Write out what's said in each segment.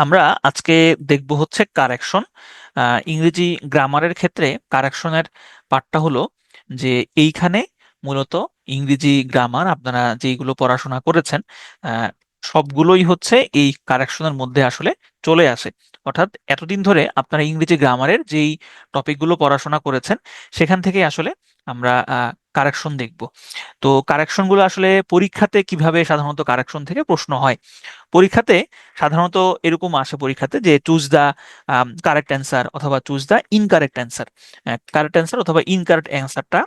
আমরা আজকে দেখব হচ্ছে কারেকশন। ইংরেজি গ্রামারের ক্ষেত্রে কারেকশনের পার্টটা হলো যে এইখানে মূলত ইংরেজি গ্রামার আপনারা যেইগুলো পড়াশোনা করেছেন আহ, সবগুলোই হচ্ছে এই কারেকশনের মধ্যে আসলে চলে আসে। অর্থাৎ এতদিন ধরে আপনারা ইংরেজি গ্রামারের যেই টপিকগুলো পড়াশোনা করেছেন সেখান থেকে আসলে আমরা কারেকশন দেখব। তো কারেকশন গুলো আসলে পরীক্ষাতে কিভাবে সাধারণত কারেকশন থেকে প্রশ্ন হয় পরীক্ষাতে সাধারণত এরকম আসে পরীক্ষাতে যে চুজ দা কারেক্ট অ্যান্সার অথবা choose the incorrect answer. Correct answer অথবা ইনকারেক্ট অ্যান্সারটা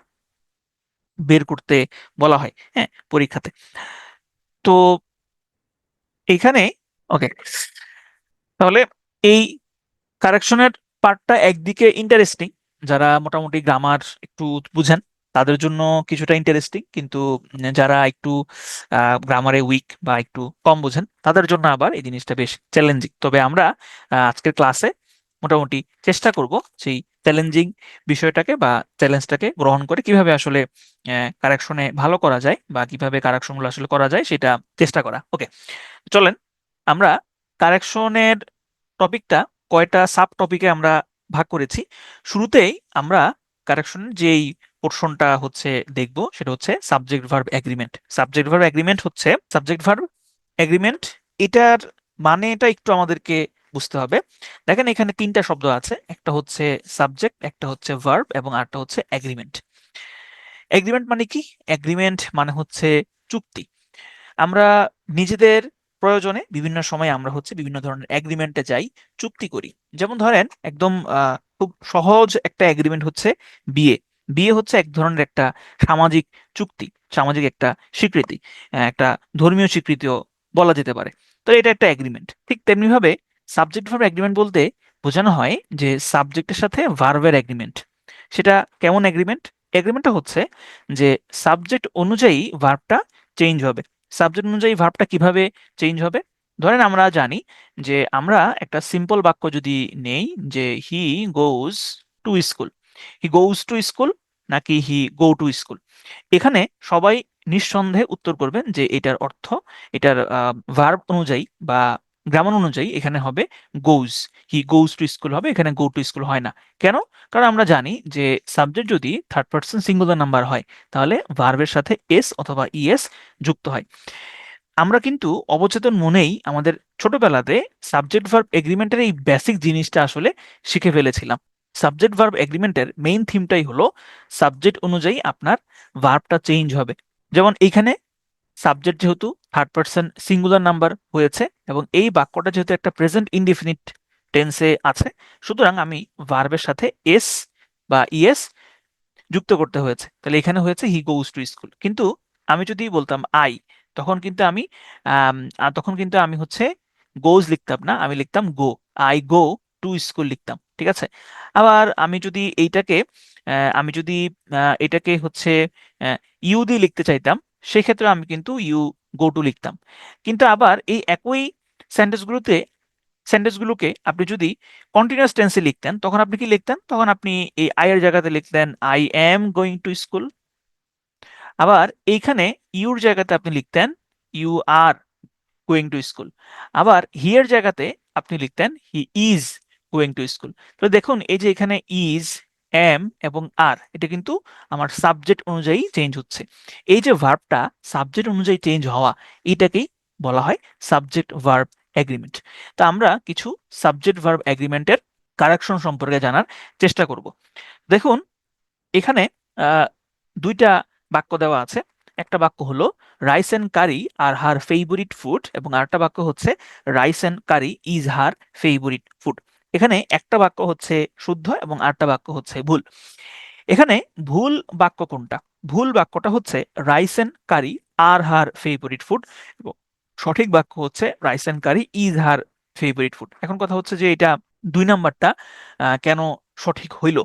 বের করতে বলা হয় হ্যাঁ পরীক্ষাতে। তো এইখানে ওকে, তাহলে এই কারেকশনের পার্টটা একদিকে ইন্টারেস্টিং, যারা মোটামুটি গ্রামার একটু বুঝেন তাদের জন্য কিছুটা ইন্টারেস্টিং, কিন্তু যারা একটু গ্রামারে উইক বা একটু কম বুঝেন তাদের জন্য আবার এই জিনিসটা বেশ চ্যালেঞ্জিং। তবে আমরা আজকের ক্লাসে মোটামুটি চেষ্টা করব সেই চ্যালেঞ্জিং বিষয়টাকে বা চ্যালেঞ্জটাকে গ্রহণ করে কিভাবে আসলে কারেকশনে ভালো করা যায় বা কিভাবে কারেকশনগুলো আসলে করা যায় সেটা চেষ্টা করা। ওকে, চলেন আমরা কারেকশনের টপিকটা কয়টা সাব টপিকে আমরা ভাগ করেছি। শুরুতেই আমরা কারেকশনের যেই পোর্শনটা হচ্ছে দেখব সেটা হচ্ছে subject verb agreement. Subject verb agreement হচ্ছে সাবজেক্ট ভার্ব এগ্রিমেন্ট, এটার মানে এটা একটু আমাদেরকে বুঝতে হবে। দেখেন এখানে তিনটা শব্দ আছে, একটা হচ্ছে সাবজেক্ট, একটা হচ্ছে ভার্ব এবং আরেকটা হচ্ছে এগ্রিমেন্ট। এগ্রিমেন্ট মানে কি? এগ্রিমেন্ট মানে হচ্ছে চুক্তি। আমরা নিজেদের প্রয়োজনে বিভিন্ন সময় আমরা হচ্ছে বিভিন্ন ধরনের এগ্রিমেন্টে যাই, চুক্তি করি। যেমন ধরেন একদম খুব সহজ একটা এগ্রিমেন্ট হচ্ছে বিয়ে। বিয়ে হচ্ছে এক ধরনের একটা সামাজিক চুক্তি, সামাজিক একটা স্বীকৃতি, একটা ধর্মীয় স্বীকৃতিও বলা যেতে পারে। তো এটা একটা এগ্রিমেন্ট। ঠিক তেমনি ভাবে সাবজেক্ট ভার্ব এগ্রিমেন্ট বলতে বোঝানো হয় যে সাবজেক্টের সাথে ভার্বের এগ্রিমেন্ট। সেটা কেমন এগ্রিমেন্ট? এগ্রিমেন্টটা হচ্ছে যে সাবজেক্ট অনুযায়ী ভার্বটা চেঞ্জ হবে। সাবজেক্ট অনুযায়ী ভার্বটা কিভাবে চেঞ্জ হবে? ধরেন আমরা জানি যে আমরা একটা সিম্পল বাক্য যদি নেই যে he goes to school, he goes to school নাকি হি গো টু স্কুল, এখানে সবাই নিঃসন্দেহে উত্তর করবেন যে এটার অর্থ, এটার ভার্ব অনুযায়ী বা গ্রামার অনুযায়ী এখানে হবে গোজ, হি গোজ টু স্কুল হবে, এখানে গো টু স্কুল হয় না। কেন? কারণ আমরা জানি যে সাবজেক্ট যদি থার্ড পার্সন সিঙ্গুলার নাম্বার হয় তাহলে ভার্বের সাথে এস অথবা ইএস যুক্ত হয়। আমরা কিন্তু অবচেতন মনেই আমাদের ছোটবেলাতে সাবজেক্ট ভার্ব এগ্রিমেন্টের এই বেসিক জিনিসটা আসলে শিখে ফেলেছিলাম। সাবজেক্ট ভার্ব এগ্রিমেন্টের মেইন থিমটাই হলো সাবজেক্ট অনুযায়ী আপনার ভার্বটা চেঞ্জ হবে। যেমন এইখানে সাবজেক্ট যেহেতু থার্ড পার্সন সিঙ্গুলার নাম্বার হয়েছে এবং এই বাক্যটা যেহেতু একটা প্রেজেন্ট ইনডিফিনিট টেন্সে আছে, সুতরাং আমি ভার্বের সাথে এস বা ইএস যুক্ত করতে হয়েছে। তাহলে এখানে হয়েছে হি গোজ টু স্কুল। কিন্তু আমি যদি বলতাম আই, তখন কিন্তু আমি তখন কিন্তু আমি হচ্ছে গোজ লিখতাম না, আমি লিখতাম গো, আই গো টু স্কুল লিখতাম। ঠিক আছে। আবার আমি যদি এইটাকে আমি যদি এটাকে হচ্ছে ইউ দিয়ে লিখতে চাইতাম, সেক্ষেত্রে আমি কিন্তু ইউ গো টু লিখতাম। কিন্তু আবার এই একই সেন্টেন্সগুলোতে সেন্টেন্সগুলোকে আপনি যদি কন্টিনিউয়াস টেন্সে লিখতেন তখন আপনি কি লিখতেন? তখন আপনি এই আই এর জায়গাতে লিখতেন I am going to school. আবার এইখানে ইউর জায়গাতে আপনি লিখতেন you are going to school. আবার হি এর জায়গাতে আপনি লিখতেন he is going to school. তো দেখুন এই যে এখানে ইজ, এম এবং আর, এটা কিন্তু আমার সাবজেক্ট অনুযায়ী চেঞ্জ হচ্ছে। এই যে ভার্বটা সাবজেক্ট অনুযায়ী চেঞ্জ হওয়া, এটাকেই বলা হয় সাবজেক্ট ভার্ব এগ্রিমেন্ট। তা আমরা কিছু সাবজেক্ট ভার্ব এগ্রিমেন্টের কারেকশন সম্পর্কে জানার চেষ্টা করব। দেখুন এখানে আহ, দুইটা বাক্য দেওয়া আছে। একটা বাক্য হলো rice and curry are her favourite food এবং আরেকটা বাক্য হচ্ছে rice and curry is her favourite food. এখানে একটা বাক্য হচ্ছে শুদ্ধ এবং আরেকটা বাক্য হচ্ছে ভুল। এখানে ভুল বাক্য কোনটা? ভুল বাক্যটা হচ্ছে rice and curry are her favourite food এবং সঠিক বাক্য হচ্ছে rice and curry is her favourite food. এখন কথা হচ্ছে যে এটা দুই নাম্বারটা কেন সঠিক হইল?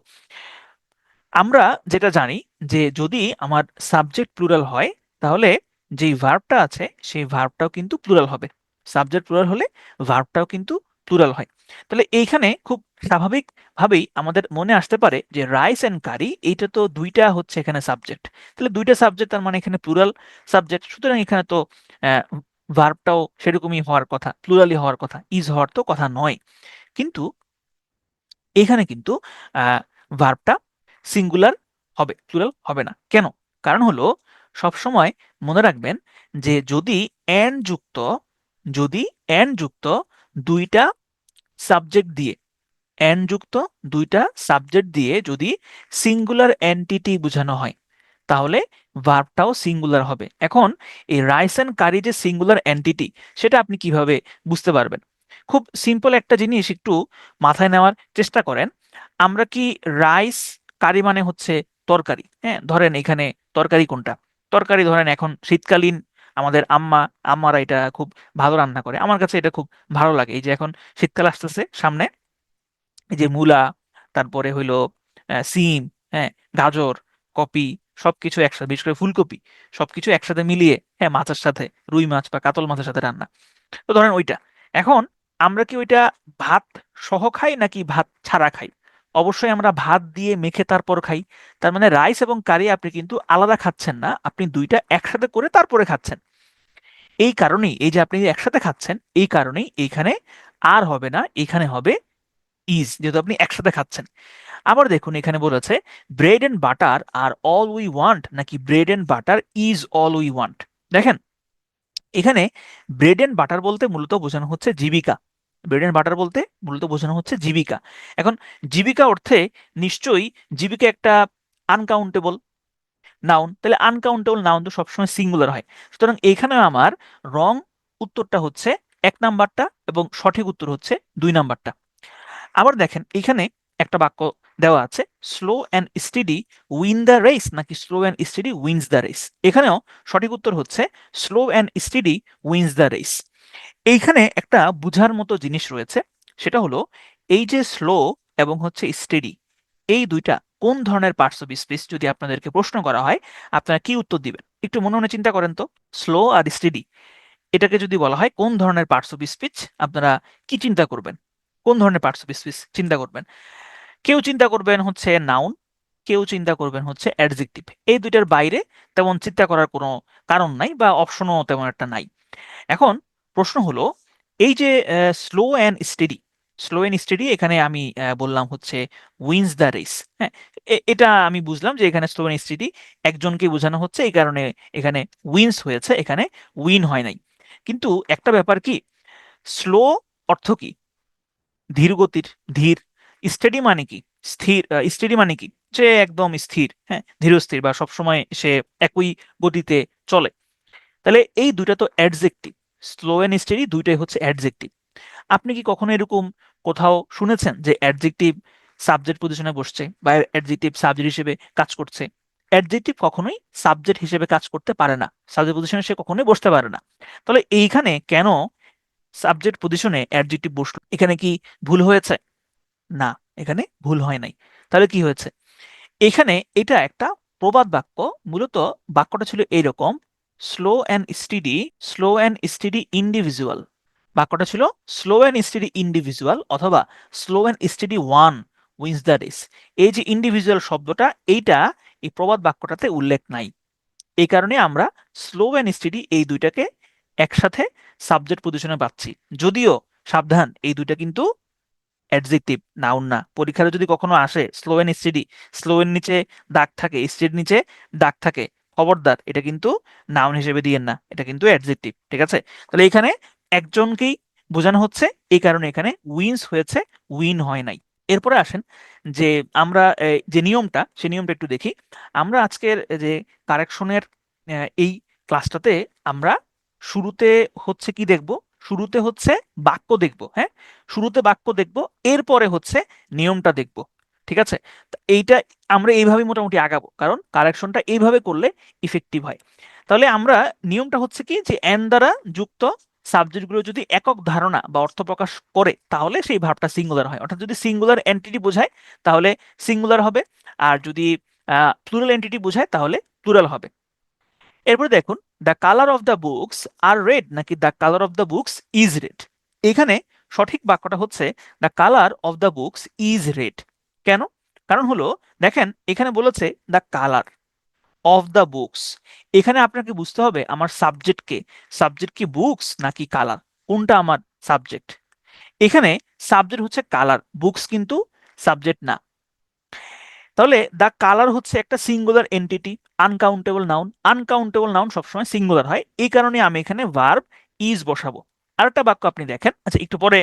আমরা যেটা জানি যে যদি আমার সাবজেক্ট প্লুরাল হয় তাহলে যেই ভার্বটা আছে সেই ভার্বটাও কিন্তু প্লুরাল হবে। সাবজেক্ট প্লুরাল হলে ভার্বটাও কিন্তু প্লুরাল হয়। তাহলে এইখানে খুব স্বাভাবিকভাবেই আমাদের মনে আসতে পারে যে রাইস এন্ড কারি, এইটা তো দুইটা হচ্ছে এখানে সাবজেক্ট, তাহলে দুইটা সাবজেক্ট তার মানে এখানে প্লুরাল সাবজেক্ট, সুতরাং এখানে তো ভার্বটাও সেরকমই হওয়ার কথা, প্লুরালি হওয়ার কথা, ইজ হওয়ার তো কথা নয়। কিন্তু এখানে কিন্তু ভার্বটা সিঙ্গুলার হবে, প্লুরাল হবে না। কেন? কারণ হলো সবসময় মনে রাখবেন যে যদি এন্ড যুক্ত দুইটা সাবজেক্ট দিয়ে যুক্ত দুইটা সাবজেক্ট দিয়ে যদি সিঙ্গুলার এন্টিটি বোঝানো হয়, তাহলে ভার্বটাও সিঙ্গুলার হবে। এখন এই রাইস এন্ড কারি যে সিঙ্গুলার এন্টিটি, সেটা আপনি কিভাবে বুঝতে পারবেন? খুব সিম্পল একটা জিনিস একটু মাথায় নেওয়ার চেষ্টা করেন। আমরা কি রাইস কারি মানে হচ্ছে তরকারি, হ্যাঁ, ধরেন এখানে তরকারি কোনটা? তরকারি ধরেন এখন শীতকালীন আমাদের আম্মারা এটা খুব ভালো রান্না করে, আমার কাছে এটা খুব ভালো লাগে। এই যে এখন শীতকাল আসতেছে সামনে, এই যে মূলা, তারপরে হইলো সিম, হ্যাঁ, গাজর, কপি, সবকিছু একসাথে, বিশেষ করে ফুলকপি, সবকিছু একসাথে মিলিয়ে, হ্যাঁ, মাছের সাথে, রুই মাছ বা কাতল মাছের সাথে রান্না। তো ধরেন ওইটা। এখন আমরা কি ওইটা ভাত সহ খাই নাকি ভাত ছাড়া খাই? অবশ্যই আমরা ভাত দিয়ে মেখে তারপর খাই। তার মানে রাইস এবং কারি আপনি কিন্তু আলাদা খাচ্ছেন না, আপনি দুইটা একসাথে করে তারপরে খাচ্ছেন। এই কারণেই, এই যে আপনি একসাথে খাচ্ছেন, এই কারণেই এইখানে আর হবে না, এখানে হবে ইজ, যেহেতু আপনি একসাথে খাচ্ছেন। আবার দেখুন এখানে বলেছে bread and butter are all we want নাকি bread and butter is all we want. দেখেন এখানে ব্রেড এন্ড বাটার বলতে মূলত বোঝানো হচ্ছে জীবিকা। ব্রেড এন্ড বাটার বলতে মূলত বোঝানো হচ্ছে জীবিকা। এখন জীবিকা অর্থে নিশ্চয়ই জীবিকা একটা আনকাউন্টেবল নাউন, তাহলে আনকাউন্টেবল নাউন তো সবসময় সিঙ্গুলার হয়। সুতরাং এখানে আমার রং উত্তরটা হচ্ছে 1 নাম্বারটা এবং সঠিক উত্তর হচ্ছে 2 নাম্বারটা। আবার দেখেন এখানে একটা বাক্য দেওয়া আছে, slow and steady win the race নাকি slow and steady wins the race. এখানেও সঠিক উত্তর হচ্ছে slow and steady wins the race. এইখানে একটা বুঝার মতো জিনিস রয়েছে, সেটা হলো এই যে স্লো এবং হচ্ছে স্টেডি, এই দুইটা কোন ধরনের পার্টস অফ স্পিচ যদি আপনাদেরকে প্রশ্ন করা হয়, আপনারা কি উত্তর দিবেন? একটু মনে মনে চিন্তা করেন তো। স্লো আর স্টেডি, এটাকে যদি বলা হয় কোন ধরনের পার্টস অফ স্পিচ, আপনারা কি চিন্তা করবেন? কোন ধরনের পার্টস অফ স্পিচ চিন্তা করবেন? কেউ চিন্তা করবেন হচ্ছে নাউন, কেউ চিন্তা করবেন হচ্ছে অ্যাডজেক্টিভ। এই দুইটার বাইরে তেমন চিন্তা করার কোনো কারণ নাই বা অপশনও তেমন একটা নাই। এখন প্রশ্ন হলো এই যে slow and steady, slow and steady এখানে আমি বললাম হচ্ছে উইন্স দ্য রেস, হ্যাঁ, এটা আমি বুঝলাম যে এখানে স্লো অ্যান্ড স্টেডি একজনকে বোঝানো হচ্ছে, এই কারণে এখানে উইন্স হয়েছে, এখানে উইন হয় নাই। কিন্তু একটা ব্যাপার কি, স্লো অর্থ কি? ধীর গতির, ধীর। স্টেডি মানে কি? স্থির। স্টেডি মানে কি? যে একদম স্থির, হ্যাঁ, ধীরস্থির বা সবসময় সে একই গতিতে চলে। তাহলে এই দুইটা তো অ্যাডজেক্টিভ, স্লো এন্ড স্টেডি দুইটাই হচ্ছে অ্যাডজেক্টিভ। আপনি কি কখনো এরকম কোথাও শুনেছেন যে অ্যাডজেক্টিভ সাবজেক্ট পজিশনে বসছে বা অ্যাডজেক্টিভ সাবজেক্ট হিসেবে কাজ করছে? অ্যাডজেক্টিভ কখনোই সাবজেক্ট হিসেবে কাজ করতে পারে না, সাবজেক্ট পজিশনে সে কখনোই বসতে পারে না। তাহলে এইখানে কেন সাবজেক্ট পজিশনে অ্যাডজেক্টিভ বসলো? এখানে কি ভুল হয়েছে? না, এখানে ভুল হয় নাই। তাহলে কি হয়েছে? এখানে এটা একটা প্রবাদ বাক্য। মূলত বাক্যটা ছিল এইরকম, slow and steady, slow and steady individual. বাক্যটা ছিল স্লো অ্যান্ড স্টেডি ইন্ডিভিজুয়াল অথবা slow and steady one wins the race. এই যে ইন্ডিভিজুয়াল শব্দটা, এইটা এই প্রবাদ বাক্যটাতে উল্লেখ নাই। এই কারণে আমরা স্লো অ্যান্ড স্টেডি এই দুইটাকে একসাথে সাবজেক্ট পজিশনে পাচ্ছি। যদিও সাবধান, এই দুইটা কিন্তু অ্যাডজেক্টিভ, নাউন না। পরীক্ষায় যদি কখনো আসে স্লো এন্ড স্টেডি, স্লো এর নিচে দাগ থাকে, স্টেড নিচে দাগ থাকে, খবরদার এটা কিন্তু নাউন হিসেবে দিয়েন না, এটা কিন্তু অ্যাডজেক্টিভ, ঠিক আছে? তাহলে এখানে একজনকেই বোঝানো হচ্ছে, এই কারণে এখানে উইন্স হয়েছে, উইন হয় নাই। এরপরে আসেন যে আমরা যে নিয়মটা, সেই নিয়মটা একটু দেখি। আমরা আজকের যে কারেকশনের এই ক্লাসটাতে আমরা শুরুতে হচ্ছে কি দেখব? শুরুতে হচ্ছে বাক্য দেখব, হ্যাঁ, শুরুতে বাক্য দেখব, এরপরে হচ্ছে নিয়মটা দেখব, ঠিক আছে? তো এইটা আমরা এইভাবে মোটামুটি আগাবো, কারণ কারেকশনটা এইভাবে করলে ইফেক্টিভ হয়। তাহলে আমরা নিয়মটা হচ্ছে কি, যে এন দ্বারা যুক্ত সাবজেক্টগুলো যদি একক ধারণা বা অর্থ প্রকাশ করে, তাহলে সেই ভার্বটা সিঙ্গুলার হয়। অর্থাৎ যদি সিঙ্গুলার এন্টিটি বোঝায় তাহলে সিঙ্গুলার হবে, আর যদি প্লুরাল এন্টিটি বোঝায় তাহলে প্লুরাল হবে। এরপরে দেখুন, the colour of the books are red নাকি the colour of the books is red. এখানে সঠিক বাক্যটা হচ্ছে the colour of the books is red. কেন? কারণ হলো দেখেন এখানে বলেছে the colour, of the books. এখানে আপনাকে বুঝতে হবে আমার সাবজেক্ট কি বুকস নাকি কালার, কোনটা আমার সাবজেক্ট। এখানে সাবজেক্ট হচ্ছে কালার, বুকস কিন্তু সাবজেক্ট না। তাহলে দ্য কালার হচ্ছে একটা সিঙ্গুলার এন্টিটি, আনকাউন্টেবল নাউন সবসময় সিঙ্গুলার হয়, এই কারণে আমি এখানে ভার্ব ইজ বসাবো। আরেকটা বাক্য আপনি দেখেন, আচ্ছা একটু পরে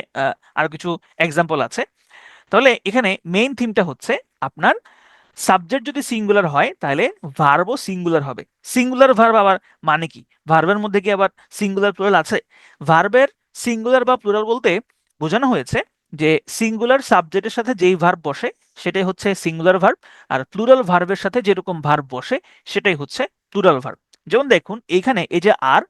আরো কিছু এক্সাম্পল আছে। তাহলে এখানে মেইন থিমটা হচ্ছে আপনার সাবজেক্ট যদি সিঙ্গুলার হয় তাহলে ভার্বও সিঙ্গুলার হবে। সিঙ্গুলার ভার্ব আবার মানে কি? ভার্বের মধ্যে কি আবার সিঙ্গুলার প্লুরাল আছে? ভার্বের সিঙ্গুলার বা প্লুরাল বলতে বোঝানো হয়েছে যে সিঙ্গুলার সাবজেক্টের সাথে যেই ভার্ব বসে সেটাই হচ্ছে সিঙ্গুলার ভার্ব, আর প্লুরাল ভার্বের সাথে যেরকম ভার্ব বসে সেটাই হচ্ছে প্লুরাল ভার্ব। যেমন দেখুন এইখানে এই যে আর,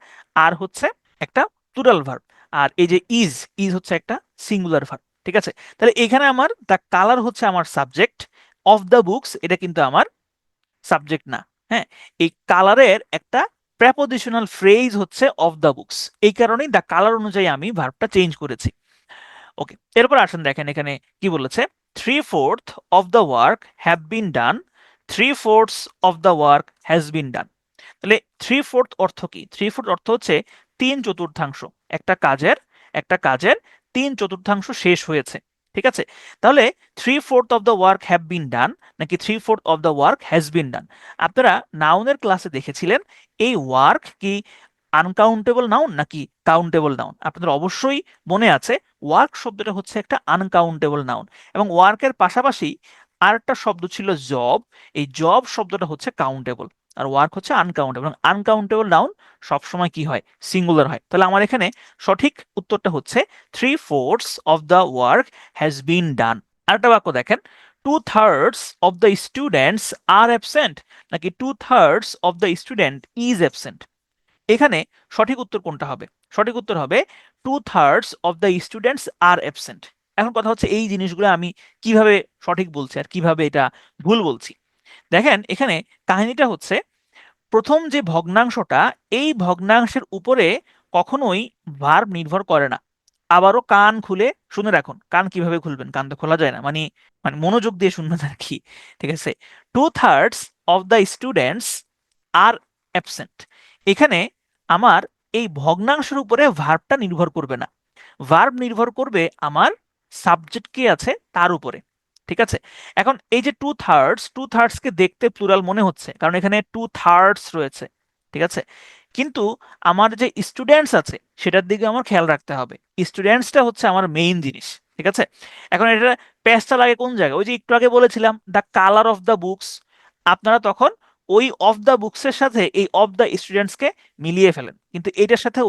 আর হচ্ছে একটা প্লুরাল ভার্ব, আর এই যে ইজ, ইজ হচ্ছে একটা সিঙ্গুলার ভার্ব। ঠিক আছে, তাহলে এখানে আমার দ্য কালার হচ্ছে আমার সাবজেক্ট, অফ দ্য বুকস এটা কিন্তু আমার সাবজেক্ট না। হ্যাঁ, এই কালারের একটা প্রেপোজিশনাল ফ্রেজ হচ্ছে অফ দ্য বুকস, এই কারণেই দ্য কালার অনুযায়ী আমি ভার্বটা চেঞ্জ করেছি। ওকে, এরপর আসেন দেখেন এখানে কি বলেছে, 3/4 of the work have been done, 3/4 of the work has been done. তাহলে 3/4 অর্থ কি? 3/4 অর্থ হচ্ছে 3/4, একটা কাজের 3/4 শেষ হয়েছে। ঠিক আছে, তাহলে 3/4 of the work have been done নাকি 3/4 of the work has been done. আপনারা নাউনের ক্লাসে দেখেছিলেন এই ওয়ার্ক কি আনকাউন্টেবল নাউন নাকি কাউন্টেবল নাউন? আপনাদের অবশ্যই মনে আছে ওয়ার্ক শব্দটা হচ্ছে একটা আনকাউন্টেবল নাউন, এবং ওয়ার্কের পাশাপাশি আরেকটা শব্দ ছিল জব, এই জব শব্দটা হচ্ছে কাউন্টেবল, আর ওয়ার্ক হচ্ছে আনকাউন্টেবল। এবং আনকাউন্টেবল নাউন সবসময় কি হয়? সিঙ্গুলার হয়। তাহলে আমার এখানে সঠিক উত্তরটা হচ্ছে 3/4 of the work has been done. আরেকটা বাক্য দেখেন, 2/3 of the students are absent নাকি 2/3 of the student is absent. এখানে সঠিক উত্তর কোনটা হবে? সঠিক উত্তর হবে 2/3 of the students are absent. এখন কথা হচ্ছে এই জিনিসগুলো আমি কিভাবে সঠিক বলছি আর কিভাবে এটা ভুল বলছি। দেখেন এখানে কাহিনীটা হচ্ছে প্রথম যে ভগ্নাংশটা, এই ভগ্নাংশের উপরে কখনোই ভার্ব নির্ভর করে না। আবারও কান খুলে শুনে রাখুন, কান কিভাবে খুলবেন, কান তো খোলা যায় না, মানে মানে মনোযোগ দিয়ে শুনবেন আর কি। ঠিক আছে, 2/3 of the students are absent, এখানে আমার এই ভগ্নাংশের উপরে ভার্বটা নির্ভর করবে না, ভার্ব নির্ভর করবে আমার সাবজেক্ট কি আছে তার উপরে। ঠিক আছে, এখন এই যে 2/3 কে দেখতে প্লুরাল মনে হচ্ছে কারণ এখানে 2/3 রয়েছে। ঠিক আছে, কিন্তু আমার যে স্টুডেন্টস আছে সেটার দিকে আমার খেয়াল রাখতে হবে, স্টুডেন্টসটা হচ্ছে আমার মেইন জিনিস। ঠিক আছে, এখন এটা প্যাচটা লাগে কোন জায়গায়? ওই যে একটু আগে বলেছিলাম the colour of the books, আপনারা তখন ওই অফ দ্য বুকসের সাথে এই অফ দ্য স্টুডেন্টসকে মিলিয়ে ফেলেন, কিন্তু এটার সাথে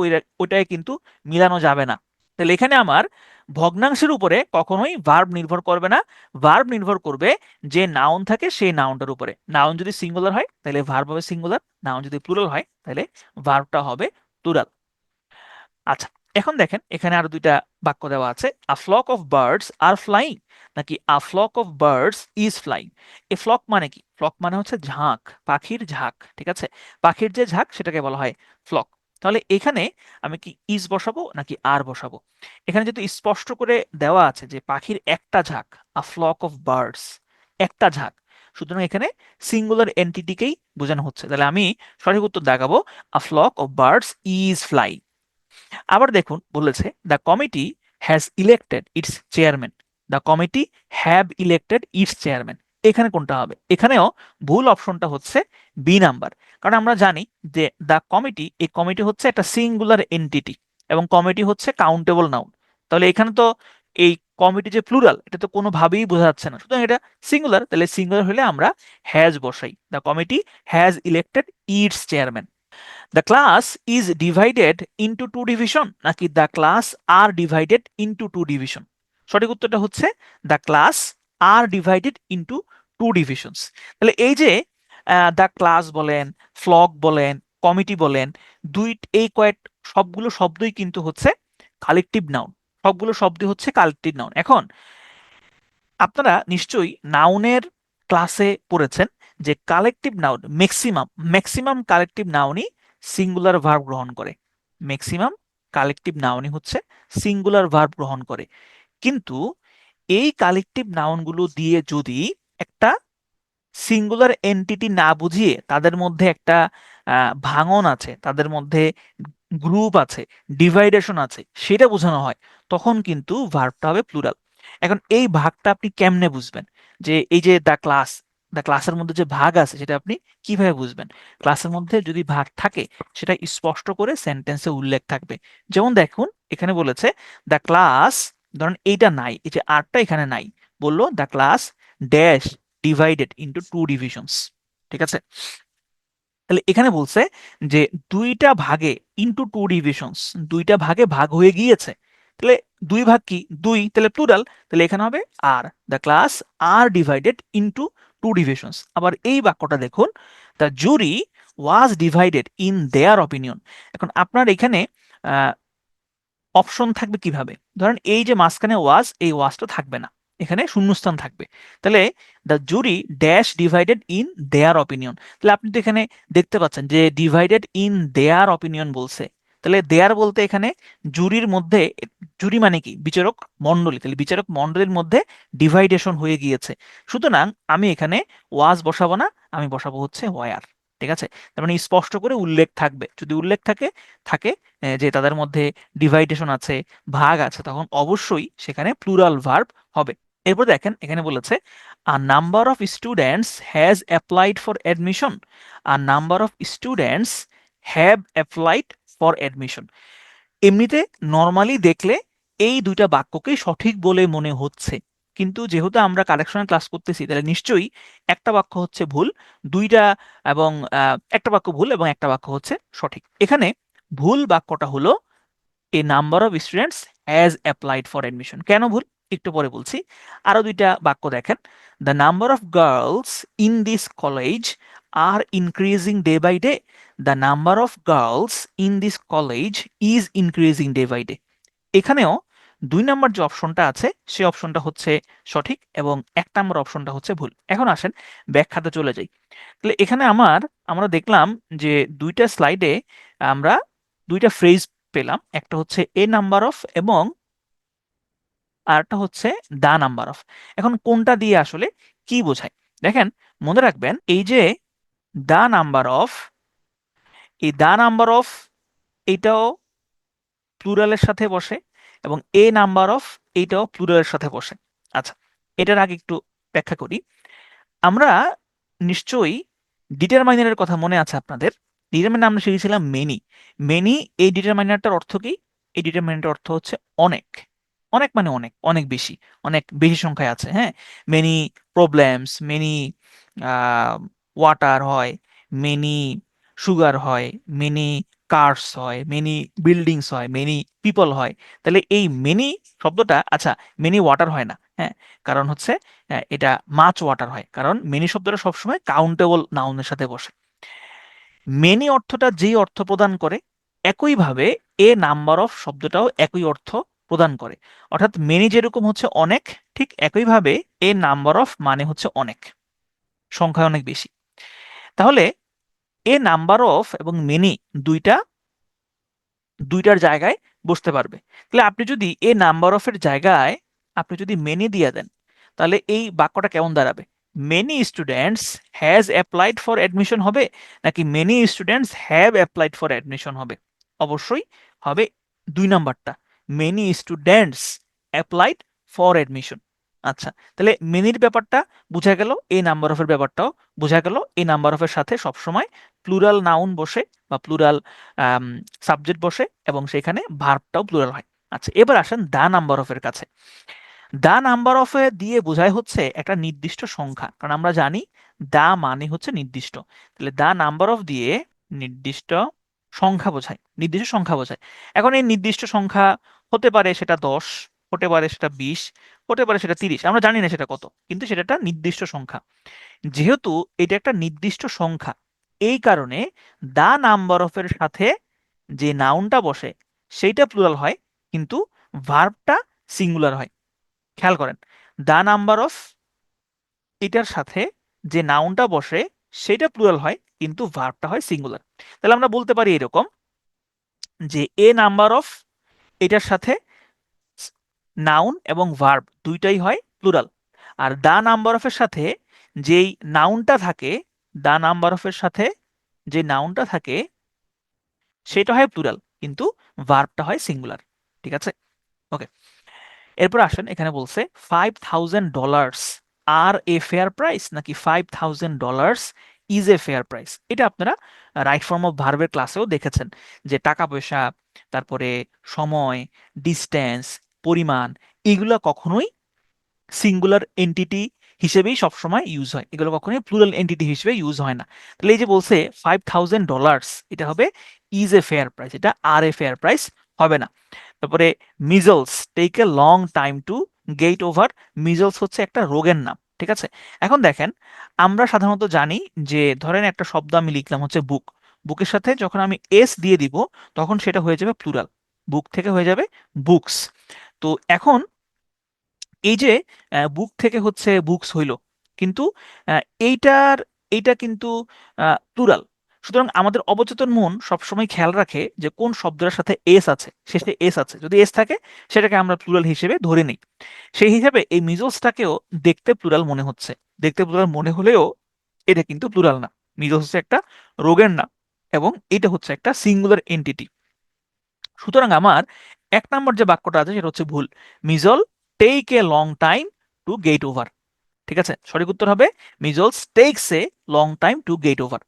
ওইটাই কিন্তু মিলানো যাবে না। তাহলে এখানে আমার ভগ্নাংশের উপরে কখনোই ভার্ব নির্ভর করবে না, ভার্ব নির্ভর করবে যে নাউন থাকে সেই নাউনটার উপরে। নাউন যদি সিঙ্গুলার হয় তাহলে ভার্ব হবে সিঙ্গুলার, নাউন যদি প্লুরাল হয় তাহলে ভার্বটা হবে প্লুরাল। আচ্ছা, এখন দেখেন এখানে আরো দুইটা বাক্য দেওয়া আছে, a flock of birds are flying নাকি a flock of birds is flying. A flock মানে কি? ফ্লক মানে হচ্ছে ঝাঁক, পাখির ঝাঁক। ঠিক আছে, পাখির যে ঝাঁক সেটাকে বলা হয় ফ্লক। তাহলে এখানে আমি কি ইজ বসাবো নাকি আর বসাবো? এখানে যেহেতু স্পষ্ট করে দেওয়া আছে যে পাখির একটা ঝাঁক, আ ফ্লক অফ বার্ডস, একটা ঝাঁক, সুতরাং এখানে সিঙ্গুলার এন্টিটিকেই বোঝানো হচ্ছে। তাহলে আমি সঠিক উত্তর দেখাবো a flock of birds is fly. আবার দেখুন বলেছে the committee has elected its chairman, the committee have elected its chairman. এখানে কোনটা হবে? এখানেও ভুল অপশনটা হচ্ছে বি নাম্বার, কারণ আমরা জানি যে দ্য কমিটি, এই কমিটি হচ্ছে একটা সিঙ্গুলার এন্টিটি এবং কমিটি হচ্ছে কাউন্টেবল নাউন। তাহলে এখানে তো এই কমিটি যে প্লুরাল এটা তো কোনোভাবেই বোঝা যাচ্ছে না, সুতরাং এটা সিঙ্গুলার, তাহলে সিঙ্গুলার হলে আমরা হ্যাজ বসাই, the committee has elected its chairman. The class is divided into two division নাকি the class are divided into two division. সঠিক উত্তরটা হচ্ছে the class are divided into two divisions. তাহলে এই যে দ্য ক্লাস বলেন, ফ্লক বলেন, কমিটি বলেন, দুই এই সবগুলো শব্দই কিন্তু হচ্ছে কালেকটিভ নাউন, সবগুলো শব্দ হচ্ছে কালেকটিভ নাউন। এখন আপনারা নিশ্চয়ই নাউনের ক্লাসে পড়েছেন যে collective noun maximum maximum collective নাউনই সিঙ্গুলার ভার্ব গ্রহণ করে, ম্যাক্সিমাম কালেকটিভ নাউনই হচ্ছে সিঙ্গুলার ভার্ব গ্রহণ করে। কিন্তু এই কালেকটিভ নাউনগুলো দিয়ে যদি একটা সিঙ্গুলার এন্টিটি না বুঝিয়ে তাদের মধ্যে একটা ভাঙন আছে, তাদের মধ্যে গ্রুপ আছে, ডিভাইডেশন আছে, সেটা বোঝানো হয়, তখন কিন্তু ভার্বটা হবে প্লুরাল। এখন এই ভাগটা আপনি কেমনে বুঝবেন? যে এই যে দ্য ক্লাসের মধ্যে যে ভাগ আছে সেটা আপনি কিভাবে বুঝবেন? ক্লাসের মধ্যে যদি ভাগ থাকে সেটা স্পষ্ট করে সেন্টেন্সে উল্লেখ থাকবে। যেমন দেখুন এখানে বলেছে দ্য ক্লাস, ধরেন এইটা নাই, এই যে আরটা এখানে নাই, বললো the class dash divided into two divisions. ঠিক আছে, তাহলে এখানে বলছে যে দুইটা ভাগে ইনটু টু ডিভিশনস, দুইটা ভাগে ভাগ হয়ে গিয়েছে। তাহলে দুই ভাগ কি? দুই, তাহলে প্লুরাল। তাহলে এখানে হবে are the class are divided into two divisions. আবার এই বাক্যটা দেখুন, the jury was divided in their opinion. এখন আপনার এখানে অপশন থাকবে কিভাবে? ধরেন এই যে মাঝখানে ওয়াজ, এই ওয়াজটা থাকবে না, এখানে শূন্যস্থান থাকবে। তাহলে the jury dash divided in their opinion. তাহলে আপনি তো এখানে দেখতে পাচ্ছেন যে ডিভাইডেড ইন দেয়ার অপিনিয়ন বলছে। তাহলে দেয়ার বলতে এখানে জুরির মধ্যে, জুরি মানে কি? বিচারক মণ্ডলী। তাহলে বিচারক মণ্ডলীর মধ্যে ডিভাইডেশন হয়ে গিয়েছে। সুতরাং আমি এখানে ওয়াজ বসাবো না, আমি বসাবো হচ্ছে ওয়ার। ঠিক আছে, তার মানে স্পষ্ট করে উল্লেখ থাকবে। যদি উল্লেখ থাকে থাকে যে তাদের মধ্যে ডিভাইডেশন আছে, ভাগ আছে, তখন অবশ্যই সেখানে প্লুরাল ভার্ব হবে। এরপর দেখেন এখানে বলেছে আ number of students has applied for admission. A number of students have applied for admission. এমনিতে নর্মালি দেখলে এই দুইটা বাক্যকেই সঠিক বলে মনে হচ্ছে, কিন্তু যেহেতু আমরা কারেকশনের ক্লাস করতেছি তাহলে নিশ্চয়ই একটা বাক্য হচ্ছে ভুল, দুইটা এবং একটা বাক্য ভুল এবং একটা বাক্য হচ্ছে সঠিক। এখানে ভুল বাক্যটা হলো a number of students has applied for admission. কেন ভুল একটু পরে বলছি। আরো দুইটা বাক্য দেখেন, the number of girls in this college are increasing day by day. The number of girls in this college is increasing day by day. এখানেও 2 নম্বর যে অপশনটা আছে সেই অপশনটা হচ্ছে সঠিক এবং 1 নম্বর অপশনটা হচ্ছে ভুল। এখন আসেন ব্যাখ্যাতে চলে যাই। তাহলে এখানে আমরা দেখলাম যে দুইটা স্লাইডে আমরা দুইটা ফ্রেজ পেলাম, একটা হচ্ছে এ নাম্বার অফ এবং আরেকটা হচ্ছে দা নাম্বার অফ। এখন কোনটা দিয়ে আসলে কি বোঝায় দেখেন, মনে রাখবেন এই যে দা নাম্বার অফ, এই দা নাম্বার অফ এটাও প্লুরালের সাথে বসে এবং এ নাম্বার অফ এইটাও প্লুরালের সাথে বসে। আচ্ছা, এটার আগে একটু ব্যাখ্যা করি। আমরা নিশ্চয়ই ডিটারমাইনারের কথা মনে আছে আপনাদের? ডিটারমাইনার আমরা শিখেছিলাম মেনি। মেনি, এই ডিটারমাইনারটার অর্থ কি? এই ডিটারমাইনারটার অর্থ হচ্ছে অনেক। অনেক মানে অনেক, অনেক বেশি, অনেক বেশি সংখ্যায় আছে। হ্যাঁ, মেনি প্রবলেমস, মেনি ওয়াটার হয়, মেনি সুগার হয়, মেনি কার্স হয়, মেনি বিল্ডিংস হয়, মেনি পিপল হয়। তাহলে এই মেনি শব্দটা, আচ্ছা মেনি ওয়াটার হয় না, হ্যাঁ, কারণ হচ্ছে এটা মাচ ওয়াটার হয়, কারণ মেনি শব্দটা সবসময় কাউন্টেবল নাউনের সাথে বসে। মেনি অর্থটা যেই অর্থ প্রদান করে, একইভাবে এ নাম্বার অফ শব্দটাও একই অর্থ প্রদান করে। অর্থাৎ মেনি যেরকম হচ্ছে অনেক, ঠিক একইভাবে এ নাম্বার অফ মানে হচ্ছে অনেক, সংখ্যায় অনেক বেশি। তাহলে এ নাম্বার অফ এবং মেনি দুইটা দুইটার জায়গায় বসতে পারবে। তাহলে আপনি যদি এ নাম্বার অফ এর জায়গায় আপনি যদি মেনি দিয়ে দেন, তাহলে এই বাক্যটা কেমন দাঁড়াবে? Many students has applied for admission হবে, নাকি many students have applied for admission হবে? অবশ্যই হবে 2 নাম্বারটা, many students applied for admission. আচ্ছা, তাহলে মেনির ব্যাপারটা বোঝা গেল, এই নাম্বার অফের ব্যাপারটাও বোঝা গেল। এই নাম্বার অফের সাথে সবসময় প্লুরাল নাউন বসে বা প্লুরাল সাবজেক্ট বসে এবং সেখানে ভার্বটাও প্লুরাল হয়। আচ্ছা, এবার আসেন দা নাম্বার অফ এর কাছে। দা নাম্বার অফ এ দিয়ে বোঝায় হচ্ছে একটা নির্দিষ্ট সংখ্যা, কারণ আমরা জানি দা মানে হচ্ছে নির্দিষ্ট। তাহলে দা নাম্বার অফ দিয়ে নির্দিষ্ট সংখ্যা বোঝায়, নির্দিষ্ট সংখ্যা বোঝায়। এখন এই নির্দিষ্ট সংখ্যা হতে পারে সেটা 10, হতে পারে সেটা 20, হতে পারে সেটা 30, আমরা জানি না সেটা কত, কিন্তু সেটা একটা নির্দিষ্ট সংখ্যা। যেহেতু এটা একটা নির্দিষ্ট সংখ্যা, এই কারণে দা নাম্বার অফ এর সাথে যে নাউনটা বসে সেইটা প্লুরাল হয়, কিন্তু ভার্বটা সিঙ্গুলার হয়। খেয়াল করেন, দা নাম্বার অফ এটার সাথে যে নাউনটা বসে সেটা প্লুরাল হয়, কিন্তু ভার্বটা হয় সিঙ্গুলার। তাহলে আমরা বলতে পারি এরকম যে এ নাম্বার অফ এটার সাথে নাউন এবং ভার্ব দুইটাই হয় প্লুরাল, আর দা নাম্বার অফ এর সাথে যেই নাউনটা থাকে দা নাম্বার অফ এর সাথে, যে নাউনটা থাকে সেটা হয় প্লুরাল, কিন্তু ভার্বটা হয় সিঙ্গুলার। ঠিক আছে, ওকে। এরপর আসেন, এখানে বলছে $5,000 আর এ ফেয়ার প্রাইস নাকি $5,000 ইজ এ ফেয়ার প্রাইস। এটা আপনারা রাইট ফর্ম অফ ভার্বের ক্লাসেও দেখেছেন, যে টাকা পয়সা, তারপরে সময়, ডিস্টেন্স, পরিমাণ, এগুলো কখনোই সিঙ্গুলার এন্টিটি হিসেবেই সবসময় ইউজ হয়, এগুলো কখনোই প্লুরাল এন্টিটি হিসেবে ইউজ হয় না। তাহলে এই যে বলছে $5,000, এটা হবে ইজ এ ফেয়ার প্রাইস, এটা আর এ ফেয়ার প্রাইস হবে না। তারপরে measles take a long time to get over. Measles হচ্ছে একটা রোগের নাম, ঠিক আছে। এখন দেখেন, আমরা সাধারণত জানি যে ধরেন একটা শব্দ আমি লিখলাম হচ্ছে বুক, বুকের সাথে যখন আমি এস দিয়ে দিব তখন সেটা হয়ে যাবে প্লুরাল, বুক থেকে হয়ে যাবে বুকস। তো এখন এই যে বুক থেকে হচ্ছে বুকস হইল, কিন্তু আহ, এইটার এইটা কিন্তু প্লুরাল। সুতরাং আমাদের অবচেতন মন সবসময় খেয়াল রাখে যে কোন শব্দটার সাথে এস আছে, শেষে এস আছে, যদি এস থাকে সেটাকে আমরা প্লুরাল হিসেবে ধরে নিই। সেই হিসাবে এই মিজলসটাকেও দেখতে প্লুরাল মনে হচ্ছে, দেখতে প্লুরাল মনে হলেও এটা কিন্তু প্লুরাল না। মিজলস হচ্ছে একটা রোগের নাম, এবং এটা হচ্ছে একটা সিঙ্গুলার এন্টিটি। সুতরাং আমার 1 নম্বর যে বাক্যটা আছে সেটা হচ্ছে ভুল। Measle take a long time to get over. ঠিক আছে, সঠিক উত্তর হবে measles takes a long time to get over.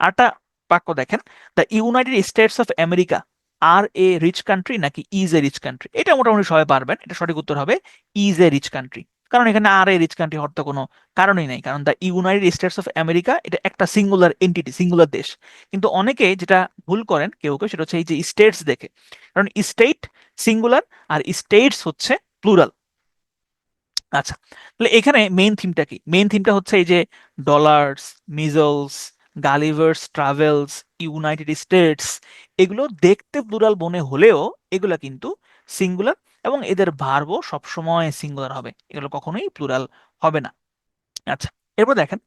আরেকটা বাক্য দেখেন, the United States of America are a rich country নাকি ইজ এ রিচ কান্ট্রি। এটা মোটামুটি সবাই পারবেন, এটা সঠিক উত্তর হবে ইজ এ রিচ কান্ট্রি। কারণ এখানে আর এ রিচ কান্ট্রি হওয়ার তো কোনো কারণই নাই, কারণ the United States of America এটা একটা সিঙ্গুলার এন্টিটি, সিঙ্গুলার দেশ। কিন্তু অনেকে যেটা ভুল করেন কেউ কেউ, সেটা হচ্ছে এই যে স্টেটস দেখে, কারণ স্টেট সিঙ্গুলার আর স্টেটস হচ্ছে প্লুরাল। আচ্ছা, তাহলে এখানে মেইন থিমটা কি? মেইন থিমটা হচ্ছে এই যে dollars, measles, Gulliver's travels, United states, এগুলো দেখতে প্লুরাল মনে হলেও এগুলা কিন্তু সিঙ্গুলার, এবং এদের ভার্বও সবসময় সিঙ্গুলার হবে, এগুলো কখনোই প্লুরাল হবে না। আচ্ছা, এরপর দেখেন,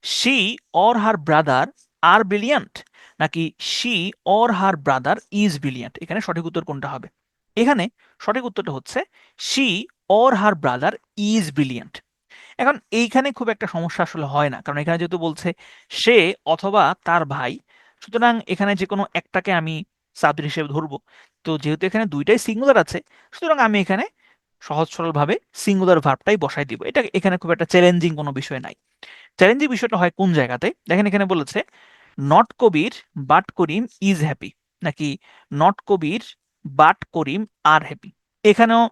she or her brother are brilliant নাকি she or her brother is brilliant. এখানে সঠিক উত্তর কোনটা হবে? এখানে সঠিক উত্তরটা হচ্ছে she or her brother is brilliant. এখন এইখানে খুব একটা সমস্যা আসলে হয় না, কারণ এখানে যেহেতু বলছে সে অথবা তার ভাই, সুতরাং এখানে যে কোনো একটাকে আমি সাবজেক্ট হিসেবে ধরবো। তো যেহেতু এখানে দুইটাই সিঙ্গুলার আছে, সুতরাং আমি এখানে সহজ সরলভাবে সিঙ্গুলার ভার্বটাই বসাই দিব, এটা এখানে খুব একটা চ্যালেঞ্জিং কোনো বিষয় নাই। চ্যালেঞ্জিং বিষয়টা হয় কোন জায়গাতে? দেখেন, এখানে বলেছে not Kabir but Karim is happy নাকি not Kabir but Karim are happy. এখানেও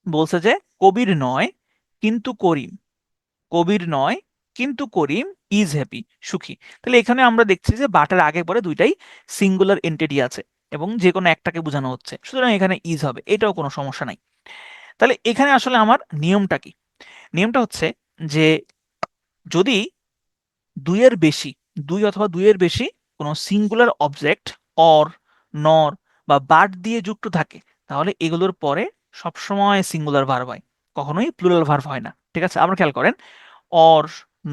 বলছে যে কবির নয় কিন্তু করিম, কবির নয় কিন্তু করিম ইজ হ্যাপি, সুখী। তাহলে এখানে আমরা দেখছি যে বাটের আগে পরে দুইটাই সিঙ্গুলার এন্টিটি আছে, এবং যে কোনো একটাকে বোঝানো হচ্ছে, সুতরাং এখানে ইজ হবে, এটাও কোনো সমস্যা নাই। তাহলে এখানে আসলে আমার নিয়মটা কি? নিয়মটা হচ্ছে যে যদি দুইয়ের বেশি, দুই অথবা দুইয়ের বেশি কোনো সিঙ্গুলার অবজেক্ট অর, নর বা বাট দিয়ে যুক্ত থাকে, তাহলে এগুলোর পরে সবসময় সিঙ্গুলার ভার্ব হয়, কখনোই প্লুরাল ভার্ব হয় না। ঠিক আছে, আমরা খেয়াল করেন, অর,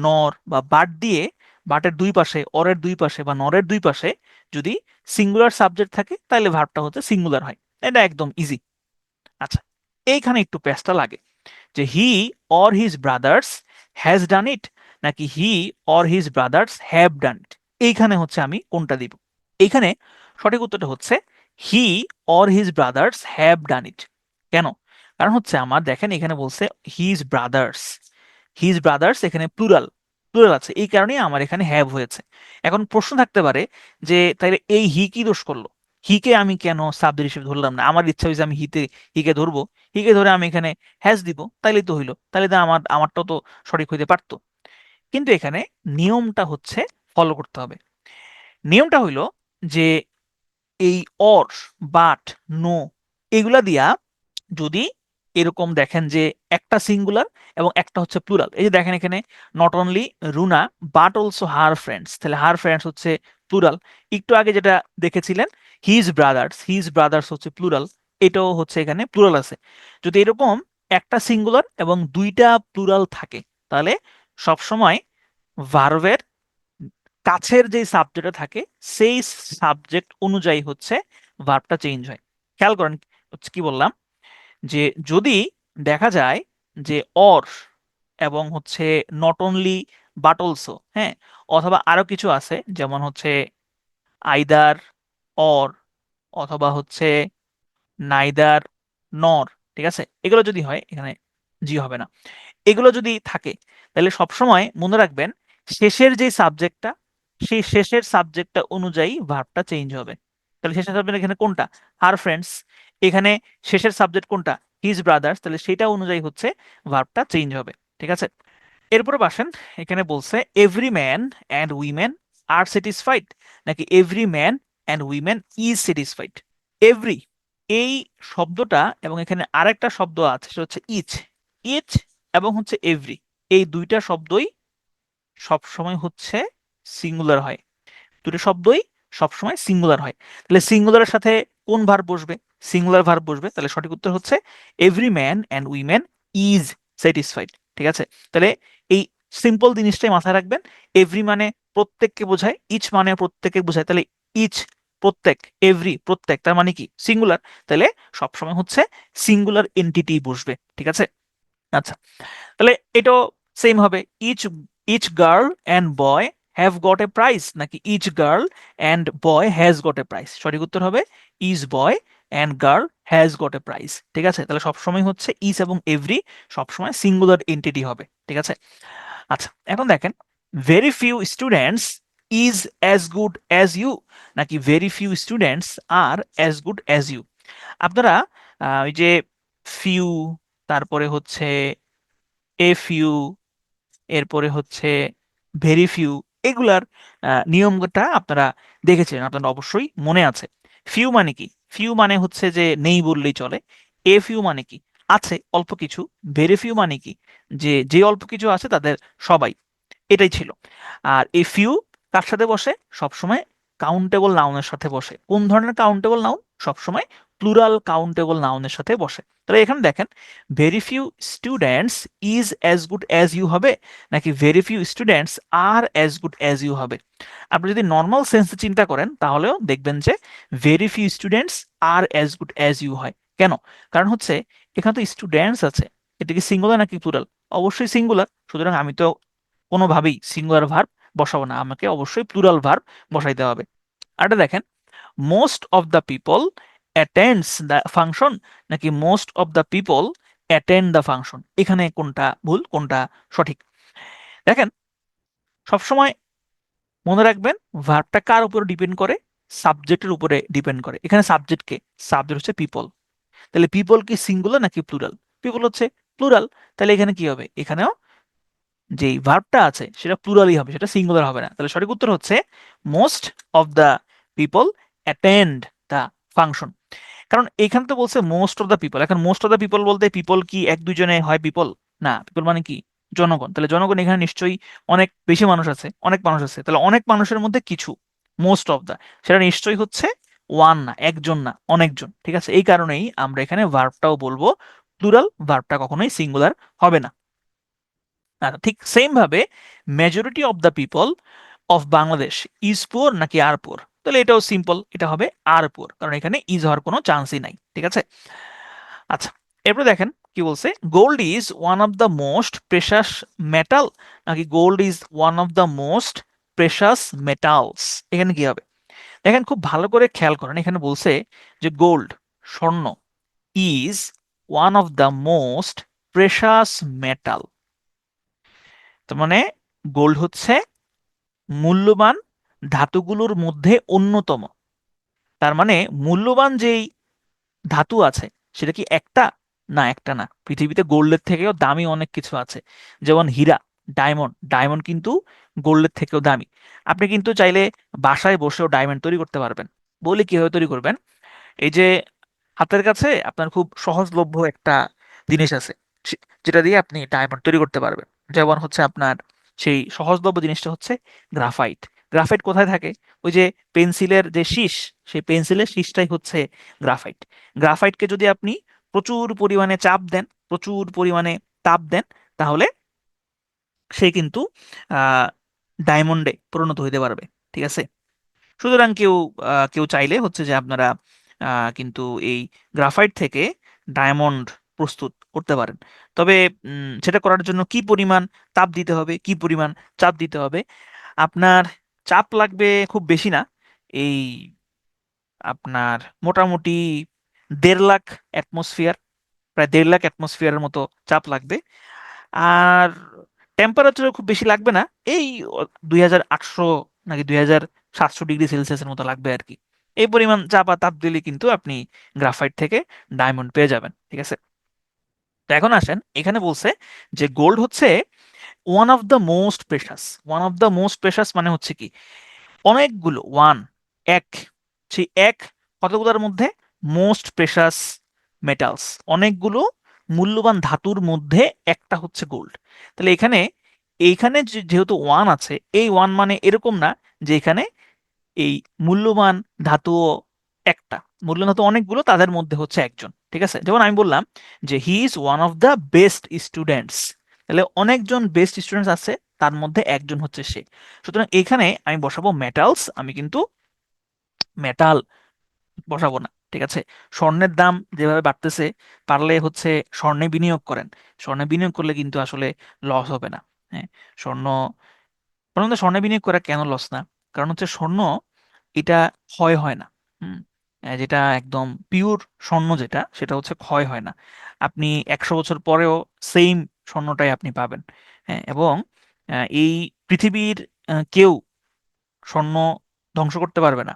নর বা বাট দিয়ে, বাটের দুই পাশে, অরের দুই পাশে বা নরের দুই পাশে যদি সিঙ্গুলার সাবজেক্ট থাকে তাহলে ভার্বটা হচ্ছে সিঙ্গুলার হয়, এটা একদম ইজি। আচ্ছা, এইখানে একটু পেঁচটা লাগে, যে he or his brothers has done it নাকি he or his brothers have done it. এইখানে হচ্ছে আমি কোনটা দিব? এইখানে সঠিক উত্তরটা হচ্ছে he or his brothers have done it. কেন? কারণ হচ্ছে আমার দেখেন এখানে বলছে হিজ ব্রাদার্স, হিজ ব্রাদার্স এখানে প্লুরাল, প্লুরাল আছে, এই কারণেই আমার এখানে হ্যাভ হয়েছে। এখন প্রশ্ন থাকতে পারে যে তাইলে এই হি কি দোষ করলো? হিকে আমি কেন সাবজেক্ট হিসেবে ধরলাম না? আমার ইচ্ছা হয়েছে আমি হিকে ধরবো, হিকে ধরে আমি এখানে হ্যাজ দিব, তাইলেই তো হইলো, তাহলে তো আমারটাও তো সঠিক হইতে পারতো। কিন্তু এখানে নিয়মটা হচ্ছে ফলো করতে হবে। নিয়মটা হইলো যে এই অর, বাট, নো, এগুলা দিয়া যদি এরকম দেখেন যে একটা সিঙ্গুলার এবং একটা হচ্ছে প্লুরাল, এই যে দেখেন এখানে not only Runa but also her friends, তাহলে হার ফ্রেন্ডস হচ্ছে প্লুরাল। একটু আগে যেটা দেখেছিলেন হিজ ব্রাদার্স, হিজ ব্রাদার্স হচ্ছে প্লুরাল, এটাও হচ্ছে এখানে প্লুরাল আছে। যদি এরকম একটা সিঙ্গুলার এবং দুইটা প্লুরাল থাকে, তাহলে সবসময় ভার্বের কাছের যে সাবজেক্টটা থাকে সেই সাবজেক্ট অনুযায়ী হচ্ছে ভার্বটা চেঞ্জ হয়। খেয়াল করেন হচ্ছে কি বললাম, যে যদি দেখা যায় যে অর এবং হচ্ছে নট অনলি বাট অলসো, হ্যাঁ, অথবা আরো কিছু আছে যেমন হচ্ছে আইদার, অর, অথবা হচ্ছে নাইদার, নর, ঠিক আছে, এগুলো যদি হয় এখানে জি হবে না। এগুলো যদি থাকে তাহলে সবসময় মনে রাখবেন শেষের যে সাবজেক্টটা, সেই শেষের সাবজেক্টটা অনুযায়ী ভার্বটা চেঞ্জ হবে। তাহলে শেষের সাবজেক্ট এখানে কোনটা, হার ফ্রেন্ডস, এখানে শেষের সাবজেক্ট কোনটা, হিজ ব্রাদার্স, তাহলে সেটা অনুযায়ী হচ্ছে ভার্বটা চেঞ্জ হবে, ঠিক আছে। এরপরে বাসেন, এখানে বলছে every man and women are satisfied, নাকি every man and women is satisfied. Every, এই শব্দটা এবং এখানে আরেকটা শব্দ আছে সেটা হচ্ছে ইচ। ইচ এবং হচ্ছে এভরি, এই দুইটা শব্দই সবসময় হচ্ছে সিঙ্গুলার হয়, দুটো শব্দই সবসময় সিঙ্গুলার হয়। তাহলে সিঙ্গুলারের সাথে কোন ভার্ব বসবে, সিঙ্গুলার ভার্ব বসবে, তাহলে সঠিক উত্তর হচ্ছে every man and women is satisfied, ঠিক আছে। তাহলে এই সিম্পল জিনিসটাই মাথায় রাখবেন, এভরি মানে প্রত্যেককে বোঝায়, ইচ মানে প্রত্যেককে বোঝায়, তাহলে ইচ প্রত্যেক, এভরি প্রত্যেক, তার মানে কি সিঙ্গুলার, তাহলে সবসময় হচ্ছে সিঙ্গুলার এন্টিটি বসবে, ঠিক আছে। আচ্ছা, তাহলে এটাও সেম হবে, each each girl and boy have got a prize, নাকি each girl and boy has got a prize, সঠিক উত্তর হবে each boy and girl has got a prize, ঠিক আছে। তাহলে সবসময় হচ্ছে ইজ এবং এভরি সবসময় সিঙ্গুলার এন্টিটি হবে, ঠিক আছে। আচ্ছা, এখন দেখেন very few students is as good as you, নাকি very few students are as good as you. আপনারা ওই যে ফিউ, তারপরে হচ্ছে এ ফিউ, এরপরে হচ্ছে ভেরি ফিউ, এগুলার নিয়মটা আপনারা দেখেছিলেন, আপনারা অবশ্যই মনে আছে। ফিউ মানে কি, ফিউ মানে হচ্ছে যে নেই বললেই চলে। এ ফিউ মানে কি, আছে অল্প কিছু। ভেরি ফিউ মানে কি, যে যে অল্প কিছু আছে তাদের সবাই, এটাই ছিল। আর এই ফিউ কার সাথে বসে, সবসময় কাউন্টেবল নাউনের সাথে বসে। কোন ধরনের কাউন্টেবল নাউন, সবসময় প্লুরাল কাউন্টেবল নাউনের সাথে বসে। তাহলে এখানে দেখেন very few students is as good as you হবে, নাকি very few students are as good as you হবে। আপনি যদি নর্মাল সেন্সে চিন্তা করেন তাহলেও দেখবেন যে very few students are as good as you হয়। কেন, কারণ হচ্ছে এখানে তো স্টুডেন্টস আছে, এটা কি সিঙ্গুলার নাকি প্লুরাল, অবশ্যই সিঙ্গুলার, সুতরাং আমি তো কোনোভাবেই সিঙ্গুলার ভার্ব বসাবো না, আমাকে অবশ্যই প্লুরাল ভার্ব বসাইতে হবে। আর এটা দেখেন most of the people attends the function, নাকি most of the people attend the function, এখানে কোনটা ভুল কোনটা সঠিক। দেখেন সবসময় মনে রাখবেন ভার্বটা কার উপরে ডিপেন্ড করে, সাবজেক্টের উপরে ডিপেন্ড করে। এখানে সাবজেক্ট কে, সাবজেক্ট হচ্ছে পিপল, তাহলে পিপল কি সিঙ্গুলার নাকি প্লুরাল, পিপল হচ্ছে প্লুরাল, তাহলে এখানে কি হবে, এখানেও যেই ভার্বটা আছে সেটা প্লুরালই হবে, সেটা সিঙ্গুলার হবে না। তাহলে সঠিক উত্তর হচ্ছে most of the people attend the function. কারণ এখানে তো বলছে মোস্ট অফ দ্য পিপল, এখন মোস্ট অফ দ্য পিপল বলতে পিপল কি এক দুইজনে হয় পিপল, না, পিপল মানে কি জনগণ, তাহলে জনগণ এখানে নিশ্চয়ই অনেক বেশি মানুষ আছে, অনেক মানুষ আছে, তাহলে অনেক মানুষের মধ্যে কিছু, মোস্ট অফ দ্য, সেটা নিশ্চয়ই হচ্ছে ওয়ান না, একজন না, অনেকজন, ঠিক আছে। এই কারণেই আমরা এখানে ভার্বটাও বলবো প্লুরাল, ভার্বটা কখনোই সিঙ্গুলার হবে না। আচ্ছা, ঠিক সেম ভাবে majority of the people of Bangladesh is poor, নাকি আর পুয়ার, তাহলে এটাও সিম্পল, এটা হবে আর পুয়ার, কারণ এখানে ইজ হওয়ার কোনো চান্সই নাই, ঠিক আছে। আচ্ছা, এরপরে দেখেন কি বলছে, gold is one of the most precious metal, নাকি gold is one of the most precious metals, এখানে কি হবে, দেখেন খুব ভালো করে খেয়াল করেন, এখানে বলছে যে গোল্ড, স্বর্ণ, is one of the most precious metal, তার মানে গোল্ড হচ্ছে মূল্যবান ধাতুগুলোর মধ্যে অন্যতম। তার মানে মূল্যবান যেই ধাতু আছে সেটা কি একটা, না একটা না, পৃথিবীতে গোল্ডের থেকেও দামি অনেক কিছু আছে, যেমন হীরা, ডায়মন্ড, ডায়মন্ড কিন্তু গোল্ডের থেকেও দামি। আপনি কিন্তু চাইলে বাসায় বসেও ডায়মন্ড তৈরি করতে পারবেন। বলে কিভাবে তৈরি করবেন, এই যে হাতের কাছে আপনার খুব সহজলভ্য একটা জিনিস আছে, যেটা দিয়ে আপনি ডায়মন্ড তৈরি করতে পারবেন। যেমন হচ্ছে আপনার সেই সহজলভ্য জিনিসটা হচ্ছে গ্রাফাইট। গ্রাফাইট কোথায় থাকে, ওই যে পেন্সিলের যে শীষ, সেই পেন্সিলের শীষটাই হচ্ছে গ্রাফাইট। গ্রাফাইটকে যদি আপনি প্রচুর পরিমাণে চাপ দেন, প্রচুর পরিমাণে তাপ দেন, তাহলে সে কিন্তু আহ ডায়মন্ডে পরিণত হইতে পারবে, ঠিক আছে। সুতরাং কেউ চাইলে হচ্ছে যে আপনারা কিন্তু এই গ্রাফাইট থেকে ডায়মন্ড প্রস্তুত করতে পারেন। তবে সেটা করার জন্য কি পরিমাণ তাপ দিতে হবে, কি পরিমাণ চাপ দিতে হবে, আপনার চাপ লাগবে খুব বেশি না। এই আপনার মোটামুটি 1.5 লাখ অ্যাটমসফিয়ার, প্রায় 1.5 লাখ অ্যাটমসফিয়ারের মতো চাপ লাগবে। আর টেম্পারেচারও খুব বেশি লাগবে না, এই 2800 নাকি 2700 ডিগ্রি সেলসিয়াসের মতো লাগবে আর কি। এই পরিমাণ চাপ আর তাপ দিলে কিন্তু আপনি গ্রাফাইট থেকে ডায়মন্ড পেয়ে যাবেন, ঠিক আছে। তো এখন আসেন, এখানে বলছে যে গোল্ড হচ্ছে one of the most precious. One of the most precious মানে হচ্ছে কি, অনেকগুলো ওয়ান, এক, সেই এক কতগুলোর মধ্যে, মোস্ট প্রেশাস মেটালস, অনেকগুলো মূল্যবান ধাতুর মধ্যে একটা হচ্ছে গোল্ড। তাহলে এখানে, এইখানে যেহেতু ওয়ান আছে, এই ওয়ান মানে এরকম না যে এখানে এই মূল্যবান ধাতুও একটা, মূল্যবান ধাতু অনেকগুলো, তাদের মধ্যে হচ্ছে একজন, ঠিক আছে। যেমন আমি বললাম যে he is one of the best students, তাহলে অনেকজন বেস্ট স্টুডেন্টস আছে, তার মধ্যে একজন হচ্ছে সে। সুতরাং এখানে আমি বসাবো মেটালস, আমি কিন্তু মেটাল বসাবো না, ঠিক আছে। স্বর্ণের দাম যেভাবে বাড়তেছে, পারলে হচ্ছে স্বর্ণে বিনিয়োগ করেন। স্বর্ণে বিনিয়োগ করলে কিন্তু আসলে লস হবে না। হ্যাঁ, স্বর্ণ, প্রথমত স্বর্ণে বিনিয়োগ করা কেন লস না, কারণ হচ্ছে স্বর্ণ এটা ক্ষয় হয় না। হুম, যেটা একদম পিওর স্বর্ণ যেটা, সেটা হচ্ছে ক্ষয় হয় না। আপনি 100 বছর পরেও সেম স্বর্ণটাই আপনি পাবেন। হ্যাঁ, এবং এই পৃথিবীর কেউ স্বর্ণ ধ্বংস করতে পারবে না।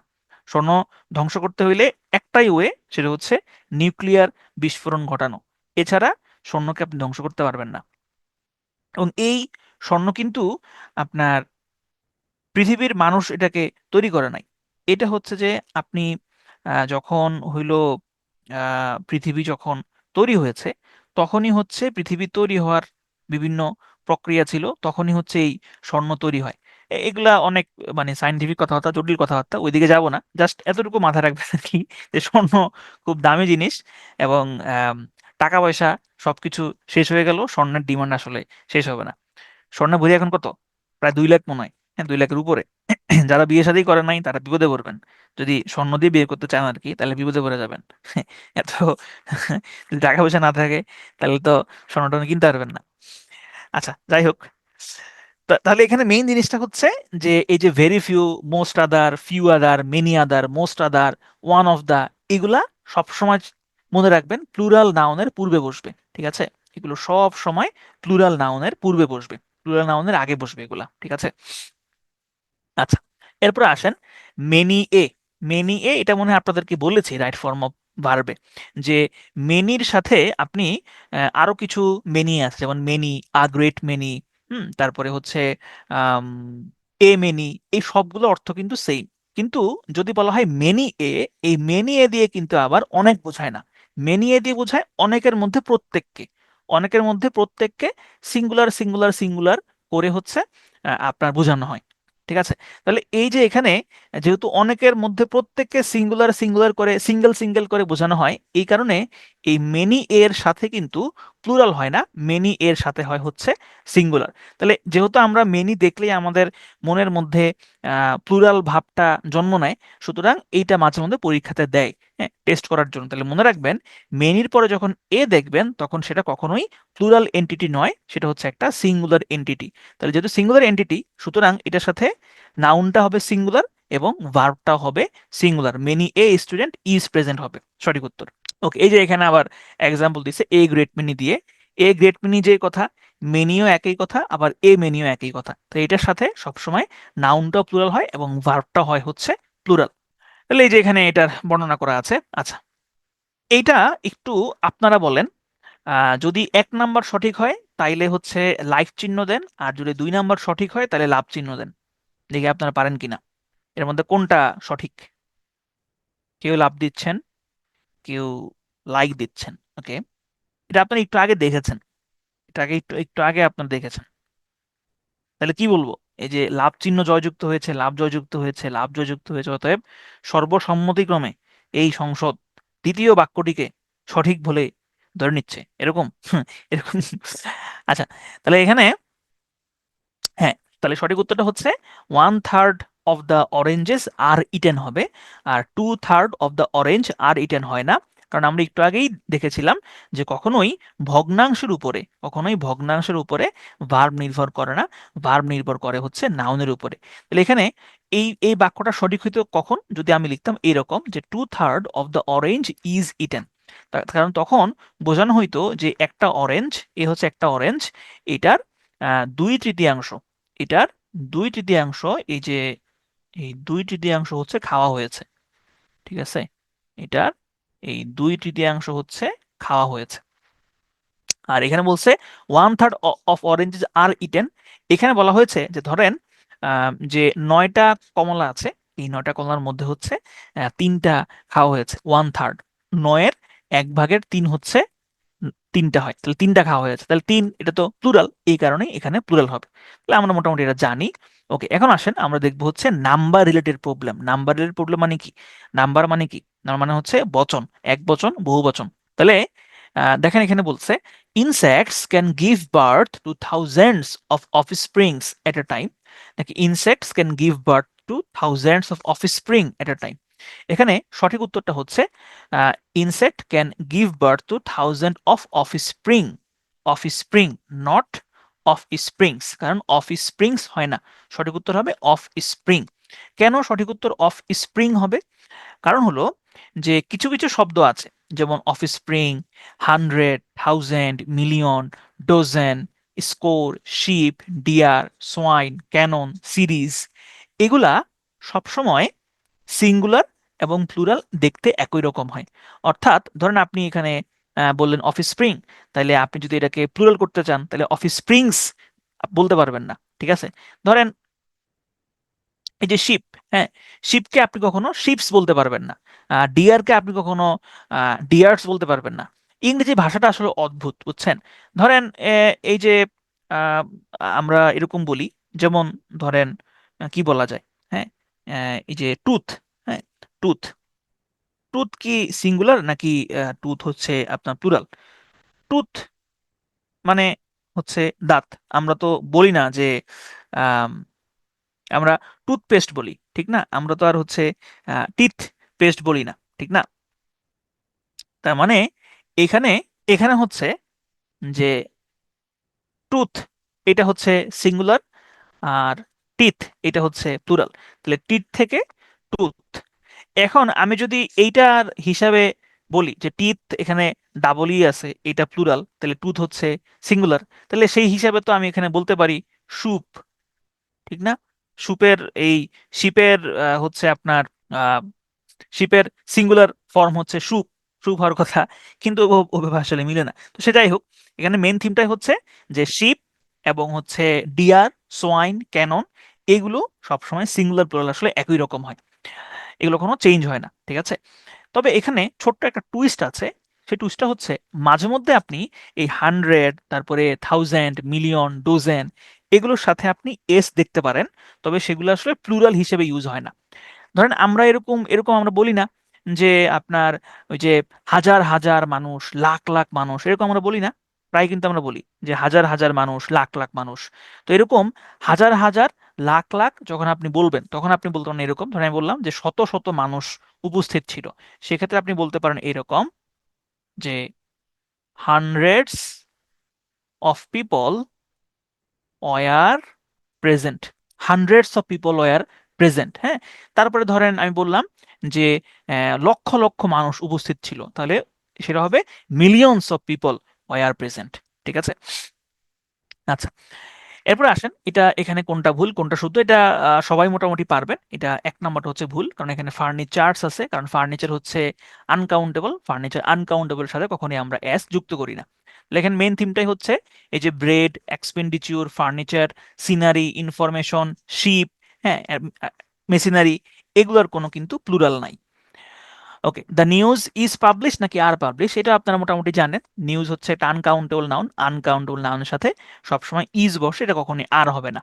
স্বর্ণ ধ্বংস করতে হইলে একটাই ওয়ে, সেটা হচ্ছে নিউক্লিয়ার বিস্ফোরণ ঘটানো। এছাড়া স্বর্ণকে আপনি ধ্বংস করতে পারবেন না। এবং এই স্বর্ণ কিন্তু আপনার পৃথিবীর মানুষ এটাকে তৈরি করে নাই। এটা হচ্ছে যে আপনি যখন হইল পৃথিবী যখন তৈরি হয়েছে, তখনই হচ্ছে পৃথিবী তৈরি হওয়ার বিভিন্ন প্রক্রিয়া ছিল, তখনই হচ্ছে এই স্বর্ণ তৈরি হয়। এগুলা অনেক মানে সাইন্টিফিক কথাবার্তা, জটিল কথাবার্তা, ওইদিকে যাব না, জাস্ট এতটুকু মাথায় রাখবেন আর কি, যে স্বর্ণ খুব দামি জিনিস। এবং টাকা পয়সা সবকিছু শেষ হয়ে গেল, স্বর্ণের ডিমান্ড আসলে শেষ হবে না। স্বর্ণের ভরি এখন কত? প্রায় 2 লাখ মনে হয়। হ্যাঁ, 2 লাখের উপরে। যারা বিয়ে শাদী করে নাই তারা বিপদে পড়বেন, যদি স্বর্ণ দিয়ে বিয়ে করতে চান আর কি, তাহলে বিপদে পড়ে যাবেন। এত যদি টাকা পয়সা না থাকে, তাহলে তো স্বর্ণ টর্ণ কিনতে পারবেন না। আচ্ছা, যাই হোক, তাহলে এখানে মেইন জিনিসটা হচ্ছে যে এই যে very few, most other, few other, many other, most other, one of the, এগুলা সব সময় মনে রাখবেন প্লুরাল নাউনের পূর্বে বসবে, ঠিক আছে। এগুলো সব সময় প্লুরাল নাউনের পূর্বে বসবে, প্লুরাল নাউনের আগে বসবে এগুলা, ঠিক আছে। আচ্ছা, এরপরে আসেন মেনি এ। মেনি এ, এটা মনে হয় আপনাদেরকে বলেছি রাইট ফর্ম অফ ভার্বে, যে মেনির সাথে আপনি আরো কিছু মেনি আছে, যেমন মেনি, আ গ্রেট মেনি, তারপরে হচ্ছে আম, এ মেনি, এই সবগুলো অর্থ কিন্তু সেম। কিন্তু যদি বলা হয় মেনি এ, এই মেনি এ দিয়ে কিন্তু আবার অনেক বোঝায় না। মেনি এ দিয়ে বোঝায় অনেকের মধ্যে প্রত্যেককে, অনেকের মধ্যে প্রত্যেককে সিঙ্গুলার সিঙ্গুলার সিঙ্গুলার করে হচ্ছে আপনার বোঝানো হয়, ঠিক আছে। তাহলে এই যে এখানে যেহেতু অনেকের মধ্যে প্রত্যেককে সিঙ্গুলার সিঙ্গুলার করে, সিঙ্গেল সিঙ্গেল করে বোঝানো হয়, এই কারণে এই মেনি এর সাথে কিন্তু প্লুরাল হয় না, মেনি এর সাথে হয় হচ্ছে সিঙ্গুলার। তাহলে যেহেতু আমরা মেনি দেখলেই আমাদের মনের মধ্যে প্লুরাল ভাবটা জন্ম নেয়, সুতরাং এইটা মাঝে মধ্যে পরীক্ষাতে দেয়, হ্যাঁ, টেস্ট করার জন্য। তাহলে মনে রাখবেন, মেনির পরে যখন এ দেখবেন, তখন সেটা কখনোই প্লুরাল এন্টিটি নয়, সেটা হচ্ছে একটা সিঙ্গুলার এন্টিটি। তাহলে যেহেতু সিঙ্গুলার এন্টিটি, সুতরাং এটার সাথে নাউনটা হবে সিঙ্গুলার এবং ভার্বটা হবে singular, many a student is present হবে সঠিক উত্তর। ওকে, এই যে এখানে আবার এক্সাম্পল দিছে এ গ্রেট মেনি দিয়ে। এ গ্রেট মেনি যে কথা, মেনিও একই কথা, আবার এ মেনিও একই কথা। তো এটার সাথে সবসময় নাউনটাও প্লুরাল হয় এবং ভার্বটা হয় হচ্ছে প্লুরাল। তাহলে এই যে এখানে এটার বর্ণনা করা আছে। আচ্ছা, এইটা একটু আপনারা বলেন, যদি 1 নাম্বার সঠিক হয় তাইলে হচ্ছে লাইক চিহ্ন দেন, আর যদি 2 নাম্বার সঠিক হয় তাহলে লাভ চিহ্ন দেন। দেখি আপনারা পারেন কিনা, এর মধ্যে কোনটা সঠিক। কেউ লাভ দিচ্ছেন, কেউ লাইক দিচ্ছেন। ওকে, এটা আপনারা একটু আগে দেখেছেন, এটা আগে একটু একটু আগে আপনারা দেখেছেন। তাহলে কি বলবো, এই যে লাভ চিহ্ন জয়যুক্ত হয়েছে, লাভ জয়যুক্ত হয়েছে, লাভ জয়যুক্ত হয়েছে, অতএব সর্বসম্মতিক্রমে এই সংসদ দ্বিতীয় বাক্যটিকে সঠিক বলে ধরে নিচ্ছে, এরকম। এরকম। আচ্ছা, তাহলে এখানে, হ্যাঁ, তাহলে সঠিক উত্তরটা হচ্ছে 1/3 of the oranges are eaten হবে, আর 2/3 of the orange are eaten হয় না। কারণ আমরা একটু আগেই দেখেছিলাম যে কখনোই ভগ্নাংশের উপরে ভার্ব নির্ভর করে না, ভার্ব নির্ভর করে হচ্ছে নাউনের উপরে। তাহলে এখানে এই বাক্যটা সঠিক হইতো কখন, যদি আমি লিখতাম এরকম যে 2/3 of the orange is eaten. কারণ তখন বোঝানো হইতো যে একটা অরেঞ্জ, এ হচ্ছে একটা অরেঞ্জ, এটার 2/3, এটার 2/3, এই 2/3 হচ্ছে খাওয়া হয়েছে। ঠিক আছে, এটার এই 2/3 হচ্ছে খাওয়া হয়েছে। আর এখানে বলছে 1/3 অফ অরেঞ্জেস আর ইটেন। এখানে বলা হয়েছে যে ধরেন যে 9টা কমলা আছে, এই 9টা কমলার মধ্যে হচ্ছে 3টা খাওয়া হয়েছে। 1/3, 9-এর 1/3 হচ্ছে 3টা হয়, তাহলে 3টা খাওয়া হয়েছে, তাহলে 3 এটা তো প্লুরাল, এই কারণে এখানে প্লুরাল হবে। তাহলে আমরা মোটামুটি এটা জানি। ওকে, এখন আসেন আমরা দেখবো হচ্ছে number related problem. Number related problem মানে কি? নাম্বার মানে কি? নাম্বার মানে হচ্ছে বচন, এক বচন, বহু বচন। তাহলে দেখেন এখানে বলছে insects can give birth to thousands of offsprings at a time, নাকি insects can give birth to thousands of offspring at a time. এখানে সঠিক উত্তরটা হচ্ছে insect can give birth to thousand of offspring, offspring, not of springs, কারণ of springs হয় না, সঠিক উত্তর হবে অফ স্প্রিং। কেন সঠিক উত্তর অফ স্প্রিং হবে? কারণ হলো যে কিছু কিছু শব্দ আছে, যেমন offspring, 100, 1000, million, dozen, score, sheep, deer, swine, cannon, series, এগুলা সবসময় সিঙ্গুলার এবং প্লুরাল দেখতে একই রকম হয়। অর্থাৎ ধরেন আপনি এখানে বললেন অফস্প্রিং, তাহলে আপনি যদি এটাকে প্লুরাল করতে চান তাহলে অফস্প্রিংস বলতে পারবেন না। ঠিক আছে, ধরেন এই যে শিপ, হ্যাঁ, শিপকে আপনি কখনো শিপস বলতে পারবেন না, ডিয়ারকে আপনি কখনো ডিয়ার্স বলতে পারবেন না। ইংরেজি ভাষাটা আসলে অদ্ভুত, বুঝছেন? ধরেন এই যে আহ, আমরা এরকম বলি, যেমন ধরেন কি বলা যায়, হ্যাঁ, এই যে টুথ, হ্যাঁ, টুথ, টুথ কি সিঙ্গুলার নাকি টুথ হচ্ছে আপনার প্লুরাল? টুথ মানে হচ্ছে দাঁত। আমরা তো বলি না যে আম, আমরা টুথপেস্ট বলি, ঠিক না? আমরা তো আর হচ্ছে টিথ পেস্ট বলি না, ঠিক না? তার মানে এখানে এখানে হচ্ছে যে টুথ এটা হচ্ছে সিঙ্গুলার, আর টিথ এটা হচ্ছে প্লুরাল। তাহলে টিথ থেকে টুথ। এখন আমি যদি এইটার হিসাবে বলি যে টিথ এখানে ডাবল ই আছে, এটা প্লুরাল, তাহলে টুথ হচ্ছে সিঙ্গুলার, তাহলে সেই হিসাবে তো আমি এখানে বলতে পারি সুপ, ঠিক না? সুপের এই শিপের হচ্ছে আপনার শিপের সিঙ্গুলার ফর্ম হচ্ছে সুপ, সুপ হওয়ার কথা, কিন্তু ওভাবে আসলে মিলে না। তো সেটাই হোক, এখানে মেন থিমটাই হচ্ছে যে শিপ এবং হচ্ছে ডিয়ার, সোয়াইন, ক্যানন, এগুলো সবসময় সিঙ্গুলার প্লুরাল আসলে একই রকম হয়, এগুলো কোনো চেঞ্জ হয় না। ঠিক আছে, তবে এখানে ছোট্ট একটা টুইস্ট আছে। সেই টুইস্টটা হচ্ছে মাঝে মধ্যে আপনি এই 100, তারপরে 1000, মিলিয়ন, ডোজেন, এগুলোর সাথে আপনি এস দেখতে পারেন, তবে সেগুলো আসলে প্লুরাল হিসেবে ইউজ হয় না। ধরেন আমরা এরকম এরকম আমরা বলি না যে আপনার ওই যে হাজার হাজার মানুষ, লাখ লাখ মানুষ, এরকম আমরা বলি না? প্রায় কিন্তু আমরা বলি যে হাজার হাজার মানুষ, লাখ লাখ মানুষ। তো এরকম হাজার হাজার, লাখ লাখ যখন আপনি বলবেন তখন আপনি বলতে পারেন এরকম, ধরেন আমি বললাম যে শত শত মানুষ উপস্থিত ছিল, সেক্ষেত্রে আপনি বলতে পারেন এরকম যে hundreds of people were present, hundreds of people were present, হ্যাঁ। তারপরে ধরেন আমি বললাম যে লক্ষ লক্ষ মানুষ উপস্থিত ছিল, তাহলে সেটা হবে millions of people were present. ঠিক আছে, আচ্ছা, এরপরে আসেন এটা এখানে কোনটা ভুল কোনটা শুদ্ধ, এটা সবাই মোটামুটি পারবেন। এটা 1 নম্বরটা হচ্ছে ভুল, কারণ এখানে ফার্নিচার্স আছে, কারণ ফার্নিচার হচ্ছে আনকাউন্টেবল, ফার্নিচার আনকাউন্টেবল সাথে কখনোই আমরা এস যুক্ত করি না। লেখেন মেন থিমটাই হচ্ছে এই যে bread, expenditure, furniture, scenery, information, ship, হ্যাঁ, মেশিনারি, এগুলোর কোনো কিন্তু প্লুরাল নাই। Okay, the news is publish নাকি আর পাবলিশ, এটা আপনারা মোটামুটি জানেন। নিউজ হচ্ছে একটা আনকাউন্টেবল নাউন, আনকাউন্টেবল নাউনের সাথে সবসময় ইজ বসে, এটা কখনোই আর হবে না।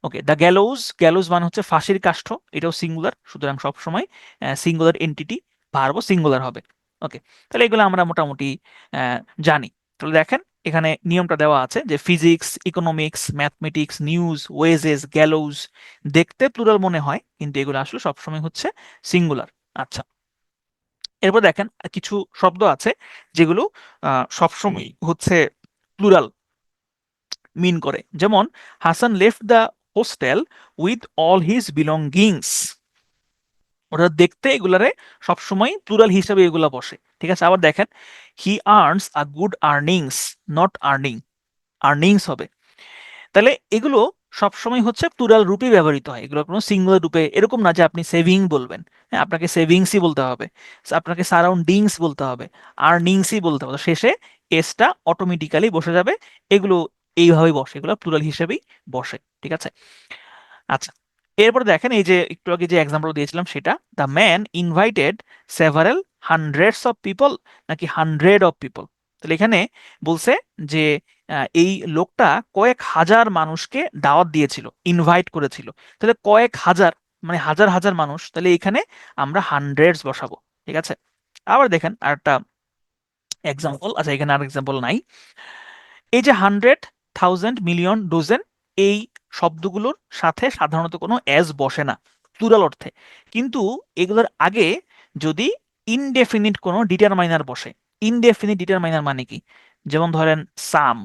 ওকে, দ্য গ্যালোজ, গ্যালোজ মানে হচ্ছে ফাঁসির কাষ্ঠ, এটাও সিঙ্গুলার, সুতরাং সবসময় সিঙ্গুলার এন্টিটি, ভার্বও সিঙ্গুলার হবে। ওকে, তাহলে এগুলো আমরা মোটামুটি জানি। তাহলে দেখেন এখানে নিয়মটা দেওয়া আছে যে physics, economics, mathematics, news, wages, gallows দেখতে প্লুরাল মনে হয়, কিন্তু এগুলো আসলে সবসময় হচ্ছে সিঙ্গুলার। আচ্ছা, এরপর দেখেন কিছু শব্দ আছে যেগুলো সবসময় হচ্ছে প্লুরাল মিন করে, যেমন Hasan left the hostel with all his belongings. ওটা দেখতে এগুলারে সবসময় প্লুরাল হিসেবে এগুলা বসে, ঠিক আছে। আবার দেখেন হি earns a good earnings, not earning, earnings হবে। তাহলে এগুলো সবসময় হচ্ছে প্লুরাল রূপে ব্যবহৃত হয়, এগুলো কোনো সিঙ্গুলার রূপে এরকম না যে আপনি সেভিং বলবেন, হ্যাঁ আপনাকে সেভিংসই বলতে হবে, আপনাকে সারাউন্ডিংস বলতে হবে, আর্নিংসই বলতে হবে, শেষে এসটা অটোমেটিক্যালি বসে যাবে। এগুলো এইভাবেই বসে, এগুলো প্লুরাল হিসেবেই বসে, ঠিক আছে। আচ্ছা, এরপরে দেখেন এই যে একটু আগে যে এক্সাম্পল দিয়েছিলাম সেটা, the man invited several hundreds of people নাকি হান্ড্রেড অফ পিপল। তাহলে এখানে বলছে যে এই লোকটা কয়েক হাজার মানুষকে দাওয়াত দিয়েছিল, ইনভাইট করেছিল। তাহলে কয়েক হাজার মানে হাজার হাজার মানুষ, তাহলে এখানে আমরা হান্ড্রেডস বসাবো, ঠিক আছে। আবার দেখেন আরেকটা এক্সাম্পল, আচ্ছা এখানে আর এক্সাম্পল নাই। এই যে হান্ড্রেড, থাউজেন্ড, মিলিয়ন, ডোজেন, এই শব্দগুলোর সাথে সাধারণত কোনো অ্যাজ বসে না প্লুরাল অর্থে, কিন্তু এগুলোর আগে যদি ইনডেফিনিট কোনো ডিটারমাইনার বসে। ইনডেফিনিট ডিটারমাইনার মানে কি? যেমন ধরেন সাম,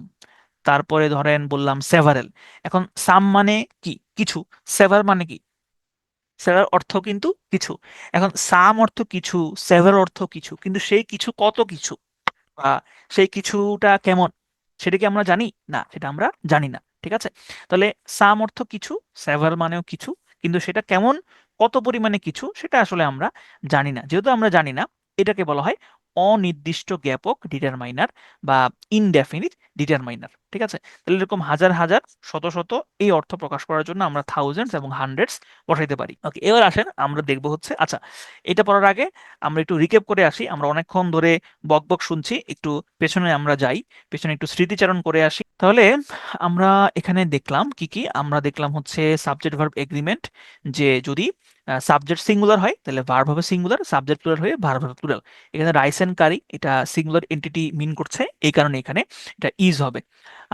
তারপরে ধরেন বললাম সেভারেল। এখন সাম মানে কি? কিছু। সেভার মানে কি? সেভার অর্থ কিন্তু কিছু। এখন সাম অর্থ কিছু, সেভার অর্থ কিছু, কিন্তু সেই কিছু কত কিছু বা সেই কিছুটা কেমন সেটা কি আমরা জানি? না, সেটা আমরা জানি না, ঠিক আছে। তাহলে সাম অর্থ কিছু, সেভার মানেও কিছু, কিন্তু সেটা কেমন, কত পরিমাণে কিছু, সেটা আসলে আমরা জানি না। যেহেতু আমরা জানি না, এটাকে বলা হয় অনির্দিষ্ট জ্ঞাপক ডিটারমাইনার বা ইনডেফিনিট ডিটারমাইনার, ঠিক আছে। তাহলে এরকম হাজার হাজার, শত শত, এই অর্থ প্রকাশ করার জন্য আমরা থাউজেন্ডস এবং হান্ড্রেডস বসাইতে পারি। ওকে, এবার আসেন আমরা দেখবো হচ্ছে, আচ্ছা এটা পড়ার আগে আমরা একটু রিক্যাপ করে আসি। আমরা অনেকক্ষণ ধরে বক বক শুনছি, একটু পেছনে আমরা যাই, পেছনে একটু স্মৃতিচারণ করে আসি। তাহলে আমরা এখানে দেখলাম কি কি, আমরা দেখলাম হচ্ছে সাবজেক্ট ভার্ব এগ্রিমেন্ট, যে যদি সাবজেক্ট সিঙ্গুলার হয় তাহলে ভার্ব হবে সিঙ্গুলার, সাবজেক্ট প্লুরাল হয়ে ভার্ব হবে প্লুরাল। এখানে রাইস এন্ড কারি এটা সিঙ্গুলার এন্টিটি মিন করছে, এই কারণে এখানে এটা ইজ হবে।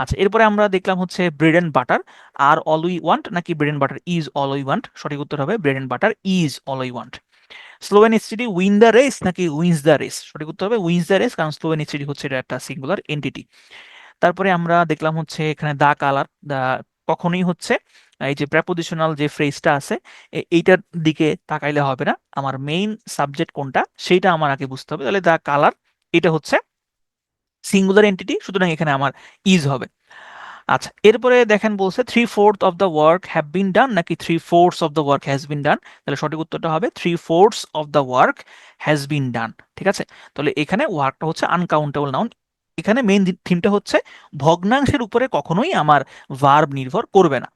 আচ্ছা, এরপরে আমরা দেখলাম হচ্ছে bread and butter, are all we want নাকি bread and butter is all we want. সঠিক উত্তর হবে bread and butter is all we want. Slow and steady win the race নাকি উইন্স দ্য রেস। সঠিক উত্তর হবে উইন্স দ্য রেস, কারণ slow and steady হচ্ছে এটা একটা সিঙ্গুলার এন্টিটি। তারপরে আমরা দেখলাম হচ্ছে এখানে দা কালার, দা কখনোই হচ্ছে এই যে প্রেপোজিশনাল যে ফ্রেজটা আছে এইটার দিকে তাকাইলে হবে না, আমার মেইন সাবজেক্ট কোনটা সেইটা আমার আগে বুঝতে হবে। তাহলে দা কালার এটা হচ্ছে সিঙ্গুলার এন্টিটি, সুতরাং এখানে আমার ইজ হবে। আচ্ছা, এরপরে দেখেন বলছে 3/4 of the work have been done নাকি 3/4 of the work has been done. তাহলে সঠিক উত্তরটা হবে 3/4 of the work has been done, ঠিক আছে। তাহলে এখানে ওয়ার্কটা হচ্ছে আনকাউন্টেবল নাউন। এখানে মেইন থিমটা হচ্ছে ভগ্নাংশের উপরে কখনোই আমার ভার্ব নির্ভর করবে না।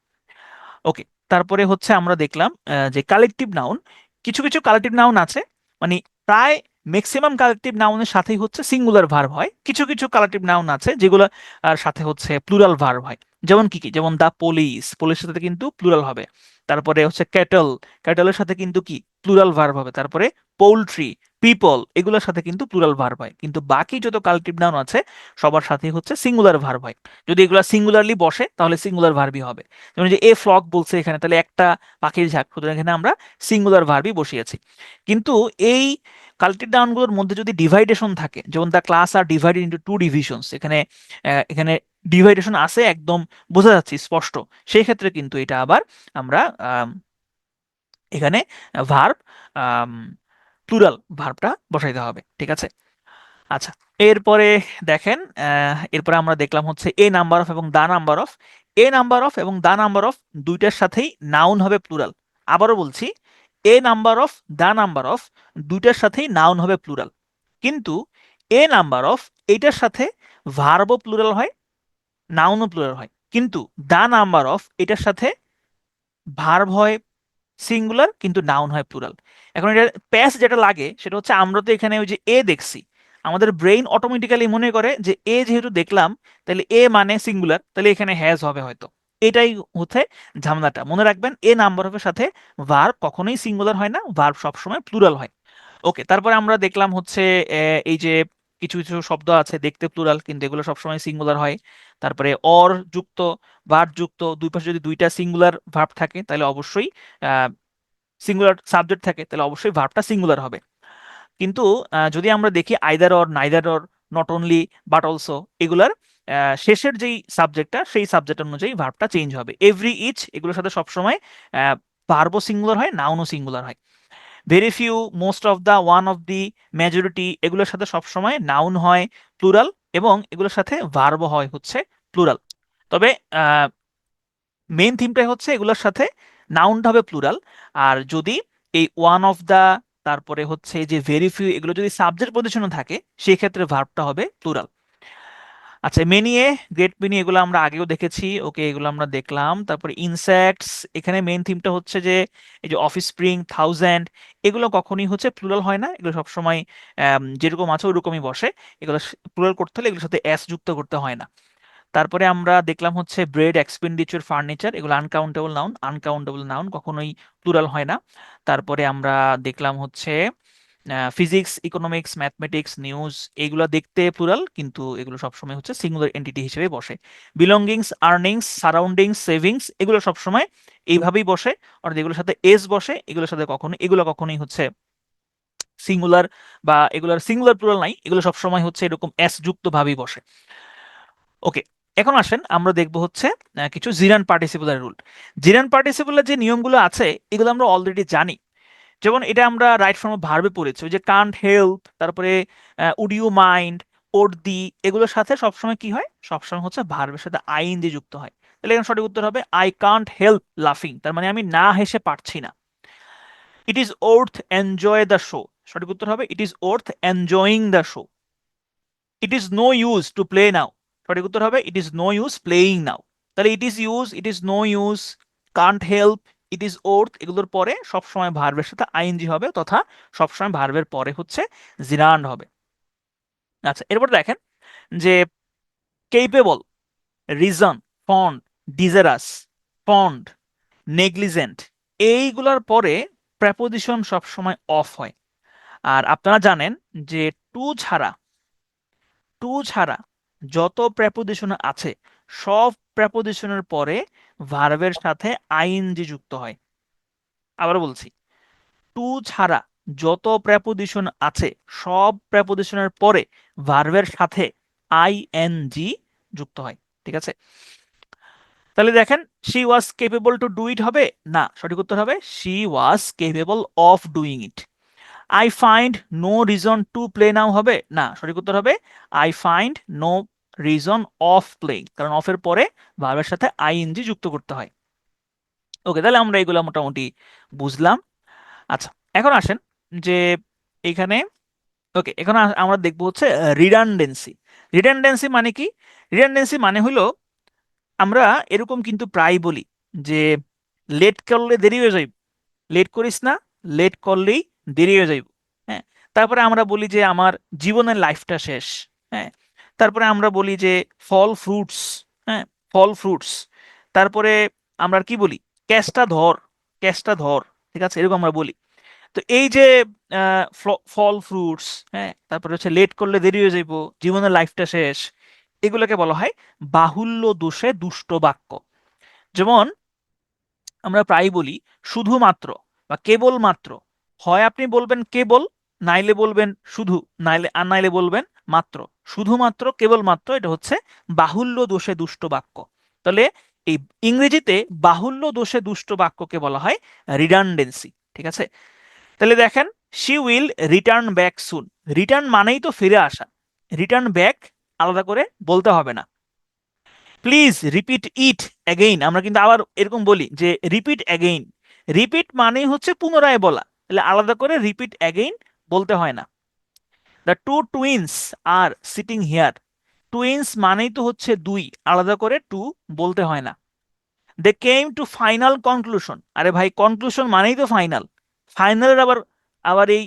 ওকে, তারপরে হচ্ছে আমরা দেখলাম যে কালেকটিভ নাউন, কিছু কিছু কালেকটিভ নাউন আছে, মানে প্রায় ম্যাক্সিমাম কালেকটিভ নাউনের সাথেই হচ্ছে সিঙ্গুলার ভার্ব হয়। কিছু কিছু কালেকটিভ নাউন আছে যেগুলো আর সাথে হচ্ছে প্লুরাল ভার্ব হয়। যেমন কি কি? যেমন দা পুলিশ, পুলিশের সাথে কিন্তু প্লুরাল হবে। তারপরে হচ্ছে ক্যাটল, ক্যাটলের সাথে কিন্তু কি প্লুরাল ভার্ব হবে। তারপরে পোল্ট্রি, পিপল, এগুলোর সাথে কিন্তু প্লুরাল ভার্ব হয়। কিন্তু বাকি যত কালেকটিভ নাউন আছে সবার সাথেই হচ্ছে সিঙ্গুলার ভার্ব হয়। যদি এগুলা সিঙ্গুলারলি বসে তাহলে সিঙ্গুলার ভার্বই হবে। যেমন যে এ ফ্লক বলছে এখানে, তাহলে একটা পাখির ঝাঁক, সুতরাং এখানে আমরা সিঙ্গুলার ভার্বই বসিয়েছি। কিন্তু এই কালেক্টিভ নাউনগুলোর মধ্যে যদি ডিভাইডেশন থাকে, যেমন the class are divided into two divisions, এখানে এখানে ডিভাইডেশন আছে একদম বোঝা যাচ্ছে স্পষ্ট, সেই ক্ষেত্রে কিন্তু এটা আবার আমরা এখানে ভার্ব প্লুরাল ভার্বটা বসাইতে হবে, ঠিক আছে। আচ্ছা, এরপরে দেখেন এরপরে আমরা দেখলাম হচ্ছে এ নাম্বার অফ এবং the number of. A number of এবং দা নাম্বার অফ দুইটার সাথেই নাউন হবে প্লুরাল। আবারও বলছি, a number of, the number of দুইটার সাথেই নাউন হবে প্লুরাল, কিন্তু এ নাম্বার অফ এইটার সাথে ভার্বও প্লুরাল হয়, নাউনও প্লুরাল হয়, কিন্তু দা নাম্বার অফ এটার সাথে ভার্ব হয় সিঙ্গুলার কিন্তু নাউন হয় প্লুরাল। এখন এটা প্যাস যেটা লাগে সেটা হচ্ছে, আমরা তো এখানে ওই যে এ দেখছি, আমাদের ব্রেইন অটোমেটিক্যালি মনে করে যে এ যেহেতু দেখলাম তাহলে এ মানে সিঙ্গুলার, তাহলে এখানে হ্যাজ হবে হয়তো। এটাই হচ্ছে ঝামেলাটা। মনে রাখবেন এ নাম্বার অফের সাথে ভার্ব কখনোই সিঙ্গুলার হয় না, ভার্ব সবসময় প্লুরাল হয়। ওকে, তারপরে আমরা দেখলাম হচ্ছে এই যে কিছু কিছু শব্দ আছে দেখতে প্লুরাল কিন্তু এগুলো সবসময় সিঙ্গুলার হয়। তারপরে অর যুক্ত, ভার্ব যুক্ত, দুই পাশে যদি দুইটা সিঙ্গুলার ভার্ব থাকে তাহলে অবশ্যই সিঙ্গুলার সাবজেক্ট থাকে তাহলে অবশ্যই ভার্বটা সিঙ্গুলার হবে। কিন্তু যদি আমরা দেখি either or, neither or, not only, but also, এগুলার শেষের যেই সাবজেক্টটা সেই সাবজেক্ট অনুযায়ী ভার্বটা চেঞ্জ হবে। এভরি, ইচ, এগুলোর সাথে সবসময় ভার্বও সিঙ্গুলার হয়, নাউনও সিঙ্গুলার হয়। Very few, most of the, one of the, majority, এগুলোর সাথে সবসময় নাউন হয় প্লুরাল, এবং এগুলোর সাথে ভার্বও হয় হচ্ছে প্লুরাল। তবে মেইন থিমটাই হচ্ছে এগুলোর সাথে নাউনটা হবে প্লুরাল। আর যদি এই ওয়ান অফ দা, তারপরে হচ্ছে যে ভেরি ফিউ, এগুলো যদি সাবজেক্ট পজিশনে থাকে সেই ক্ষেত্রে ভার্বটা হবে প্লুরাল। আচ্ছা, মেনি এ, গ্রেট মেনি, এগুলো আমরা আগেও দেখেছি, ওকে, এগুলো আমরা দেখলাম। তারপরে ইনসেক্টস, এখানে মেইন থিমটা হচ্ছে যে এই যে অফ স্প্রিং, থাউজেন্ড, এগুলো কখনই হচ্ছে প্লুরাল হয় না, এগুলো সবসময় যেরকম আছে ওরকমই বসে। এগুলো প্লুরাল করতে হলে এগুলোর সাথে এস যুক্ত করতে হয় না। তারপরে আমরা দেখলাম হচ্ছে ব্রেড, এক্সপেন্ডিচার, ফার্নিচার, এগুলো আনকাউন্টেবল নাউন। আনকাউন্টেবল নাউন কখনোই প্লুরাল হয় না। তারপরে আমরা দেখলাম হচ্ছে ফিজিক্স, ইকোনমিক্স, ম্যাথমেটিক্স, নিউজ, এইগুলো দেখতে প্লুরাল, কিন্তু এগুলো সবসময় হচ্ছে সিঙ্গুলার এন্টিটি হিসেবে বসে। বিলঙ্গিংস, আর্নিংস, সারাউন্ডিংস, সেভিংস, এগুলো সবসময় এইভাবেই বসে, অর্থাৎ এগুলোর সাথে এস বসে, এগুলো কখনোই হচ্ছে সিঙ্গুলার, বা এগুলোর সিঙ্গুলার প্লুরাল নাই, এগুলো সবসময় হচ্ছে এরকম এস যুক্ত ভাবেই বসে। ওকে, এখন আসেন আমরা দেখব হচ্ছে কিছু জিরান পার্টিসিপেলের রুল। জিরান পার্টিসিপেলের যে নিয়মগুলো আছে এগুলো আমরা অলরেডি জানি। যেমন এটা আমরা রাইট ফর্ম অফ ভার্বে পড়েছি, ওই যে কান্ট হেল্প, তারপরে উড ইউ মাইন্ড, ওড দি, এগুলোর সাথে সবসময় কি হয়, সবসময় হচ্ছে ভার্বের সাথে আইএনজি যুক্ত হয়। তাহলে এখানে সঠিক উত্তর হবে আই কান্ট হেল্প লাফিং, তার মানে আমি না হেসে পারছি না। It is worth enjoy the show, সঠিক উত্তর হবে it is worth enjoying the show. It is no use to play now, সঠিক উত্তর হবে it is no use playing now. তাহলে it is use, it is no use, can't help, it is worth, এগুলোর পরে সবসময় ভার্বের সাথে ING হবে, তথা সবসময় ভার্বের পরে হচ্ছে জিরান্ড হবে। আচ্ছা, এরপর দেখেন যে capable, reason, fond, desirous, fond, negligent, এইগুলোর পরে প্রেপোজিশন সবসময় অফ হয়। আর আপনারা জানেন যে টু ছাড়া, টু ছাড়া যত প্রেপোজিশন আছে সব প্রেপোজিশনের পরে ভার্বের সাথে আইএনজি যুক্ত হয়। আবার বলছি, টু ছাড়া যত প্রেপোজিশন আছে সব প্রেপোজিশনের পরে ভার্বের সাথে আইএনজি যুক্ত হয়। ঠিক আছে, তাহলে দেখেন she was capable to do it হবে না, সঠিক উত্তর হবে she was capable of doing it. I find no reason to play now হবে না, সঠিক উত্তর হবে I find no reason of playing, কারণ অফের পরে ভার্বের সাথে আইএনজি যুক্ত করতে হয়। ওকে, তাহলে আমরা এগুলো মোটামুটি বুঝলাম। আচ্ছা, এখন আসেন যে এখানে, ওকে, এখন আমরা দেখবো হচ্ছে রিডান্ডেন্সি। রিডান্ডেন্সি মানে কি? রিডান্ডেন্সি মানে হলো আমরা এরকম কিন্তু প্রায় বলি যে লেট করলে দেরি হয়ে যাইব, লেট করিস না, লেট করলেই দেরি হয়ে যাইব। হ্যাঁ, তারপরে আমরা বলি যে আমার জীবনের লাইফটা শেষ। হ্যাঁ, তারপরে আমরা বলি যে ফল ফ্রুটস। হ্যাঁ, ফল ফ্রুটস। তারপরে আমরা আর কি বলি, ক্যাশটা ধর, ক্যাশটা ধর। ঠিক আছে, এরকম আমরা বলি। তো এই যে ফল ফ্রুটস, হ্যাঁ, তারপরে হচ্ছে লেট করলে দেরি হয়ে যাইব, জীবনের লাইফটা শেষ, এগুলোকে বলা হয় বাহুল্য দোষে দুষ্ট বাক্য। যেমন আমরা প্রায় বলি শুধুমাত্র বা কেবলমাত্র, হয় আপনি বলবেন কেবল, নাইলে বলবেন শুধু, নাইলে বলবেন মাত্র। শুধুমাত্র, কেবলমাত্র, এটা হচ্ছে বাহুল্য দোষে দুষ্ট বাক্য। তাহলে এই ইংরেজিতে বাহুল্য দোষে দুষ্ট বাক্যকে বলা হয় রিডান্ডেন্সি। ঠিক আছে, তাহলে দেখেন she will return back soon, return মানেই তো ফিরে আসা, রিটার্ন ব্যাক আলাদা করে বলতে হবে না। প্লিজ রিপিট ইট অ্যাগেইন, আমরা কিন্তু আবার এরকম বলি যে রিপিট অ্যাগেইন, রিপিট মানেই হচ্ছে পুনরায় বলা, তাহলে আলাদা করে রিপিট অ্যাগেইন বলতে হয় না। The two twins are sitting here, twins মানেই তো হচ্ছে দুই, আলাদা করে টু বলতে হয় না। দে কেম টু ফাইনাল কনক্লুশন, আরে ভাই কনক্লুশন মানেই তো ফাইনাল, ফাইনালের আবার আবার এই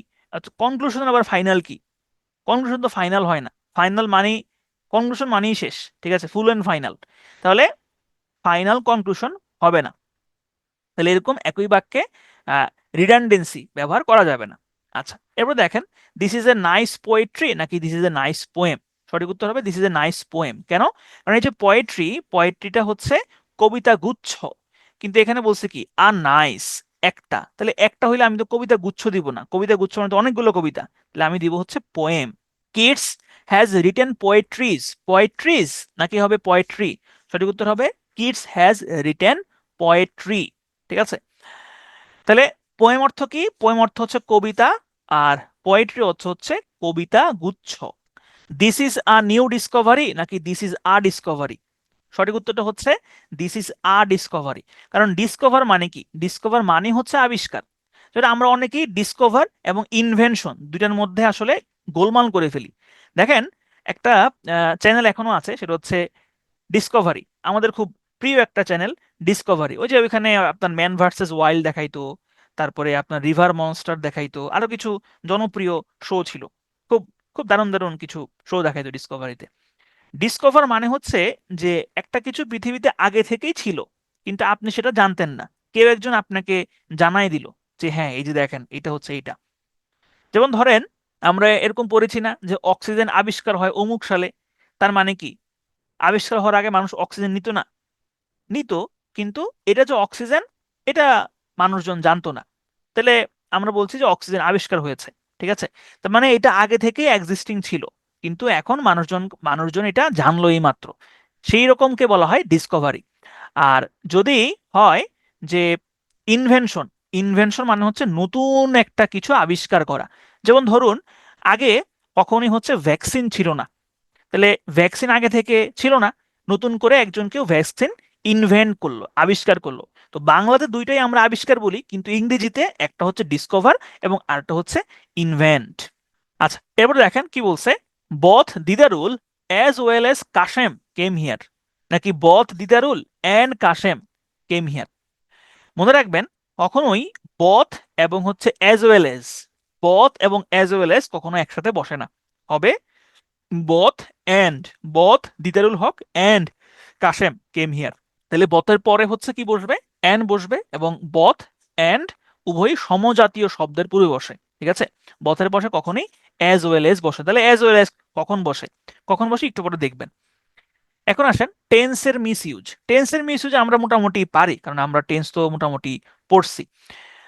কনক্লুশনের আবার ফাইনাল কি? কনক্লুশন তো ফাইনাল হয় না, ফাইনাল মানেই, কনক্লুশন মানেই শেষ। ঠিক আছে, ফুল এন্ড ফাইনাল, তাহলে ফাইনাল কনক্লুশন হবে না। তাহলে এরকম একই বাক্যে রিডান্ডেন্সি ব্যবহার করা যাবে না। আচ্ছা, এরপর দেখেন this is a nice poetry নাকি this is a nice poem, সঠিক উত্তর হবে this is a nice poem. কেন? কারণ এই যে পোয়েট্রি, পোয়েট্রিটা হচ্ছে কবিতা গুচ্ছ, কিন্তু এখানে বলছে কি আ নাইস, একটা, তাহলে একটা হইলে আমি তো কবিতা গুচ্ছ দিব না, কবিতা গুচ্ছ মানে তো অনেকগুলো কবিতা, তাহলে আমি দিব হচ্ছে পোয়েম। কিডস হ্যাজ রিটেন পোয়েট্রিজ, পোয়েট্রিজ নাকি হবে পোয়েট্রি? সঠিক উত্তর হবে কিডস হ্যাজ রিটেন পোয়েট্রি। ঠিক আছে, তাহলে পোয়েম অর্থ কি? পোয়েম অর্থ হচ্ছে কবিতা, আর পোয়েট্রি অর্থ হচ্ছে কবিতা গুচ্ছ। This is a new Discovery নাকি দিস ইজ আ ডিসকভারি? সঠিক উত্তরটা হচ্ছে দিস ইজ আ ডিসকভারি। কারণ ডিসকভার মানে কি? ডিসকভার মানে হচ্ছে আবিষ্কার। যেটা আমরা অনেকেই ডিসকভার এবং ইনভেনশন দুইটার মধ্যে আসলে গোলমাল করে ফেলি। দেখেন, একটা চ্যানেল এখনো আছে, সেটা হচ্ছে ডিসকভারি, আমাদের খুব প্রিয় একটা চ্যানেল ডিসকভারি। ওই যে ওইখানে আপনার ম্যান ভার্সেস ওয়াইল্ড দেখাইতো, তারপরে আপনার রিভার মনস্টার দেখাইতো, আরো কিছু জনপ্রিয় শো ছিল। খুব খুব দারুণ দারুণ কিছু শো দেখাইতো ডিসকভারিতে। ডিসকভার মানে হচ্ছে যে একটা কিছু পৃথিবীতে আগে থেকেই ছিল, কিন্তু আপনি সেটা জানতেন না, কেউ একজন আপনাকে জানাই দিল যে হ্যাঁ এই যে দেখেন এটা হচ্ছে এইটা। যেমন ধরেন, আমরা এরকম পড়েছি না যে অক্সিজেন আবিষ্কার হয় অমুক সালে, তার মানে কি আবিষ্কার হওয়ার আগে মানুষ অক্সিজেন নিত না? নিত, কিন্তু এটা যে অক্সিজেন এটা মানুষজন জানতো না। তাহলে আমরা বলছি যে অক্সিজেন আবিষ্কার হয়েছে। ঠিক আছে, তার মানে এটা আগে থেকেই এক্সিস্টিং ছিল, কিন্তু এখন মানুষজন মানুষজন এটা জানলো এই মাত্র। সেই রকমকে বলা হয় ডিসকভারি। আর যদি হয় যে ইনভেনশন, ইনভেনশন মানে হচ্ছে নতুন একটা কিছু আবিষ্কার করা। যেমন ধরুন, আগে কখনই হচ্ছে ভ্যাকসিন ছিল না, তাহলে ভ্যাকসিন আগে থেকে ছিল না, নতুন করে একজন কেউ ভ্যাকসিন ইনভেন্ট করলো, আবিষ্কার করলো। তো বাংলাতে দুইটাই আমরা আবিষ্কার বলি, কিন্তু ইংরেজিতে একটা হচ্ছে ডিসকভার এবং আরেকটা হচ্ছে ইনভেন্ট। আচ্ছা, এরপরে দেখেন কি বলছে, both Didarul as well as Kashem came here, নাকি both Didarul and Kashem came here? মনে রাখবেন, কখনোই বথ এবং হচ্ছে অ্যাজ ওয়েল এস, বথ এবং অ্যাজ ওয়েল এস কখনো একসাথে বসে না, হবে both and, both Didarul Haq and Kashem came here. তাহলে বথের পরে হচ্ছে কি বসবে? and বসবে, এবং বথ and উভয়ই সমজাতীয় শব্দের পূর্বে বসে। ঠিক আছে, বথের পাশে কখনোই অ্যাজ ওয়েল এজ বসে। তাহলে অ্যাজ ওয়েল এজ কখন বসে, কখন বসে একটু পরে দেখবেন। এখন আসেন টেন্সের মিস ইউজ। টেন্সের মিস ইউজ আমরা মোটামুটি পারি, কারণ আমরা টেন্স তো মোটামুটি পড়ছি।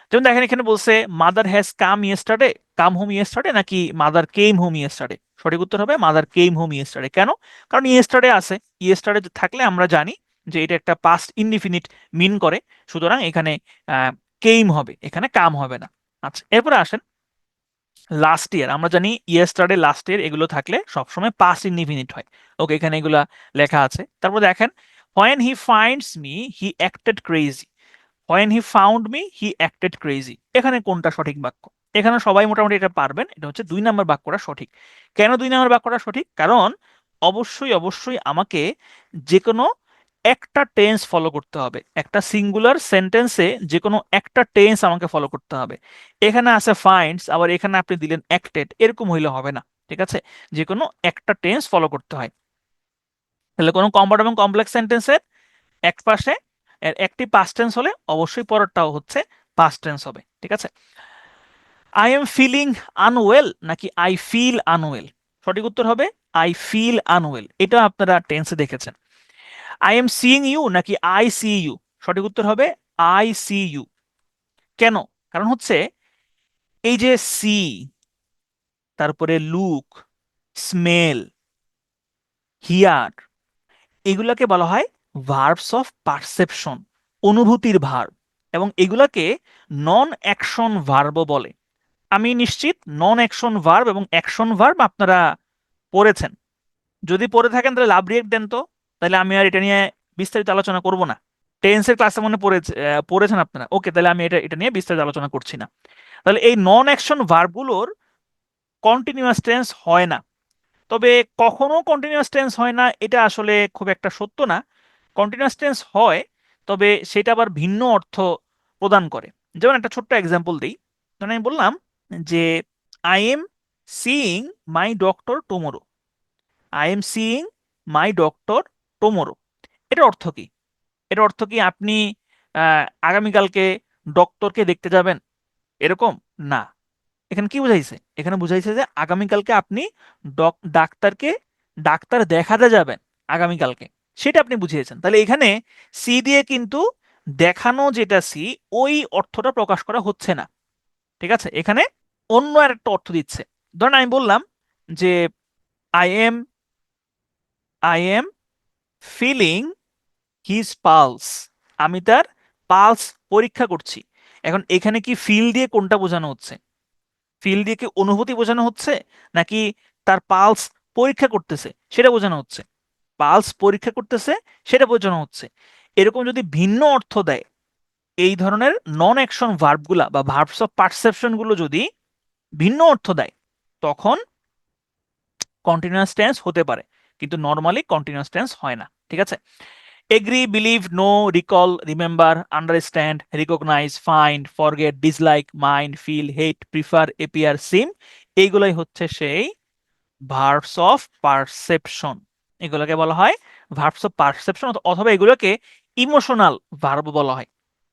যেমন দেখেন এখানে বলছে mother has come yesterday, come home yesterday নাকি মাদার কেম হোম ইয়েস্টারডে? সঠিক উত্তর হবে মাদার কেম হোম ইয়েস্টারডে। কেন? কারণ ইয়েস্টারডে আছে, ইয়েস্টারডে থাকলে আমরা জানি যে এটা একটা পাস্ট ইনডিফিনিট মিন করে, সুতরাং এখানে কেম হবে, এখানে কাম হবে না। আচ্ছা, এরপরে আসেন লাস্ট ইয়ার। আমরা জানি ইয়েস্টারডে, লাস্ট ইয়ার এগুলো থাকলে সবসময় পাস্ট ইনডিফিনিট হয়। ওকে, এখানে এগুলা লেখা আছে। তারপর দেখেন when he finds me he acted crazy, when he found me he acted crazy, এখানে কোনটা সঠিক বাক্য? এখানে সবাই মোটামুটি এটা পারবেন, এটা হচ্ছে 2 নম্বর বাক্যটা সঠিক। কেন 2 নম্বর বাক্যটা সঠিক? কারণ অবশ্যই অবশ্যই আমাকে যে কোনো একটা টেন্স ফলো করতে হবে, একটা সিঙ্গুলার সেন্টেন্সে যে কোনো একটা টেন্স আমাকে ফলো করতে হবে। এখানে আছে ফাইন্ডস, আবার এখানে আপনি দিলেন অ্যাক্টেড, এরকম হইলে হবে না। ঠিক আছে, যে কোনো একটা টেন্স ফলো করতে হয়। তাহলে কোনো কম্পাউন্ড এবং কমপ্লেক্স সেন্টেন্সের এক পাশে এর একটি পাস্ট টেন্স হলে অবশ্যই পরেরটাও হচ্ছে পাস্ট টেন্স হবে। ঠিক আছে, আই এম ফিলিং আনওয়েল নাকি আই ফিল আনওয়েল? সঠিক উত্তর হবে আই ফিল আনওয়েল, এটা আপনারা টেন্সে দেখেছেন। আই এম সিইং ইউ নাকি আই সি ইউ? সঠিক উত্তর হবে আই সি ইউ। কেন? কারণ হচ্ছে এই যে সি, তারপরে লুক, স্মেল, হিয়ার, এগুলাকে বলা হয় ভার্বস অফ পারসেপশন, অনুভূতির ভার্ব, এবং এগুলাকে নন অ্যাকশন ভার্বও বলে। আমি নিশ্চিত নন অ্যাকশন ভার্ব এবং অ্যাকশন ভার্ব আপনারা পড়েছেন। যদি পড়ে থাকেন তাহলে লাভ রিয়েক্ট দেন তো, তাহলে আমি আর এটা নিয়ে বিস্তারিত আলোচনা করব না। টেন্সের ক্লাসে মনে পড়েছেন আপনারা? ওকে, তাহলে আমি এটা এটা নিয়ে বিস্তারিত আলোচনা করছি না। তাহলে এই নন অ্যাকশন ভার্বগুলোর কন্টিনিউয়াস টেন্স হয় না। তবে কখনো কন্টিনিউয়াস টেন্স হয় না এটা আসলে খুব একটা সত্য না। কন্টিনিউয়াস টেন্স হয়, তবে সেটা আবার ভিন্ন অর্থ প্রদান করে। যেমন একটা ছোট্ট এক্সাম্পল দিই। ধরেন আমি বললাম যে I M seeing my doctor tomorrow, I am seeing my doctor tomorrow. এটার অর্থ কি? এটার অর্থ কি আপনি আগামীকালকে ডক্টরকে দেখতে যাবেন, এরকম না। এখানে কি বুঝাইছে? এখানে বুঝাইছে যে আগামীকালকে আপনি ডাক্তারকে ডাক্তার দেখাতে যাবেন আগামীকালকে, সেটা আপনি বুঝিয়েছেন। তাহলে এখানে সি দিয়ে কিন্তু দেখানো যেটা সি, ওই অর্থটা প্রকাশ করা হচ্ছে না। ঠিক আছে, এখানে অন্য আর একটা অর্থ দিচ্ছে। ধরেন আমি বললাম যে I am I am feeling his pulse, আমি তার পালস পরীক্ষা করছি। এখন এখানে কি ফিল দিয়ে কোনটা বোঝানো হচ্ছে? ফিল দিয়ে কি অনুভূতি বোঝানো হচ্ছে, নাকি তার পালস পরীক্ষা করতেছে সেটা বোঝানো হচ্ছে? পালস পরীক্ষা করতেছে সেটা বোঝানো হচ্ছে। এরকম যদি ভিন্ন অর্থ দেয়, এই ধরনের নন অ্যাকশন ভার্বগুলা বা ভার্বস অফ পারসেপশন গুলো যদি ভিন্ন অর্থ দেয়, তখন কন্টিনিউয়াস টেন্স হতে পারে, কিন্তু নর্মালি কন্টিনিউয়াস টেন্স হয় না। ঠিক আছে, agree, believe, know, recall, remember, understand, recognise, find, forget, dislike, mind, feel, hate, prefer, appear, seem, এইগুলাই হচ্ছে সেই ভার্বস অফ পারসেপশন। এগুলোকে বলা হয় ভার্বস অফ পারসেপশন, অথবা এগুলোকে ইমোশনাল ভার্ব বলা হয়।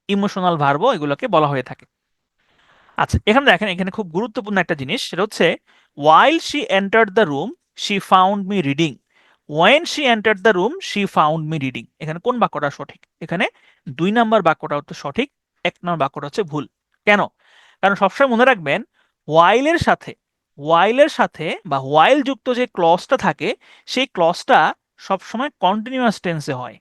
ইমোশনাল ভার্বও এগুলোকে বলা হয়ে থাকে। আচ্ছা, এখানে দেখেন, এখানে খুব গুরুত্বপূর্ণ একটা জিনিস, সেটা হচ্ছে while she entered the room she found me reading, when she entered the room she found me reading। এখানে কোন বাক্যটা সঠিক? এখানে 2 নাম্বার বাক্যটা হচ্ছে সঠিক, 1 নাম্বার বাক্যটা হচ্ছে ভুল। কেন? কারণ সবসময় মনে রাখবেন, while এর সাথে বা while যুক্ত যে ক্লজটা থাকে, সেই ক্লজটা সবসময় কন্টিনিউয়াস টেন্সে হয়।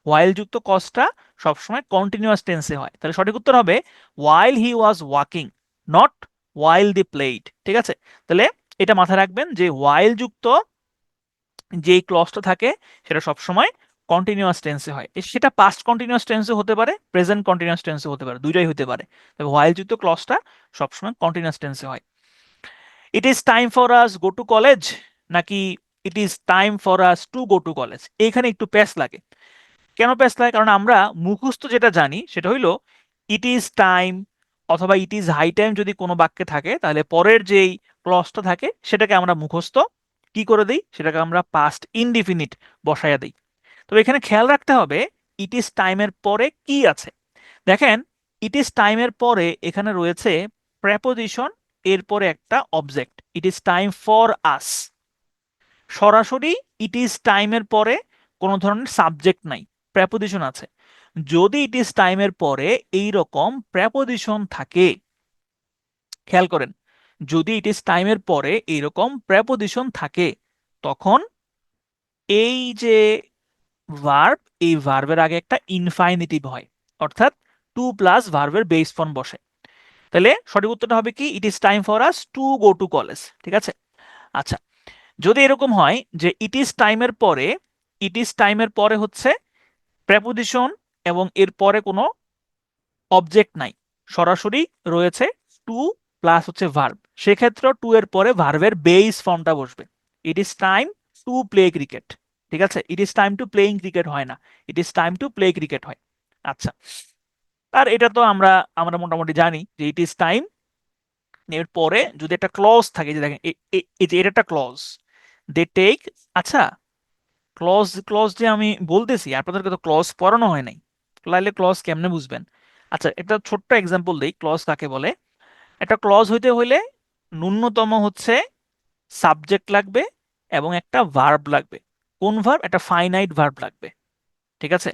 ওয়াইল যুক্ত কজটা সবসময় কন্টিনিউয়াস টেন্সে হয়। তাহলে সঠিক উত্তর হবে while he was walking, not while the played. ঠিক আছে, তাহলে এটা মাথায় রাখবেন যে ওয়াইল যুক্ত যেই ক্লজটা থাকে সেটা সবসময় কন্টিনিউয়াস টেন্সে হয়। সেটা পাস্ট কন্টিনিউয়াস টেন্সে হতে পারে, প্রেজেন্ট কন্টিনিউয়াস টেন্সে হতে পারে, দুইটাই হতে পারে। তবে ওয়াইল যুক্ত ক্লজটা সবসময় কন্টিনিউয়াস টেন্সে হয়। It is time for us go to college, নাকি it is time for us to go to college? এইখানে একটু প্যাচ লাগে। কেন প্যাচ লাগে? কারণ আমরা মুখস্থ যেটা জানি সেটা হইলো ইট ইজ টাইম অথবা ইট ইজ হাই টাইম যদি কোনো বাক্যে থাকে, তাহলে পরের যেই ক্লজটা থাকে সেটাকে আমরা মুখস্থ কি করে দিই, সেটাকে আমরা পাস্ট ইনডিফিনিট বসাইয়া দিই। তবে এখানে খেয়াল রাখতে হবে ইট ইজ টাইমের পরে কি আছে। দেখেন, ইট ইজ টাইমের পরে এখানে রয়েছে প্রেপোজিশন, এরপরে একটা object, it is time for আস। সরাসরি ইট ইজ টাইমের পরে কোনো ধরনের সাবজেক্ট নাই, প্রেপোজিশন আছে। যদি ইট ইজ টাইমের পরে এই রকম প্রেপোজিশন থাকে, খেয়াল করেন, যদি ইট ইজ টাইমের পরে এইরকম প্রেপোজিশন থাকে, তখন এই যে ভার্ব, এই ভার্বের আগে একটা ইনফাইনিটিভ হয়, অর্থাৎ টু প্লাস ভার্বের বেস ফর্ম বসে। তাহলে সঠিক উত্তরটা হবে কি, ইট is time for us to go to college. ঠিক আছে, আচ্ছা, যদি এরকম হয় যে ইট ইজ টাইমের পরে হচ্ছে প্রেপোজিশন এবং এর পরে কোনো অবজেক্ট নাই, সরাসরি রয়েছে টু প্লাস হচ্ছে ভার্ব, সেক্ষেত্রে টু এর পরে ভার্বের বেস ফর্মটা বসবে। ইট is time to play cricket. ঠিক আছে, ইট is time to playing cricket হয় না, it is time to play cricket হয়। আচ্ছা, আর এটা তো আমরা আমরা মোটামুটি জানি যে ইট ইজ টাইম এর পরে যদি একটা ক্লজ থাকে, যে দেখেন এই যে এটা একটা ক্লজ, দে টেক। আচ্ছা, ক্লজ ক্লজ যে আমি বলতেছি, আপনাদেরকে তো ক্লজ পড়ানো হয় নাই, তাহলে ক্লজ কেমনে বুঝবেন? আচ্ছা, একটা ছোট্ট এক্সাম্পল দিই, ক্লজ কাকে বলে। একটা ক্লজ হইতে হইলে ন্যূনতম হচ্ছে সাবজেক্ট লাগবে এবং একটা ভার্ব লাগবে। কোন ভার্ব? একটা ফাইনাইট ভার্ব লাগবে। ঠিক আছে,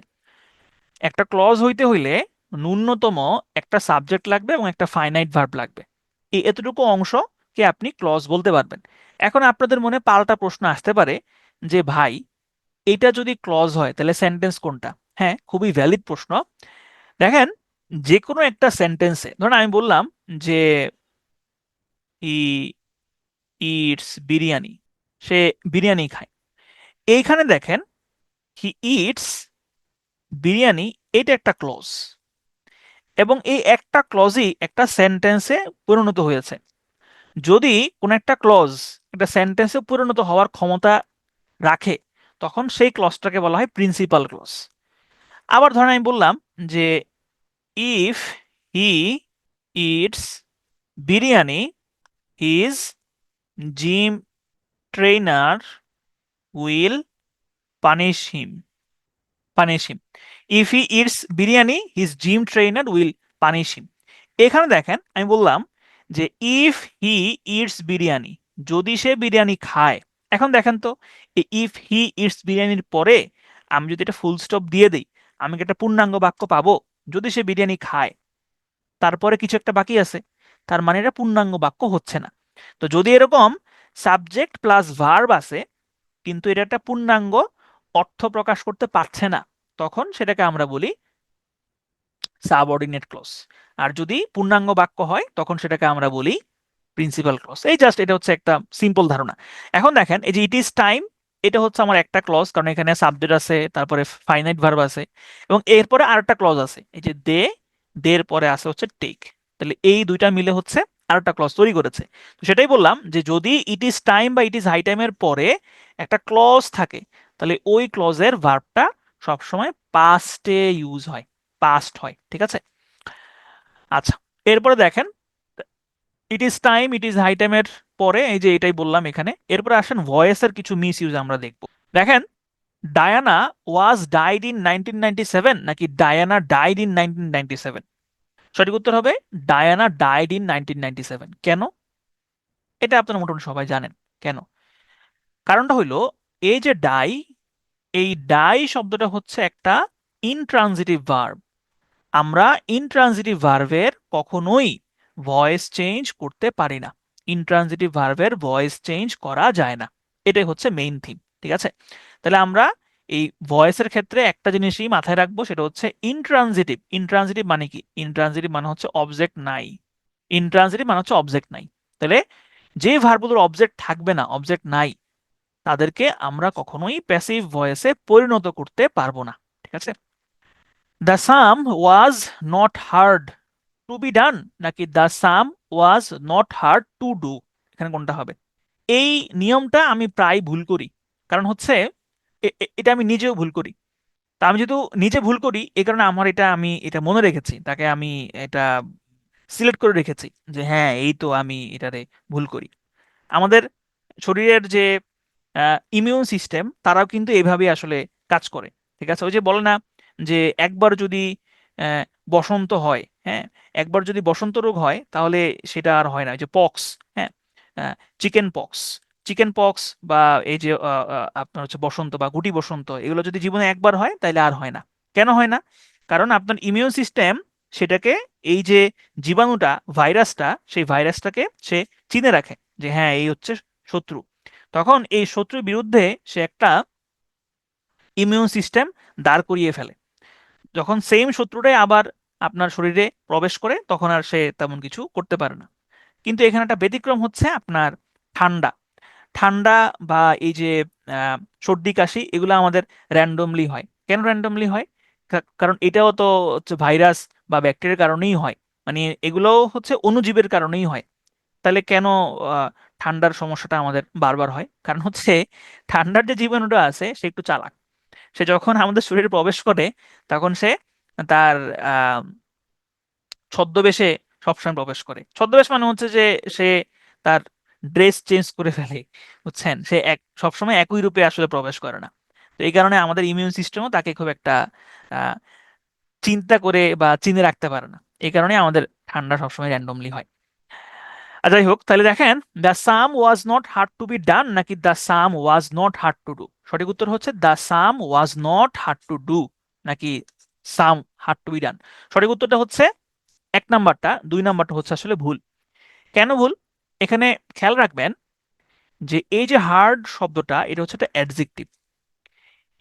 একটা ক্লজ হইতে হইলে ন্যূনতম একটা সাবজেক্ট লাগবে এবং একটা ফাইনাইট ভার্ব লাগবে। এই এতটুকু অংশকে আপনি ক্লজ বলতে পারবেন। এখন আপনাদের মনে পাল্টা প্রশ্ন আসতে পারে যে ভাই, এটা যদি ক্লজ হয় তাহলে সেন্টেন্স কোনটা? হ্যাঁ, খুবই ভ্যালিড প্রশ্ন। দেখেন, যে কোনো একটা সেন্টেন্সে, ধরুন আমি বললাম যে ই ইটস বিরিয়ানি, সে বিরিয়ানি খায়। এইখানে দেখেন, হি ইটস বিরিয়ানি, এটা একটা ক্লজ, এবং এই একটা ক্লজই একটা সেন্টেন্সে পরিণত হয়েছে। যদি কোন একটা ক্লজ একটা সেন্টেন্সে পরিণত হওয়ার ক্ষমতা রাখে, তখন সেই ক্লজটাকে বলা হয় প্রিন্সিপাল ক্লজ। আবার ধরেন আমি বললাম যে if he eats biryani his gym trainer will punish him. If he eats biryani his gym trainer will punish him. এখানে দেখেন আমি বললাম যে ইফ হি ইটস বিরিয়ানি, যদি সে বিরিয়ানি খায়। এখন দেখেন তো, ইফ হি ইটস বিরিয়ানির পরে আমি যদি এটা ফুল স্টপ দিয়ে দিই, আমি কি একটা পূর্ণাঙ্গ বাক্য পাবো? যদি সে বিরিয়ানি খায় তারপরে কিছু একটা বাকি আছে, তার মানে এটা পূর্ণাঙ্গ বাক্য হচ্ছে না। তো যদি এরকম সাবজেক্ট প্লাস ভার্ব আছে কিন্তু এটা একটা পূর্ণাঙ্গ অর্থ প্রকাশ করতে পারছে না, তখন সেটাকে আমরা বলি সাবঅর্ডিনেট ক্লজ। আর যদি পূর্ণাঙ্গ বাক্য হয় তখন সেটাকে আমরা বলি প্রিন্সিপাল ক্লজ। এই জাস্ট এটা হচ্ছে একটা সিম্পল ধারণা। এখন দেখেন এই যে ইট ইজ টাইম, এটা হচ্ছে আমার একটা ক্লজ, কারণ এখানে সাবজেক্ট আছে, তারপরে ফাইনাইট ভার্ব আছে, এবং এরপরে আরেকটা ক্লজ আছে, এই যে দে, দের পরে আছে হচ্ছে টেক। তাহলে এই দুইটা মিলে হচ্ছে আরেকটা ক্লজ তৈরি করেছে। তো সেটাই বললাম যে যদি ইট ইজ টাইম বা ইট ইজ হাই টাইমের পরে একটা ক্লজ থাকে, তাহলে ওই ক্লজের ভার্বটা সবসময় পাস্টে ইউজ হয়, পাস্ট হয়। ঠিক আছে? আচ্ছা, এরপরে দেখেন it is time, it is high টাইমের পরে এই যে এটাই বললাম এখানে, এরপরে আসেন ভয়েসের কিছু মিস ইউজ আমরা দেখব। দেখেন, ডায়ানা ওয়াজ ডাইড ইন 1997 নাকি ডায়ানা ডাইড ইন 1997? সঠিক উত্তর হবে ডায়ানা ডাইড ইন 1997। কেন? এটা আপনারা মোটামুটি সবাই জানেন কেন। কারণটা হইলো, এই যে ডাই, এই ডাই শব্দটা হচ্ছে একটা ইনট্রানজিটিভ ভার্ব। আমরা ইনট্রানজিটিভ ভার্বের কখনোই ভয়েস চেঞ্জ করতে পারি না। ইনট্রানজিটিভ ভার্বের ভয়েস চেঞ্জ করা যায় না, এটাই হচ্ছে মেইন থিম। ঠিক আছে? তাহলে আমরা এই ভয়েসের ক্ষেত্রে একটা জিনিসই মাথায় রাখবো, সেটা হচ্ছে ইনট্রানজিটিভ। ইনট্রানজিটিভ মানে কি? ইনট্রানজিটিভ মানে হচ্ছে অবজেক্ট নাই। ইনট্রানজিটিভ মানে হচ্ছে অবজেক্ট নাই। তাহলে যে ভার্বগুলোর অবজেক্ট থাকবে না, অবজেক্ট নাই, তাদেরকে আমরা কখনোই প্যাসিভ ভয়েসে পরিণত করতে পারবো না। ঠিক আছে? The sum was not hard to be done নাকি the sum was not hard to do? এখানে কোনটা হবে? এই নিয়মটা আমি প্রায় ভুল করি, কারণ হচ্ছে এটা আমি নিজেও ভুল করি। তা আমি যেহেতু নিজে ভুল করি, এই কারণে আমার এটা, আমি এটা মনে রেখেছি, তাকে আমি এটা সিলেক্ট করে রেখেছি যে হ্যাঁ এই তো আমি এটারে ভুল করি। আমাদের শরীরের যে ইমিউন সিস্টেম, তারাও কিন্তু এইভাবেই আসলে কাজ করে। ঠিক আছে? ওই যে বলে না যে একবার যদি আহ, বসন্ত হয়, হ্যাঁ, একবার যদি বসন্ত রোগ হয় তাহলে সেটা আর হয় না। ওই যে পক্স, হ্যাঁ, চিকেন পক্স, চিকেন পক্স বা এই যে আপনার হচ্ছে বসন্ত বা গুটি বসন্ত, এগুলো যদি জীবনে একবার হয় তাহলে আর হয় না। কেন হয় না? কারণ আপনার ইমিউন সিস্টেম সেটাকে, এই যে জীবাণুটা, ভাইরাসটা, সেই ভাইরাসটাকে সে চিনে রাখে যে হ্যাঁ এই হচ্ছে শত্রু। তখন এই শত্রুর বিরুদ্ধে সে একটা ইমিউন সিস্টেম দাঁড় করিয়ে ফেলে। যখন সেম শত্রুটাই আবার আপনার শরীরে প্রবেশ করে তখন আর সে তেমন কিছু করতে পারে না। কিন্তু এখানে একটা ব্যতিক্রম হচ্ছে আপনার ঠান্ডা। ঠান্ডা বা এই যে আহ, সর্দি কাশি, এগুলো আমাদের র্যান্ডমলি হয়। কেন র্যান্ডমলি হয়? কারণ এটাও তো হচ্ছে ভাইরাস বা ব্যাকটেরিয়ার কারণেই হয়, মানে এগুলো হচ্ছে অণুজীবের কারণেই হয়। তাহলে কেন আহ, ঠান্ডার সমস্যাটা আমাদের বারবার হয়? কারণ হচ্ছে ঠান্ডার যে জীবাণুটা আছে সে একটু চালাক। সে যখন আমাদের শরীরে প্রবেশ করে তখন সে তার আহ ছদ্মবেশে সবসময় প্রবেশ করে। ছদ্মবেশ মানে হচ্ছে যে সে তার ড্রেস চেঞ্জ করে ফেলে, বুঝছেন? সে সবসময় একই রূপে আসলে প্রবেশ করে না। তো এই কারণে আমাদের ইমিউন সিস্টেমও তাকে খুব একটা আহ চিন্তা করে বা চিনে রাখতে পারে না। এই কারণে আমাদের ঠান্ডা সবসময় র্যান্ডমলি হয়। আর যাই হোক, তাহলে দেখেন, the sum was not hard to be done নাকি the sum was not hard to do? সঠিক উত্তর হচ্ছে the sum was not hard to do নাকি sum hard to be done. সঠিক উত্তরটা হচ্ছে এক নাম্বারটা, দুই নাম্বারটা হচ্ছে আসলে ভুল। কেন ভুল? এখানে খেয়াল রাখবেন যে এই যে হার্ড শব্দটা, এটা হচ্ছে একটা অ্যাডজেক্টিভ।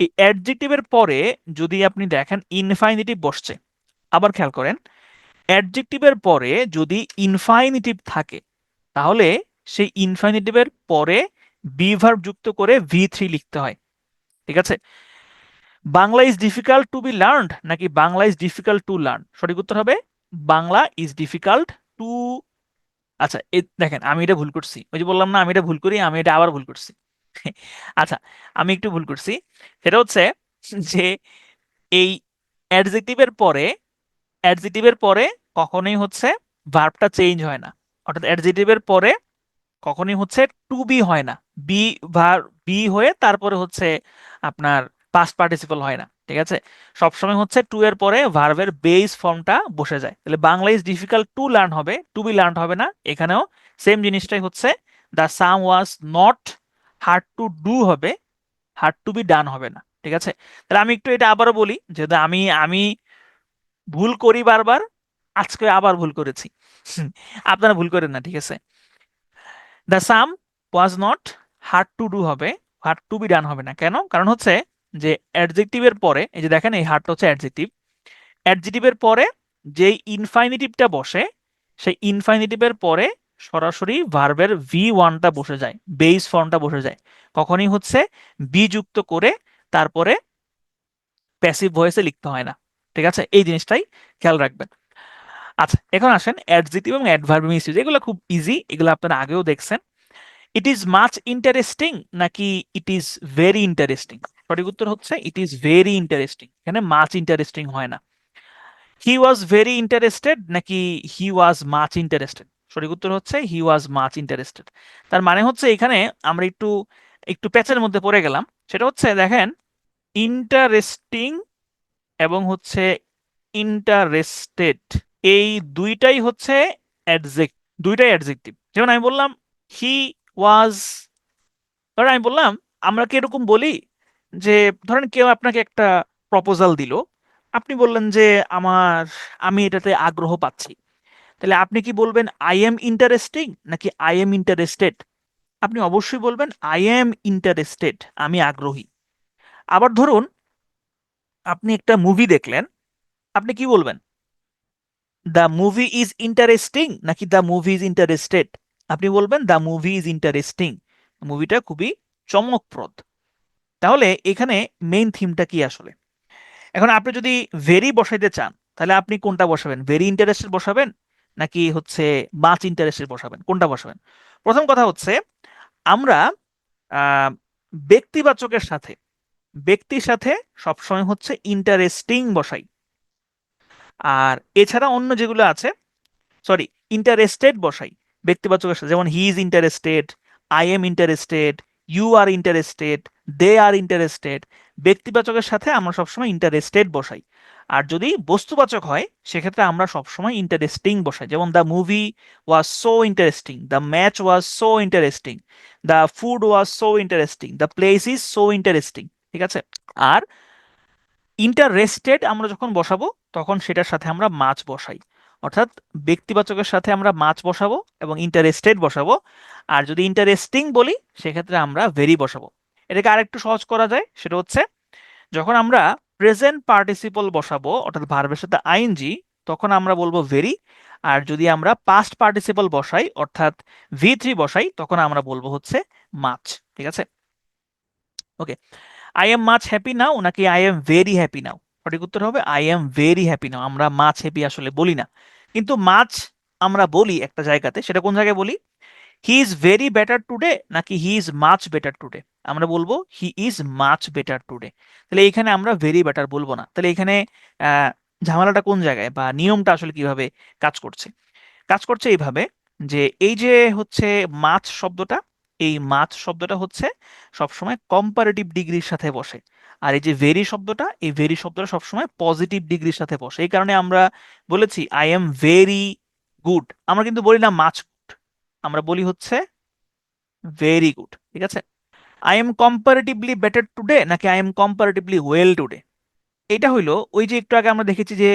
এই অ্যাডজেক্টিভের পরে যদি আপনি দেখেন ইনফাইনিটিভ বসছে, আবার খেয়াল করেন, অ্যাডজেক্টিভের পরে যদি ইনফাইনিটিভ থাকে তাহলে সেই ইনফাইনিটিভের পরে বি ভার্ব যুক্ত করে ভি3 লিখতে হয়। ঠিক আছে? Bangla is difficult to be learned নাকি Bangla is difficult to learn? সঠিক উত্তর হবে বাংলা ইজ ডিফিকাল্ট টু। আচ্ছা, দেখেন আমি এটা ভুল করছি, ওই যে বললাম না আমি এটা ভুল করি, আমি এটা আবার ভুল করছি। আচ্ছা, আমি একটু ভুল করছি। সেটা হচ্ছে যে এই অ্যাডজেক্টিভের পরে, অ্যাডজেক্টিভের পরে কখনোই হচ্ছে ভার্বটা চেঞ্জ হয় না। অর্থাৎ অ্যাডজেক্টিভের পরে কখনোই হচ্ছে টু বি হয় না। বি ভার বি হয়ে তারপরে হচ্ছে আপনার পাস্ট পার্টিসিপল হয় না। ঠিক আছে? সবসময় হচ্ছে টু এর পরে ভার্বের বেস ফর্মটা বসে যায়। তাহলে Bangla is difficult to learn হবে, টু বি লার্ন হবে না। এখানেও সেম জিনিসটাই হচ্ছে, the sum was not hard to do হবে, হার্ড টু বি ডান হবে না। ঠিক আছে? তাহলে আমি একটু এটা আবারও বলি, যেহেতু আমি আমি ভুল করি বারবার, আজকে আবার ভুল করেছি। আপনারা ভুল করেন না, ঠিক আছে? The sum was not hard to do হবে, হার্ড টু বি ডান হবে না। কেন? কারণ হচ্ছে যে অ্যাডজেক্টিভের পরে, এই যে দেখেন এই হার্ডটা হচ্ছে অ্যাডজেক্টিভ, অ্যাডজেক্টিভের পরে যেই ইনফাইনিটিভটা বসে, সেই ইনফাইনিটিভের পরে সরাসরি ভার্বের ভি ওয়ানটা বসে যায়, বেস ফর্মটা বসে যায়। কখনই হচ্ছে বি যুক্ত করে তারপরে প্যাসিভ ভয়েসে লিখতে হয় না। ঠিক আছে, এই জিনিসটাই খেয়াল রাখবেন। আচ্ছা, এখন আসেন অ্যাডজেক্টিভ এবং অ্যাডভার্ব মিসইউজ, এগুলো খুব ইজি, এগুলো আপনারা আগেও দেখছেন। ইট ইজ মাচ ইন্টারেস্টিং নাকি ইট ইজ ভেরি ইন্টারেস্টিং? সঠিক উত্তর হচ্ছে ইট ইজ ভেরি ইন্টারেস্টিং, এখানে মাচ ইন্টারেস্টিং হয় না। হি ওয়াজ ভেরি ইন্টারেস্টেড নাকি হি ওয়াজ মাচ ইন্টারেস্টেড? সঠিক উত্তর হচ্ছে হি ওয়াজ মাচ ইন্টারেস্টেড। তার মানে হচ্ছে এখানে আমরা একটু একটু প্যাচের মধ্যে পড়ে গেলাম। সেটা হচ্ছে দেখেন, ইন্টারেস্টিং এবং হচ্ছে ইন্টারেস্টেড, এই দুইটাই হচ্ছে অ্যাডজেক্ট, দুইটাই অ্যাডজেক্টিভ। যেমন আমি বললাম হি ওয়াজ, ধরেন আমি বললাম, আমরা কি এরকম বলি যে ধরেন কেউ আপনাকে একটা প্রপোজাল দিল, আপনি বললেন যে আমার আমি এটাতে আগ্রহ পাচ্ছি, তাহলে আপনি কি বলবেন আই এম ইন্টারেস্টিং নাকি আই এম ইন্টারেস্টেড? আপনি অবশ্যই বলবেন আই এম ইন্টারেস্টেড, আমি আগ্রহী। আবার ধরুন আপনি একটা মুভি দেখলেন, আপনি কি বলবেন? দ্য মুভি ইজ ইন্টারেস্টিং নাকি দ্য মুভি ইজ ইন্টারেস্টেড? আপনি বলবেন দ্য মুভি ইজ ইন্টারেস্টিং, মুভিটা খুবই চমকপ্রদ। তাহলে এখানে মেইন থিমটা কি আসলে? এখন আপনি যদি ভেরি বসাইতে চান, তাহলে আপনি কোনটা বসাবেন? ভেরি ইন্টারেস্টেড বসাবেন নাকি হচ্ছে মাচ ইন্টারেস্টেড বসাবেন? কোনটা বসাবেন? প্রথম কথা হচ্ছে আমরা আহ, ব্যক্তিবাচকের সাথে, ব্যক্তির সাথে সবসময় হচ্ছে ইন্টারেস্টিং বসাই। আর এছাড়া অন্য যেগুলো আছে, সরি, ইন্টারেস্টেড বসাই ব্যক্তিবাচকের সাথে, যেমন he is interested, I am interested, you are interested, they are interested. ব্যক্তিবাচকের সাথে আমরা সবসময় ইন্টারেস্টেড বসাই। আর যদি বস্তুবাচক হয় সেক্ষেত্রে আমরা সবসময় ইন্টারেস্টিং বসাই, যেমন the movie was so interesting, the match was so interesting, the food was so interesting, the place is so interesting. ঠিক আছে? আর ইন্টারেস্টেড আমরা যখন বসাবো তখন সেটার সাথে আমরা মাছ বসাই, অর্থাৎ ব্যক্তিবাচকের সাথে আমরা মাছ বসাবো এবং ইন্টারেস্টেড বসাবো। আর যদি ইন্টারেস্টিং বলি সেক্ষেত্রে আমরা ভেরি বসাবো। এটাকে আরেকটু সহজ করা যায়, সেটা হচ্ছে যখন আমরা প্রেজেন্ট পার্টিসিপল বসাবো অর্থাৎ ভার্বের সাথে আইএনজি, তখন আমরা বলবো ভেরি। আর যদি আমরা পাস্ট পার্টিসিপল বসাই অর্থাৎ ভি3 বসাই, তখন আমরা বলবো হচ্ছে মাছ। ঠিক আছে? Okay, I am much happy now নাকি I am very happy now? সঠিক উত্তর হবে I am very happy now. আমরা মাছ হ্যাপি আসলে বলি না, কিন্তু মাছ আমরা বলি একটা জায়গাতে। সেটা কোন জায়গায় বলি? He is very better today নাকি he is much better today? আমরা বলবো he is much better today. তাহলে এখানে আমরা ভেরি বেটার বলবো না। তাহলে এখানে আহ ঝামেলাটা কোন জায়গায় বা নিয়মটা আসলে কিভাবে কাজ করছে? কাজ করছে এইভাবে যে এই যে হচ্ছে মাছ শব্দটা, এই মাছ শব্দটা হচ্ছে সবসময় কম্পারেটিভ ডিগ্রির সাথে বসে। আর এই যে ভেরি শব্দটা, এই ভেরি শব্দটা সবসময় পজিটিভ ডিগ্রির সাথে বসে। এই কারণে আমরা বলেছি আই এম ভেরি গুড, আমরা কিন্তু বলি না মাছ গুড, আমরা বলি হচ্ছে ভেরি গুড। ঠিক আছে? I am comparatively better today নাকি I am comparatively well today? এটা হইলো ওই যে একটু আগে আমরা দেখেছি যে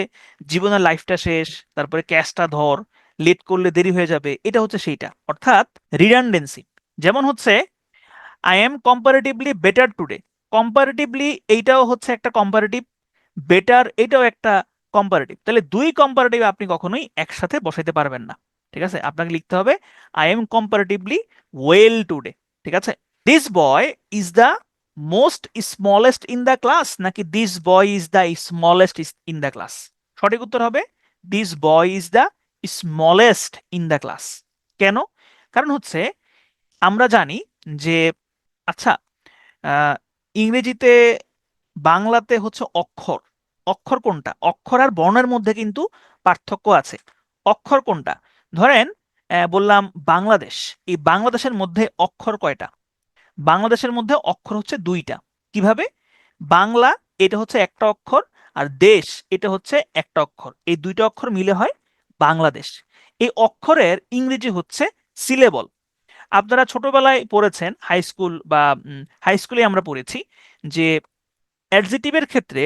জীবনের লাইফটা শেষ, তারপরে ক্যাশটা ধর, লেট করলে দেরি হয়ে যাবে, এটা হচ্ছে সেইটা, অর্থাৎ রিডান্ডেন্সি। যেমন হচ্ছে I am comparatively better today, comparatively এইটাও হচ্ছে একটা কম্পারেটিভ, বেটার এটাও একটা কম্পারেটিভ। তাহলে দুই কম্পারেটিভ আপনি কখনোই একসাথে বসাইতে পারবেন না। ঠিক আছে? আপনাকে লিখতে হবে I am comparatively well today. ঠিক আছে? This boy is the most smallest in the class নাকি this boy is the smallest in the class? সঠিক উত্তর হবে this boy is the smallest in the class. কেন? কারণ হচ্ছে আমরা জানি যে, আচ্ছা, ইংরেজিতে, বাংলাতে হচ্ছে অক্ষর, অক্ষর কোনটা? অক্ষর আর বর্ণের মধ্যে কিন্তু পার্থক্য আছে। অক্ষর কোনটা? ধরেন বললাম বাংলাদেশ, এই বাংলাদেশের মধ্যে অক্ষর কয়টা? বাংলাদেশের মধ্যে অক্ষর হচ্ছে দুইটা। কিভাবে? বাংলা এটা হচ্ছে একটা অক্ষর, আর দেশ এটা হচ্ছে একটা অক্ষর, এই দুইটা অক্ষর মিলে হয় বাংলাদেশ। এই অক্ষরের ইংরেজি হচ্ছে সিলেবল। আপনারা ছোটবেলায় পড়েছেন, হাই স্কুল বা হাই স্কুলে আমরা পড়েছি যে অ্যাডজেটিভের ক্ষেত্রে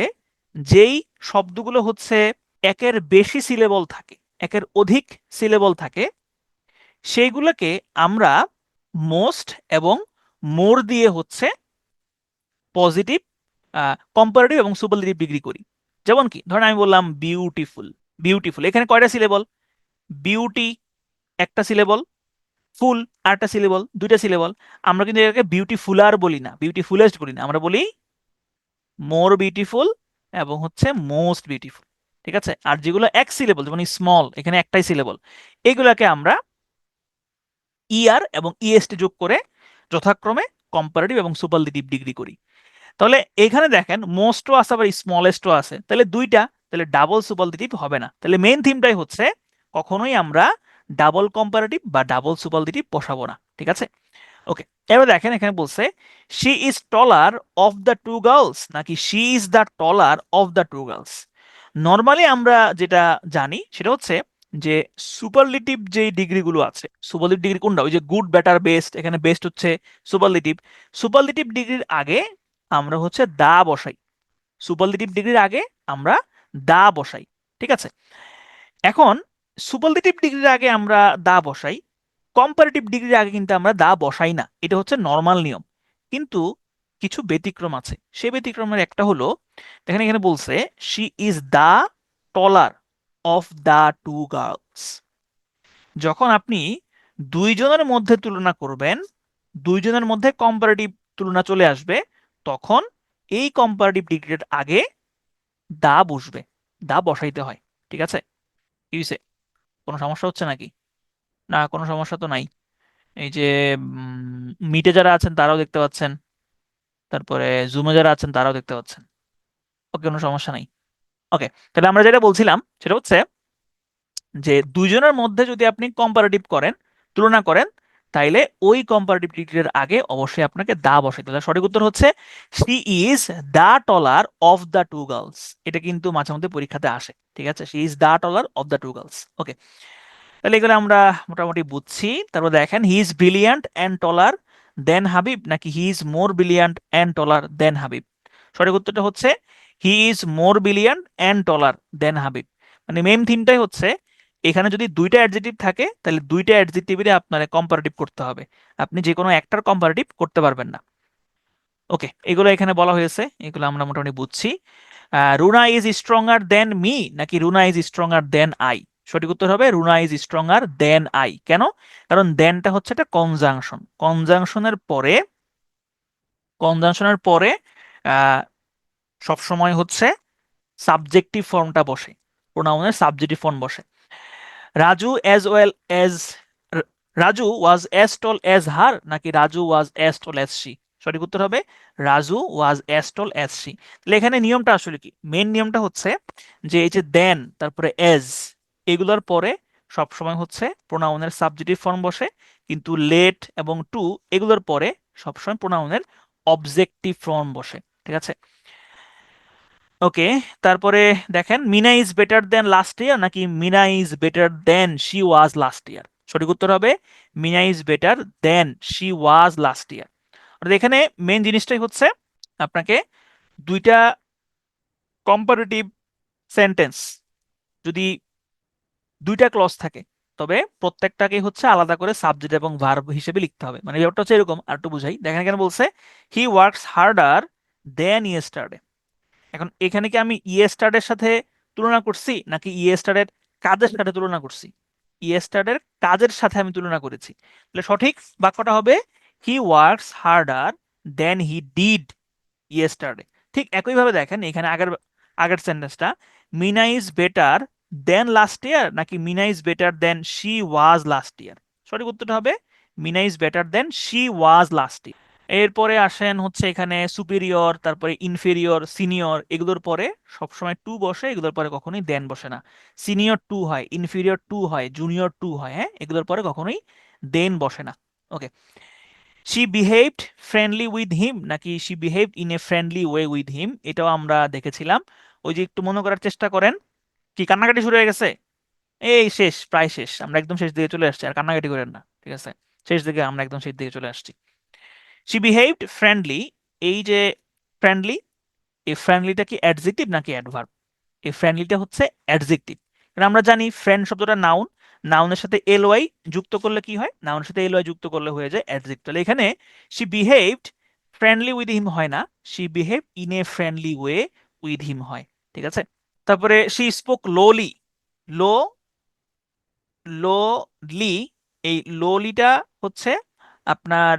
যেই শব্দগুলো হচ্ছে একের বেশি সিলেবল থাকে, একের অধিক সিলেবল থাকে, সেইগুলোকে আমরা মোস্ট এবং মোর দিয়ে হচ্ছে পজিটিভ, কম্পারেটিভ এবং সুপারলেটিভ ডিগ্রি করি। যেমন কি ধরেন আমি বললাম বিউটিফুল। বিউটিফুল এখানে কয়টা সিলেবল? বিউটি একটা সিলেবল, ফুল আরেকটা সিলেবল, দুইটা সিলেবল। আমরা কিন্তু এটাকে বিউটিফুলার বলি না, বিউটিফুলেস্ট বলি না, আমরা বলি মোর বিউটিফুল এবং হচ্ছে মোস্ট বিউটিফুল। ঠিক আছে? আর যেগুলো এক সিলেবল, যেমন স্মল, এখানে একটাই সিলেবল, এগুলাকে আমরা ইআর এবং ইএসটি যোগ করে যথাক্রমে কম্পারেটিভ এবং সুপারলেটিভ ডিগ্রি করি। তাহলে এখানে দেখেন মোস্টও আছে আবার স্মলেস্টও আছে, তাহলে দুইটা, তাহলে ডাবল সুপারলেটিভ হবে না। তাহলে মেইন থিমটাই হচ্ছে কখনোই আমরা ডাবল কম্পারেটিভ বা ডাবল সুপারলেটিভ বসাবো না। ঠিক আছে? ওকে, এবার দেখেন এখানে বলছে she is taller of the two girls নাকি she is the taller of the two girls. Normally আমরা যেটা জানি সেটা হচ্ছে যে সুপারলেটিভ যে ডিগ্রিগুলো আছে, সুপারলেটিভ ডিগ্রি কোনটা? ওই যে গুড, বেটার, বেস্ট, এখানে বেস্ট হচ্ছে সুপারলেটিভ। সুপারলেটিভ ডিগ্রির আগে আমরা হচ্ছে দা বসাই। সুপারলেটিভ ডিগ্রির আগে আমরা দা বসাই। ঠিক আছে? এখন সুপারলেটিভ ডিগ্রির আগে আমরা দা বসাই, কম্পারেটিভ ডিগ্রির আগে কিন্তু আমরা দা বসাই না, এটা হচ্ছে নর্মাল নিয়ম। কিন্তু কিছু ব্যতিক্রম আছে। সেই ব্যতিক্রমের একটা হলো, দেখেন এখানে বলছে she is the taller of the two girls. যখন আপনি দুইজনের মধ্যে তুলনা করবেন, দুইজনের মধ্যে কম্পারেটিভ তুলনা চলে আসবে, তখন এই কম্পারেটিভ ডিগ্রির আগে দা বসবে, দা বসাইতে হয়। ঠিক আছে? কি হইছে? কোনো সমস্যা হচ্ছে নাকি? না, কোনো সমস্যা তো নাই। এই যে মিটে যারা আছেন তারাও দেখতে পাচ্ছেন, তারপরে জুমে যারা আছেন তারাও দেখতে পাচ্ছেন। ওকে, কোনো সমস্যা নাই। ওকে, তাহলে আমরা যেটা বলছিলাম সেটা হচ্ছে যে দুইজনের মধ্যে যদি আপনি কম্পারেটিভ করেন, তুলনা করেন, তাইলে ওই কম্পারেটিভ ডিগ্রির আগে অবশ্যই আপনাকে দা বসাইতে হবে। সঠিক উত্তর হচ্ছে she is the taller of the two girls. এটা কিন্তু মাঝে মধ্যে পরীক্ষাতে আসে। ঠিক আছে? She is the taller of the two girls. Okay, তাহলে এগুলো আমরা মোটামুটি বুঝছি। তারপর দেখেন he is brilliant and taller than Habib নাকি he is more brilliant and taller than Habib. সঠিক উত্তরটা হচ্ছে he is more brilliant and taller than Habib. মানে মেইন থিমটাই হচ্ছে এখানে যদি দুইটা অ্যাডজেক্টিভ থাকে তাহলে দুইটা অ্যাডজেক্টিভেরই আপনার কম্পারেটিভ করতে হবে, আপনি যে কোনো একটার কম্পারেটিভ করতে পারবেন না। ওকে, এগুলো এখানে বলা হয়েছে, এগুলো আমরা মোটামুটি বুঝছি। Runa is stronger than me নাকি Runa is stronger than I. সঠিক উত্তর হবে Runa is stronger than I. কেন? কারণ দেনটা হচ্ছে একটা কনজাংশন, কনজাংশনের পরে সব সময় হচ্ছে সাবজেক্টিভ ফর্মটা বসে, প্রোনাউনের সাবজেক্টিভ ফর্ম বসে। Raju as well as Raju was as tall as her নাকি Raju was as tall as she. সঠিক উত্তর হবে Raju was as tall as she. তাহলে এখানে নিয়মটা আসলে কি? মেন নিয়মটা হচ্ছে যে এই যে দেন তারপরে অ্যাজ, এগুলোর পরে সবসময় হচ্ছে প্রোনাউনের সাবজেক্টিভ ফর্ম বসে, কিন্তু লেট এবং টু এগুলোর পরে সবসময় প্রোনাউনের অবজেক্টিভ ফর্ম বসে। ঠিক আছে? ওকে, তারপরে দেখেন Mina is better than last year নাকি Mina is better than she was last year. সঠিক উত্তর হবে Mina is better than she was last year. অর্থাৎ এখানে মেন জিনিসটাই হচ্ছে আপনাকে দুইটা কম্পারেটিভ সেন্টেন্স যদি দুইটা ক্লজ থাকে, তবে প্রত্যেকটাকে হচ্ছে আলাদা করে সাবজেক্ট এবং ভার্ব হিসেবে লিখতে হবে। মানে ব্যাপারটা হচ্ছে এরকম, আর একটু বুঝাই। দেখেন এখানে বলছে হি ওয়ার্কস হার্ডার দেন ইয়েস্টারডে। এখন এখানে কি আমি ইয়েস্টারডের সাথে তুলনা করছি নাকি ইয়েস্টারডের কাজের সাথে তুলনা করছি? ইয়েস্টারডের কাজের সাথে আমি তুলনা করেছি। তাহলে সঠিক বাক্যটা হবে he works harder than he did yesterday. ঠিক একইভাবে দেখেন এখানে আগের আগের সেন্টেন্সটা, Mina is better than last year নাকি Mina is better than she was last year. সঠিক উত্তরটা হবে Mina is better than she was last year. এরপরে আসেন হচ্ছে এখানে সুপিরিয়র, তারপরে ইনফেরিয়র, সিনিয়র, এগুলোর পরে সবসময় টু বসে, এগুলোর পরে কখনোই দেন বসে না। সিনিয়র টু হয়, ইনফিরিয়র টু হয়, জুনিয়র টু হয়, হ্যাঁ, এগুলোর পরে কখনোই দেন বসে না। Okay, she behaved friendly with him নাকি she behaved in a friendly way with him, এটাও আমরা দেখেছিলাম। ওই যে একটু মনে করার চেষ্টা করেন। কি কান্নাকাটি শুরু হয়ে গেছে? এই শেষ, প্রায় শেষ, আমরা একদম শেষ দিকে চলে আসছি, আর কান্নাকাটি করেন না। ঠিক আছে? শেষ দিকে, আমরা একদম শেষ দিকে চলে আসছি। শি বিহেভড ফ্রেন্ডলি, এই যে ফ্রেন্ডলি, এই ফ্রেন্ডলিটা কি অ্যাডজেক্টিভ নাকি অ্যাডভার্ব? এই ফ্রেন্ডলিটা হচ্ছে অ্যাডজেক্টিভ। কারণ আমরা জানি ফ্রেন্ড শব্দটা নাউন, নাউনের সাথে এল ওয়াই যুক্ত করলে কি হয়, নাউনের সাথে এল ওয়াই যুক্ত করলে হয়ে যায় অ্যাডজেক্টিভ। তাহলে এখানে শি বিহেভড ফ্রেন্ডলি উইথ হিম হয় না, she behave in a friendly way with হিম হয়। ঠিক আছে। তারপরে শি স্পোক লোলি, লো লোলি, এই লোলিটা হচ্ছে আপনার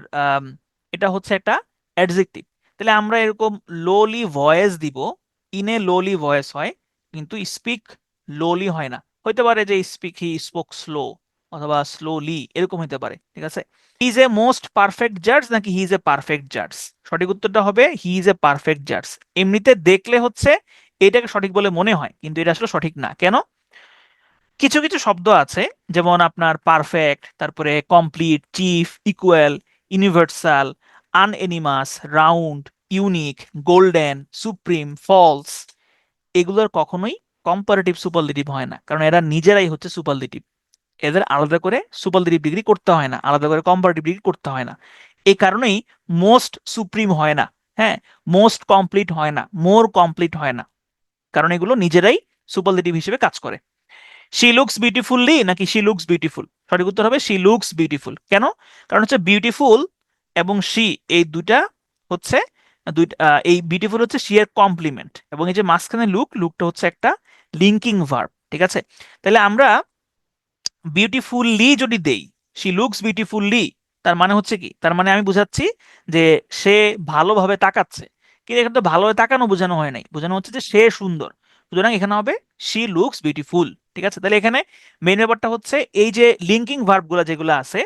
এটা হচ্ছে একটা অ্যাডজেক্টিভ। তাহলে আমরা এরকম লোলি ভয়েস দিব, ইন এ লোলি ভয়েস হয়, কিন্তু স্পিক লোলি হয় না। হইতে পারে যে স্পিক হি স্পোক স্লো অথবা স্লোলি, এরকম হইতে পারে। ঠিক আছে। He is a most perfect জাজ নাকি হি ইজ এ পারফেক্ট জাজ? সঠিক উত্তরটা হবে হি ইজ এ পারফেক্ট জাজ। এমনিতে দেখলে হচ্ছে এটাকে সঠিক বলে মনে হয়, কিন্তু এটা আসলে সঠিক না। কেন? কিছু কিছু শব্দ আছে, যেমন আপনার পারফেক্ট, তারপরে complete, chief, equal, universal, unanimous, round, unique, golden, supreme, false, এগুলোর কখনোই কম্পারেটিভ সুপারলেটিভ হয় না, কারণ এরা নিজেরাই হচ্ছে সুপারলেটিভ। এদের আলাদা করে সুপারলেটিভ ডিগ্রি করতে হয় না, আলাদা করে কম্পারেটিভ ডিগ্রি করতে হয় না। এই কারণেই মোস্ট সুপ্রিম হয় না, হ্যাঁ, মোস্ট কমপ্লিট হয় না, মোর কমপ্লিট হয় না, কারণ এগুলো নিজেরাই সুপারলেটিভ হিসেবে কাজ করে। শি লুকস বিউটিফুললি নাকি শি লুকস বিউটিফুল? সঠিক উত্তর হবে শি লুকস বিউটিফুল। কেন? কারণ হচ্ছে বিউটিফুল এবং শি, এই দুইটা হচ্ছে এই বিউটিফুল হচ্ছে শি এর কমপ্লিমেন্ট, এবং এই যে মাঝখানে লুক, লুকটা হচ্ছে একটা লিঙ্কিং ভার্ব। ঠিক আছে। তাহলে আমরা বিউটিফুললি যদি দেই, শি লুকস বিউটিফুললি, তার মানে হচ্ছে কি, তার মানে আমি বুঝাচ্ছি যে সে ভালোভাবে তাকাচ্ছে। কিন্তু এখানে তো ভালোভাবে তাকানো বোঝানো হয় নাই, বোঝানো হচ্ছে যে সে সুন্দর। সুতরাং এখানে হবে শি লুকস বিউটিফুল। ঠিক আছে। তাহলে এখানে মেইন ব্যাপারটা হচ্ছে এই যে লিঙ্কিং ভার্বগুলো যেগুলো আছে,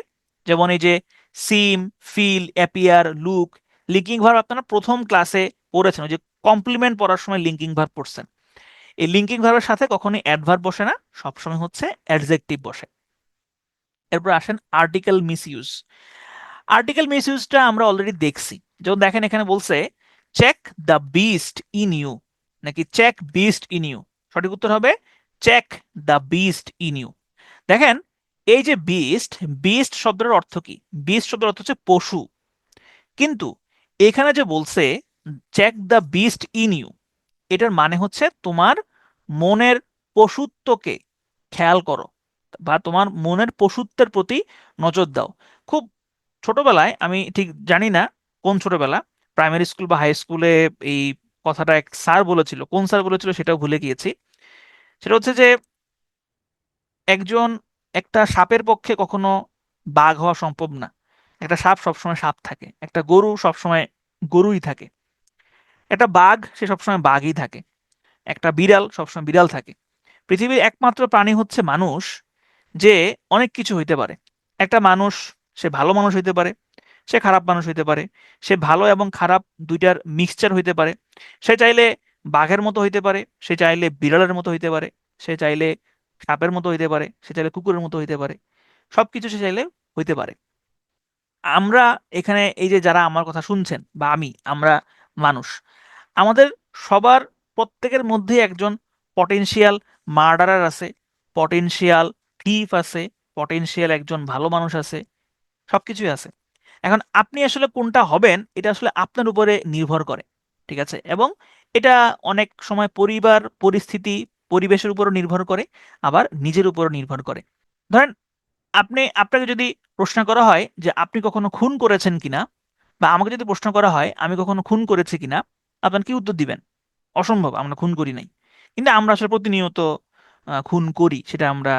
যেমন এই যে seem, feel, appear, look, linking verb আপনারা প্রথম ক্লাসে পড়েছেন, ওই যে কমপ্লিমেন্ট পড়ার সময় লিঙ্কিং ভার্ব পড়ছেন। এই লিঙ্কিং ভার্বের সাথে কখনোই অ্যাডভার্ব বসে না, সবসময় হচ্ছে অ্যাডজেক্টিভ বসে। এরপর আসেন আর্টিকেল মিসইউজ। আর্টিকেল মিসইউজটা আমরা অলরেডি দেখছি। যেমন দেখেন এখানে বলছে check the beast in you নাকি চেক বিস্ট ইন ইউ? সঠিক উত্তর হবে check the beast in you. দেখেন এই যে বিস্ট, বিস্ট শব্দের অর্থ কি? বিস্ট শব্দের অর্থ হচ্ছে পশু। কিন্তু এখানে যে বলছে check the beast in you, এটার মানে হচ্ছে তোমার মনের পশুত্বকে খেয়াল করো, বা তোমার মনের পশুত্বের প্রতি নজর দাও। খুব ছোটবেলায়, আমি ঠিক জানি না কোন ছোটবেলা, প্রাইমারি স্কুল বা হাই স্কুলে এই কথাটা এক স্যার বলেছিল, কোন স্যার বলেছিল সেটাও ভুলে গিয়েছি। সেটা হচ্ছে যে একজন, একটা সাপের পক্ষে কখনো বাঘ হওয়া সম্ভব না। একটা সাপ সবসময় সাপ থাকে, একটা গরু সবসময় গরুই থাকে, একটা বাঘ সে সবসময় বাঘই থাকে, একটা বিড়াল সবসময় বিড়াল থাকে। পৃথিবীর একমাত্র প্রাণী হচ্ছে মানুষ, যে অনেক কিছু হইতে পারে। একটা মানুষ, সে ভালো মানুষ হইতে পারে, সে খারাপ মানুষ হইতে পারে, সে ভালো এবং খারাপ দুইটার মিক্সচার হইতে পারে। সে চাইলে বাঘের মতো হইতে পারে, সে চাইলে বিড়ালের মতো হইতে পারে, সে চাইলে সাপের মতো হইতে পারে, সে চাইলে কুকুরের মতো হইতে পারে, সবকিছু সে চাইলে হইতে পারে। আমরা এখানে এই যে যারা আমার কথা শুনছেন বা আমি, আমরা মানুষ, আমাদের সবার প্রত্যেকের মধ্যে একজন পটেনশিয়াল মার্ডারার আছে, পটেনশিয়াল থিফ আছে, পটেনশিয়াল একজন ভালো মানুষ আছে, সবকিছুই আছে। এখন আপনি আসলে কোনটা হবেন এটা আসলে আপনার উপরে নির্ভর করে। ঠিক আছে। এবং এটা অনেক সময় পরিবার, পরিস্থিতি, পরিবেশের উপরও নির্ভর করে, আবার নিজের উপরও নির্ভর করে। ধরেন আপনাকে যদি প্রশ্ন করা হয় যে আপনি কখনো খুন করেছেন কিনা, বা আমাকে যদি প্রশ্ন করা হয় আমি কখনো খুন করেছি কিনা, আপনার কি উত্তর দিবেন? অসম্ভব, আমরা খুন করি নাই। কিন্তু আমরা আসলে প্রতিনিয়ত খুন করি, সেটা আমরা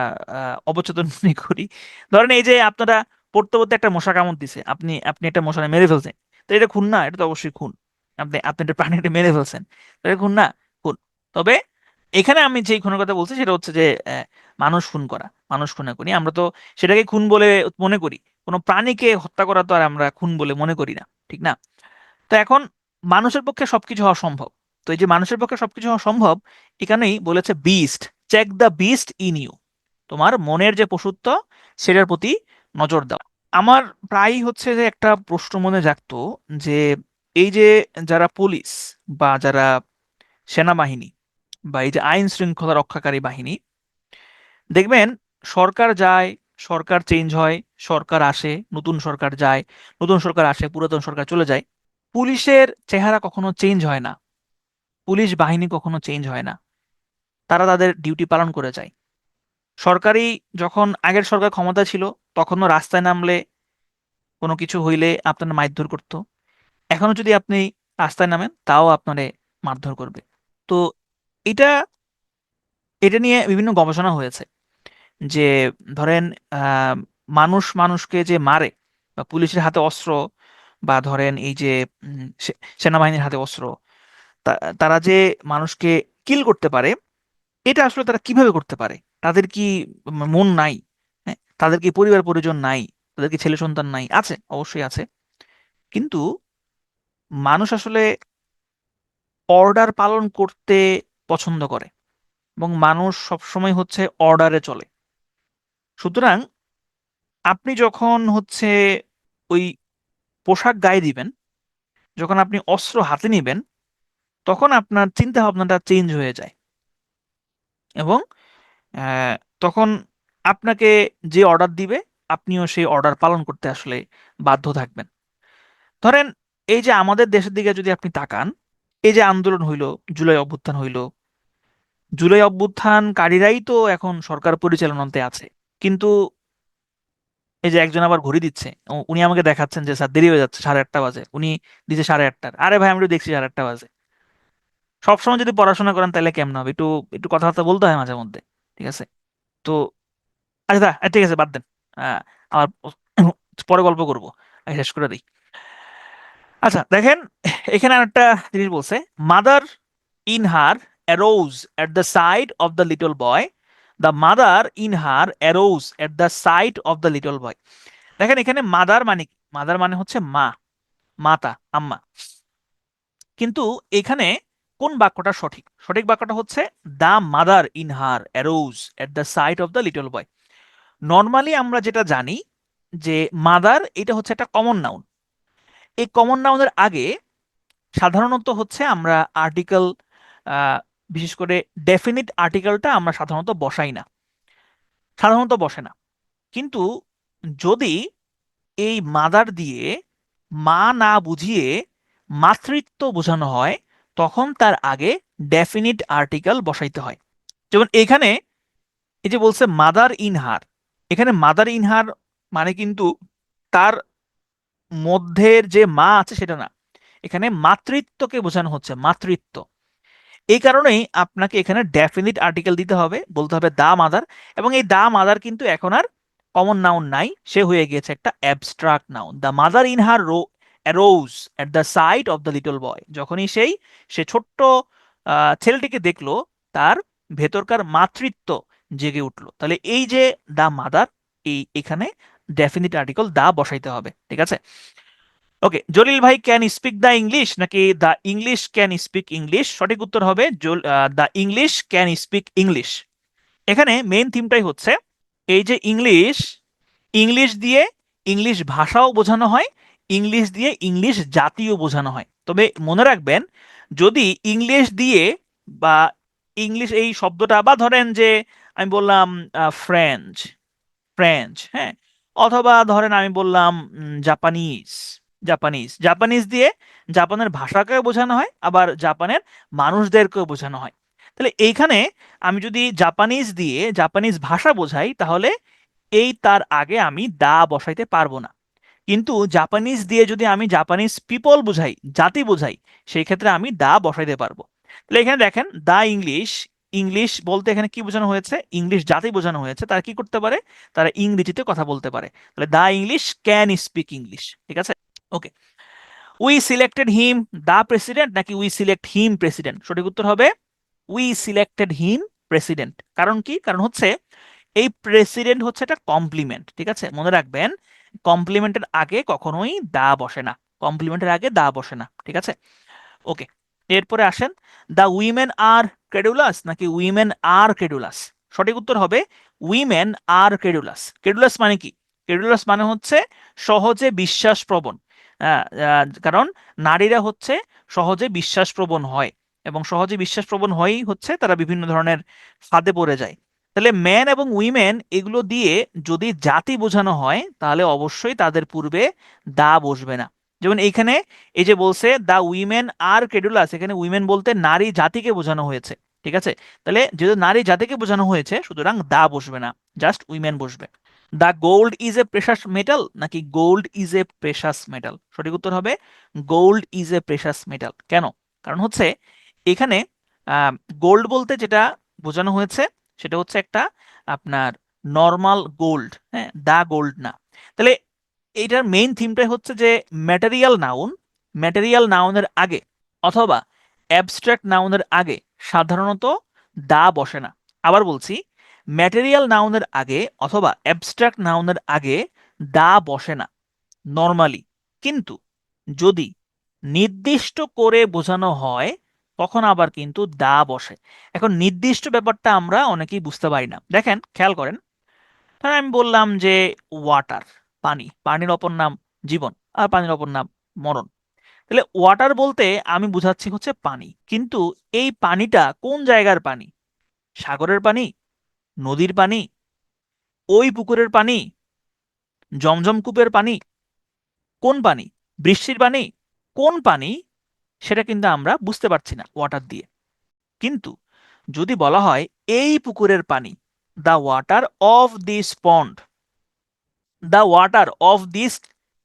অবচেতন মনে করি। ধরেন এই যে আপনারা পড়তে পড়তে একটা মশা কামড় দিছে, আপনি আপনি একটা মশারে মেরে ফেলছেন, তো এটা খুন না? এটা তো অবশ্যই খুন। আপনি আপনি একটা প্রাণীকে মেরে ফেলছেন, তো এটা খুন না? খুন। তবে এখানে আমি যেই খুনের কথা বলছি সেটা হচ্ছে যে মানুষ খুন করা, মানুষ খুনাখুনি, আমরা তো সেটাকে খুন বলে মনে করি। কোনো প্রাণীকে হত্যা করা তো আর আমরা খুন বলে মনে করি না, ঠিক না? তো এখন মানুষের পক্ষে সবকিছু হওয়া সম্ভব। তো এই যে মানুষের পক্ষে সবকিছু হওয়া সম্ভব, এখানেই বলেছে beast, check the beast in you, তোমার মনের যে পশুত্ব সেটার প্রতি নজর দাও। আমার প্রায়ই হচ্ছে যে একটা প্রশ্ন মনে জাগতো, যে এই যে যারা পুলিশ বা যারা সেনাবাহিনী বা এই যে আইন শৃঙ্খলা রক্ষাকারী বাহিনী, দেখবেন সরকার যায়, সরকার চেঞ্জ হয়, সরকার আসে, নতুন সরকার যায়, নতুন সরকার আসে, পুরাতন সরকার চলে যায়, পুলিশের চেহারা কখনো চেঞ্জ হয় না। পুলিশ বাহিনী কখনো চেঞ্জ হয় না, তারা তাদের ডিউটি পালন করে যায়। সরকারি, যখন আগের সরকার ক্ষমতা ছিল, তখনও রাস্তায় নামলে কোনো কিছু হইলে আপনার মারধর করতো। এখনো যদি আপনি রাস্তায় নামেন তাও আপনারে মারধর করবে। তো এটা এটা নিয়ে বিভিন্ন গবেষণা হয়েছে যে ধরেন আহ, মানুষ মানুষকে যে মারে, বা পুলিশের হাতে অস্ত্র, বা ধরেন এই যে সেনাবাহিনীর হাতে অস্ত্র, তারা যে মানুষকে কিল করতে পারে, এটা আসলে তারা কিভাবে করতে পারে? তাদের কি মন নাই? হ্যাঁ, তাদের কি পরিবার পরিজন নাই? তাদের কি ছেলে সন্তান নাই? আছে, অবশ্যই আছে। কিন্তু মানুষ আসলে অর্ডার পালন করতে পছন্দ করে, এবং মানুষ সবসময় হচ্ছে অর্ডারে চলে। সুতরাং আপনি যখন হচ্ছে ওই পোশাক গায়ে দিবেন, যখন আপনি অস্ত্র হাতে নিবেন, তখন আপনার চিন্তা ভাবনাটা চেঞ্জ হয়ে যায়। এবং আহ, তখন আপনাকে যে অর্ডার দিবে, আপনিও সেই অর্ডার পালন করতে আসলে বাধ্য থাকবেন। ধরেন এই যে আমাদের দেশের দিকে যদি আপনি তাকান, এই যে আন্দোলন হইলো, জুলাই অভ্যুত্থান হইলো, জুলাই অভ্যুত্থানকারীরাই তো এখন সরকার পরিচালনাতে আছে। কিন্তু এই যে একজন আবার ঘড়ি দিচ্ছে, উনি আমাকে দেখাচ্ছেন যে স্যার দেরি হয়ে যাচ্ছে, 8:30 বাজে, উনি দিচ্ছে 8:30। আরে ভাই, আমি তো দেখছি 8:30 বাজে। সবসময় যদি পড়াশোনা করেন তাহলে কেমন হবে? একটু একটু কথাবার্তা বলতে হয় মাঝে মধ্যে, ঠিক আছে? তো আচ্ছা ঠিক আছে, বাদ দেন। আবার পরে গল্প করবো, আগে শেষ করে দিই। আচ্ছা দেখেন, এখানে আরেকটা জিনিস বলছে, mother in her arose at the side of the little boy, the mother in her arose at the side of the little boy. দেখেন এখানে মাদার মানে কি? মাদার মানে হচ্ছে মা, মাতা, আম্মা। কিন্তু এখানে কোন বাক্যটা সঠিক? সঠিক বাক্যটা হচ্ছে the mother in her arose at the side of the little boy. Normally আমরা যেটা জানি যে মাদার এটা হচ্ছে একটা কমন নাউন। এই কমন নাউনের আগে সাধারণত হচ্ছে আমরা আর্টিকেল, বিশেষ করে ডেফিনিট আর্টিকেলটা আমরা সাধারণত বসাই না, সাধারণত বসে না। কিন্তু যদি এই মাদার দিয়ে মা না বুঝিয়ে মাতৃত্ব বোঝানো হয়, তখন তার আগে ডেফিনিট আর্টিকেল বসাইতে হয়। যেমন এখানে এই যে বলছে মাদার ইন হার, এখানে মাদার ইন হার মানে কিন্তু তার মধ্যের যে মা আছে সেটা না, এখানে মাতৃত্বকে বোঝানো হচ্ছে, মাতৃত্ব। এই কারণেই আপনাকে এখানে ডেফিনিট আর্টিকেল দিতে হবে, বলতে হবে দা মাদার। এবং এই দা মাদার কিন্তু এখন আর কমন নাউন নাই, সে হয়ে গিয়েছে একটা abstract noun. The mother in her arose at the side of the little boy. যখনই সে ছোট্ট ছেলেটিকে দেখলো, তার ভেতরকার মাতৃত্ব জেগে উঠলো। তাহলে এই যে দা মাদার, এখানে ডেফিনিট আর্টিকেল দা বসাইতে হবে, ঠিক আছে? ওকে, জলিল ভাই, ক্যান স্পিক দ্য ইংলিশ নাকি the English can speak English? সঠিক উত্তর হবে the English can speak English. এখানে মেইন থিমটাই হচ্ছে এই যে ইংলিশ, ইংলিশ দিয়ে ইংলিশ ভাষাও বোঝানো হয়, ইংলিশ দিয়ে ইংলিশ জাতীয় বোঝানো হয়। তবে মনে রাখবেন, যদি ইংলিশ দিয়ে বা ইংলিশ এই শব্দটা, বা ধরেন যে আমি বললাম ফ্রেঞ্চ, ফ্রেঞ্চ, হ্যাঁ, অথবা ধরেন আমি বললাম জাপানিজ, জাপানিজ, জাপানিজ দিয়ে জাপানের ভাষাকেও বোঝানো হয়, আবার জাপানের মানুষদেরকেও বোঝানো হয়। তাহলে এইখানে আমি যদি জাপানিজ দিয়ে জাপানিজ ভাষা বোঝাই, তাহলে এই তার আগে আমি দা বসাইতে পারবো না। কিন্তু জাপানিজ দিয়ে যদি আমি জাপানিজ পিপল বোঝাই, জাতি বোঝাই, সেই ক্ষেত্রে আমি দা বসাইতে পারবো। তাহলে এখানে দেখেন, দা ইংলিশ, ইংলিশ বলতে এখানে কি বোঝানো হয়েছে? ইংলিশ জাতি বোঝানো হয়েছে। তারা কি করতে পারে? তারা ইংরেজিতে কথা বলতে পারে। তাহলে the English can speak English, ঠিক আছে? Okay, we selected him the president নাকি উই সিলেক্ট হিম প্রেসিডেন্ট? সঠিক উত্তর হবে উই সিলেক্টেড হিম প্রেসিডেন্ট। কারণ কি? কারণ হচ্ছে এই প্রেসিডেন্ট হচ্ছে একটা কমপ্লিমেন্ট, ঠিক আছে? মনে রাখবেন, কমপ্লিমেন্টের আগে কখনোই দা বসে না, কমপ্লিমেন্টের আগে দা বসে না, ঠিক আছে? ওকে, এরপরে আসেন, দ্য উইমেন আর ক্রেডুলাস নাকি উইমেন আর ক্রেডুলাস? সঠিক উত্তর হবে উইমেন আর ক্রেডুলাস। ক্রেডুলাস মানে কি? ক্রেডুলাস মানে হচ্ছে সহজে বিশ্বাস প্রবণ। কারণ নারীরা হচ্ছে সহজে বিশ্বাস প্রবণ হয়, এবং সহজে বিশ্বাস প্রবণ হয়েই হচ্ছে তারা বিভিন্ন ধরনের ফাঁদে পড়ে যায়। তাহলে ম্যান এবং উইমেন এগুলো দিয়ে যদি জাতি বোঝানো হয়, তাহলে অবশ্যই তাদের পূর্বে দা বসবে না। যেমন এইখানে এই যে বলছে দ্য উইমেন আর ক্রেডুলাস, এখানে উইমেন বলতে নারী জাতিকে বোঝানো হয়েছে। ঠিক আছে, তাহলে যেহেতু নারী জাতিকে বোঝানো হয়েছে সুতরাং দা বসবে না, জাস্ট উইমেন বসবে। The gold is a precious metal নাকি gold is a precious metal? সঠিক উত্তর হবে gold is a precious metal. কেন? কারণ হচ্ছে এখানে গোল্ড বলতে যেটা বোঝানো হয়েছে সেটা হচ্ছে একটা আপনার নর্মাল গোল্ড, হ্যাঁ, দা গোল্ড না। তাহলে এইটার মেইন থিমটাই হচ্ছে যে ম্যাটেরিয়াল নাউনের আগে অথবা অ্যাবস্ট্রাক্ট নাউনের আগে সাধারণত দা বসে না। আবার বলছি, ম্যাটেরিয়াল নাউনের আগে অথবা অ্যাবস্ট্রাক্ট নাউনের আগে দা বসে না নর্মালি, কিন্তু যদি নির্দিষ্ট করে বোঝানো হয় তখন আবার কিন্তু দা বসে। এখন নির্দিষ্ট ব্যাপারটা আমরা অনেকেই বুঝতে পারি না। দেখেন, খেয়াল করেন, ধরেন আমি বললাম যে ওয়াটার, পানি, পানির অপর নাম জীবন, আর পানির অপর নাম মরণ। তাহলে ওয়াটার বলতে আমি বুঝাচ্ছি হচ্ছে পানি, কিন্তু এই পানিটা কোন জায়গার পানি? সাগরের পানি, নদীর পানি, ওই পুকুরের পানি, জমজম কূপের পানি, কোন পানি? বৃষ্টির পানি, কোন পানি? সেটা কিন্তু আমরা বুঝতে পারছি না ওয়াটার দিয়ে। কিন্তু যদি বলা হয় এই পুকুরের পানি, the water of this pond, the water of this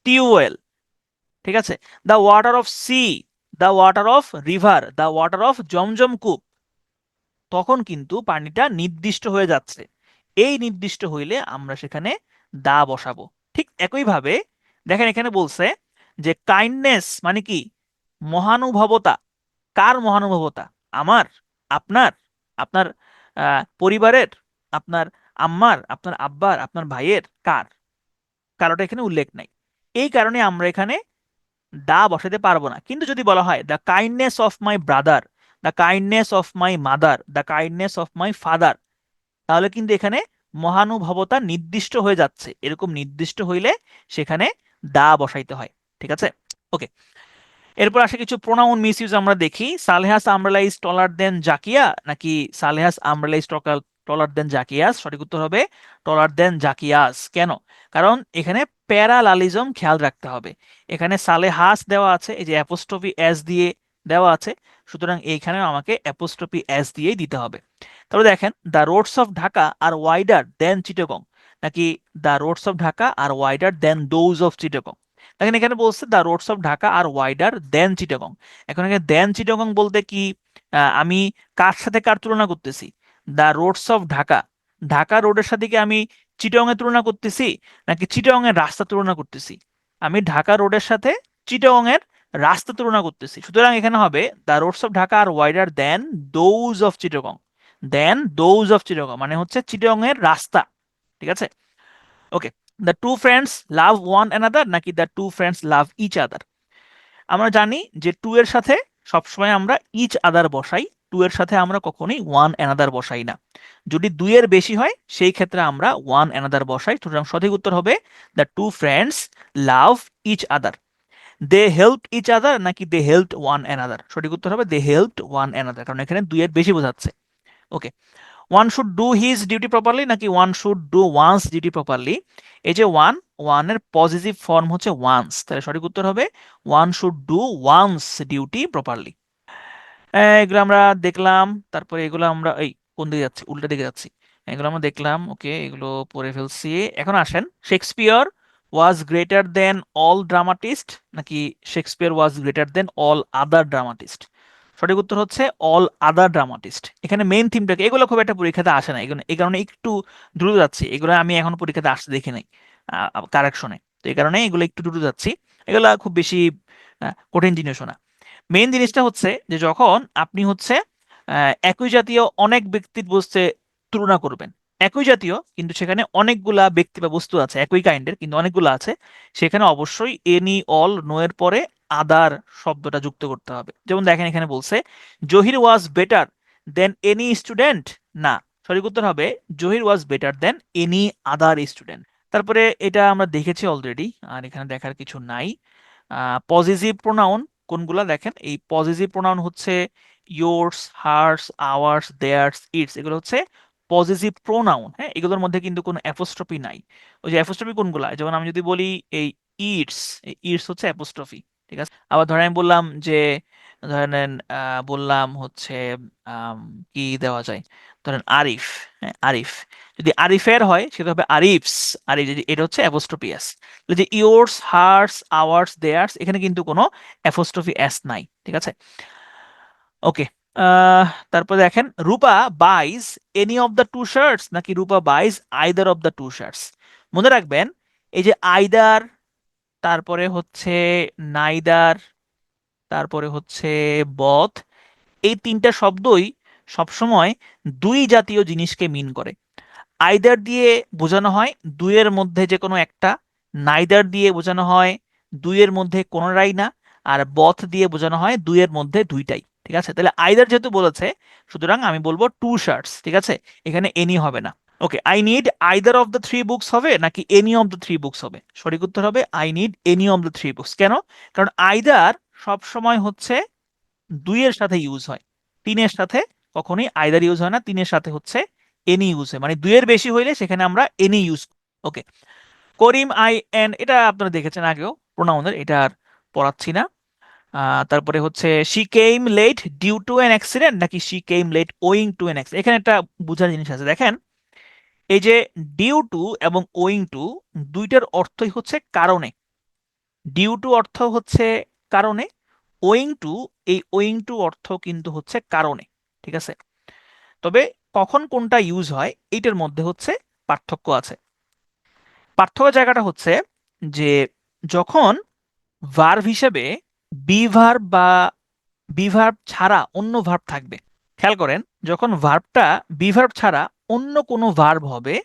tube well, ঠিক আছে, the water of sea, the water of river, the water of Zamzam কূপ, তখন কিন্তু পানিটা নির্দিষ্ট হয়ে যাচ্ছে। এই নির্দিষ্ট হইলে আমরা সেখানে দা বসাবো। ঠিক একইভাবে দেখেন এখানে বলছে যে কাইন্ডনেস মানে কি? মহানুভবতা। কার মহানুভবতা? আমার, আপনার, আপনার পরিবারের, আপনার আম্মার, আপনার আব্বার, আপনার ভাইয়ের, কার? কারোটা এখানে উল্লেখ নাই। এই কারণে আমরা এখানে দা বসাতে পারবো না। কিন্তু যদি বলা হয় the kindness of my brother, the kindness of my mother, the kindness of my father, তাহলে কিন্তু এখানে মহানুভবতা নির্দিষ্ট হয়ে যাচ্ছে। এরকম নির্দিষ্ট হইলে সেখানে দা বসাইতে হয়। ঠিক আছে, ওকে। এরপর আসে কিছু প্রোনাউন মিসইউজ আমরা দেখি। সালেহাস আমব্রেলা ইজ টলার দেন জাকিয়া নাকি সালেহাস আমব্রেলা ইজ টলার দেন জাকিয়াস? সঠিক উত্তর হবে টলার দেন জাকিয়াস। কেন? কারণ এখানে প্যারালালিজম খেয়াল রাখতে হবে। এখানে সালেহাস দেওয়া আছে, এই যে অ্যাপোস্ট্রফি এস দিয়ে দেওয়া আছে, সুতরাং এইখানে আমাকে অ্যাপোস্ট্রফি এস দিয়েই দিতে হবে। তবে দেখেন, the roads of Dhaka are wider than Chittagong নাকি the roads of Dhaka are wider than those of Chittagong? দেখেন এখানে বলছে the roads of Dhaka are wider than Chittagong. এখন এখানে দেন চিটাগং বলতে কি আমি কার সাথে কার তুলনা করতেছি? The roads of Dhaka, Dhaka রোডের সাথে কি আমি চিটাগং এর তুলনা করতেছি নাকি চিটাগং এর রাস্তা তুলনা করতেছি? আমি ঢাকা রোডের সাথে চিটাগং এর রাস্তা তুলনা করতেছি। সুতরাং এখানে হবে the roads of Dhaka are wider than those of Chittagong. Than those of Chittagong মানে হচ্ছে চিটাগং এর রাস্তা। ঠিক আছে, okay. The two friends love one another নাকি the two friends love each other? আমরা জানি যে টু এর সাথে সবসময় আমরা ইচ আদার বসাই, টু এর সাথে আমরা কখনোই ওয়ান অ্যানাদার বসাই না। যদি দুইয়ের বেশি হয় সেই ক্ষেত্রে আমরা ওয়ান অ্যানাদার বসাই। সুতরাং সঠিক উত্তর হবে the two friends love each other. They help each other নাকি দে হেল্পড ওয়ান অ্যানাদার? সঠিক উত্তর হবে দে হেল্পড ওয়ান অ্যানাদার, কারণ এখানে দুইয়ের বেশি বোঝাচ্ছে। Okay, one should do his duty properly নাকি one should do one's duty properly? এই যে ওয়ানের পজিটিভ ফর্ম হচ্ছে ওয়ান্স, তাহলে সঠিক উত্তর হবে one should do one's duty properly. এগুলো আমরা দেখলাম, তারপরে এগুলো আমরা এই কোন দিকে যাচ্ছি, উল্টা দিকে যাচ্ছি। এগুলো আমরা দেখলাম, ওকে, এগুলো পড়ে ফেলছি। এখন আসেন, Shakespeare was greater than all dramatist নাকি Shakespeare was greater than all other dramatist? সঠিক উত্তর হচ্ছে অল আদার ড্রামাটিস্ট। এখানে মেইন থিমটাকে, এগুলো খুব একটা পরীক্ষাতে আসে না, এগুলো এই কারণে একটু দ্রুত যাচ্ছি। এগুলো আমি এখন পরীক্ষাতে আসতে দেখি নাই কারেকশনে, তো এই কারণে এগুলো একটু দ্রুত যাচ্ছি। এগুলো খুব বেশি কঠিন জিনিসও না। মেইন জিনিসটা হচ্ছে যে যখন আপনি হচ্ছে একই জাতীয় অনেক ব্যক্তির বসতে তুলনা করবেন, একই জাতীয় কিন্তু সেখানে অনেকগুলা ব্যক্তি বা বস্তু আছে, একই কাইন্ডের কিন্তু অনেকগুলো আছে, সেখানে অবশ্যই এনি অল নো এর পরে আদার শব্দটা যুক্ত করতে হবে। যেমন দেখেন এখানে বলছে Zahir was better than any student, না, সঠিক উত্তর হবে Zahir was better than any other student. তারপরে এটা আমরা দেখেছি অলরেডি, আর এখানে দেখার কিছু নাই। পজিটিভ প্রোনাউন কোনগুলা? দেখেন এই পজিটিভ প্রোনাউন হচ্ছে yours, hers, ours, theirs, its, এগুলো হচ্ছে পজিটিভ প্রোনাউন। হ্যাঁ, এগুলোর মধ্যে কিন্তু কোনো অ্যাপোস্ট্রফি নাই। ওই যে অ্যাপোস্ট্রফি কোনগুলা, যেমন আমি যদি বলি এই ইটস, এই ইটস হচ্ছে অ্যাপোস্ট্রফি। ঠিক আছে। আবার ধরেন আমি বললাম যে ধরেন বললাম হচ্ছে আম, কি দেওয়া যায়, ধরেন আরিফ। হ্যাঁ, আরিফ যদি আরিফের হয় সেটা হবে আরিফস। আরিফ যদি এটা হচ্ছে অ্যাপোস্ট্রোফি এস, যে ইয়োর্স, হার্স, আওয়ার্স, দেয়ার্স, এখানে কিন্তু কোনো অ্যাপোস্ট্রোফি এস নাই। ঠিক আছে, ওকে। তারপর দেখেন Rupa buys any of the two shirts নাকি Rupa buys either of the two shirts. মনে রাখবেন এই যে আইদার, তারপরে হচ্ছে নাইদার, তারপরে হচ্ছে বথ, এই তিনটা শব্দই সবসময় দুই জাতীয় জিনিসকে মিন করে। আইদার দিয়ে বোঝানো হয় দুইয়ের মধ্যে যে কোনো একটা, নাইদার দিয়ে বোঝানো হয় দুইয়ের মধ্যে কোনোটাই না, আর বথ দিয়ে বোঝানো হয় দুইয়ের মধ্যে দুইটাই। ঠিক আছে, তাহলে আইদার যেহেতু বলেছে সুতরাং আমি বলবো টু শার্টস। ঠিক আছে, এখানে এনি হবে না। Okay, I need either of the three books হবে নাকি any of the three books হবে? সঠিক উত্তর হবে I need any of the three books. কেন? কারণ আইদার সব সময় হচ্ছে দুইয়ের সাথে ইউজ হয়, তিনের সাথে কখনোই আইদার ইউজ হয় না। তিনের সাথে হচ্ছে এনি ইউজ হয়, মানে দুইয়ের বেশি হইলে সেখানে আমরা any use. Okay, Karim I N, এটা আপনারা দেখেছেন আগেও প্রোনাউনের, এটা আর পড়াচ্ছি না। তারপরে হচ্ছে she came late due to an accident নাকি she came late owing to an accident. এখানে একটা বোঝার জিনিস আছে, দেখেন এই যে ডিউ টু এবং ওয়িং টু দুইটার অর্থই হচ্ছে কারণে। ডিউ টু অর্থ হচ্ছে কারণে, ওয়িং টু, এই ওয়িং টু অর্থ কিন্তু হচ্ছে কারণে। ঠিক আছে, তবে কখন কোনটা ইউজ হয় এইটার মধ্যে হচ্ছে পার্থক্য আছে। পার্থক্য জায়গাটা হচ্ছে যে যখন ভার্ব হিসেবে বি ভার্ব বা বি ভার্ব ছাড়া অন্য ভার্ব থাকবে। খেয়াল করেন, যখন ভার্বটা বি ভার্ব ছাড়া অন্য কোনো ভার্ব হবে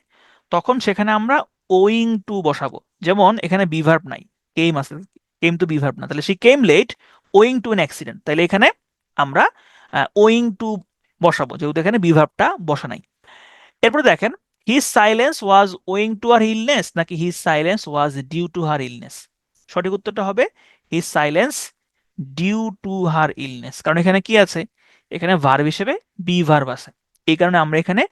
তখন সেখানে আমরা ওয়িং টু বসাবো। যেমন এখানে বি ভার্ব নাই, কেম আছে, কেম টু বি ভার্ব না, তাহলে সে came late owing to an accident, তাহলে এখানে আমরা ওয়িং টু বসাবো যেহেতু এখানে বি ভার্বটা বসা নাই। এরপরে দেখেন his silence was owing to her illness নাকি his silence was due to her illness. সঠিক উত্তরটা হবে his silence due to her illness. কারণ এখানে কি আছে, এখানে ভার্ব হিসেবে বি ভার্ব আছে, এই কারণে আমরা এখানে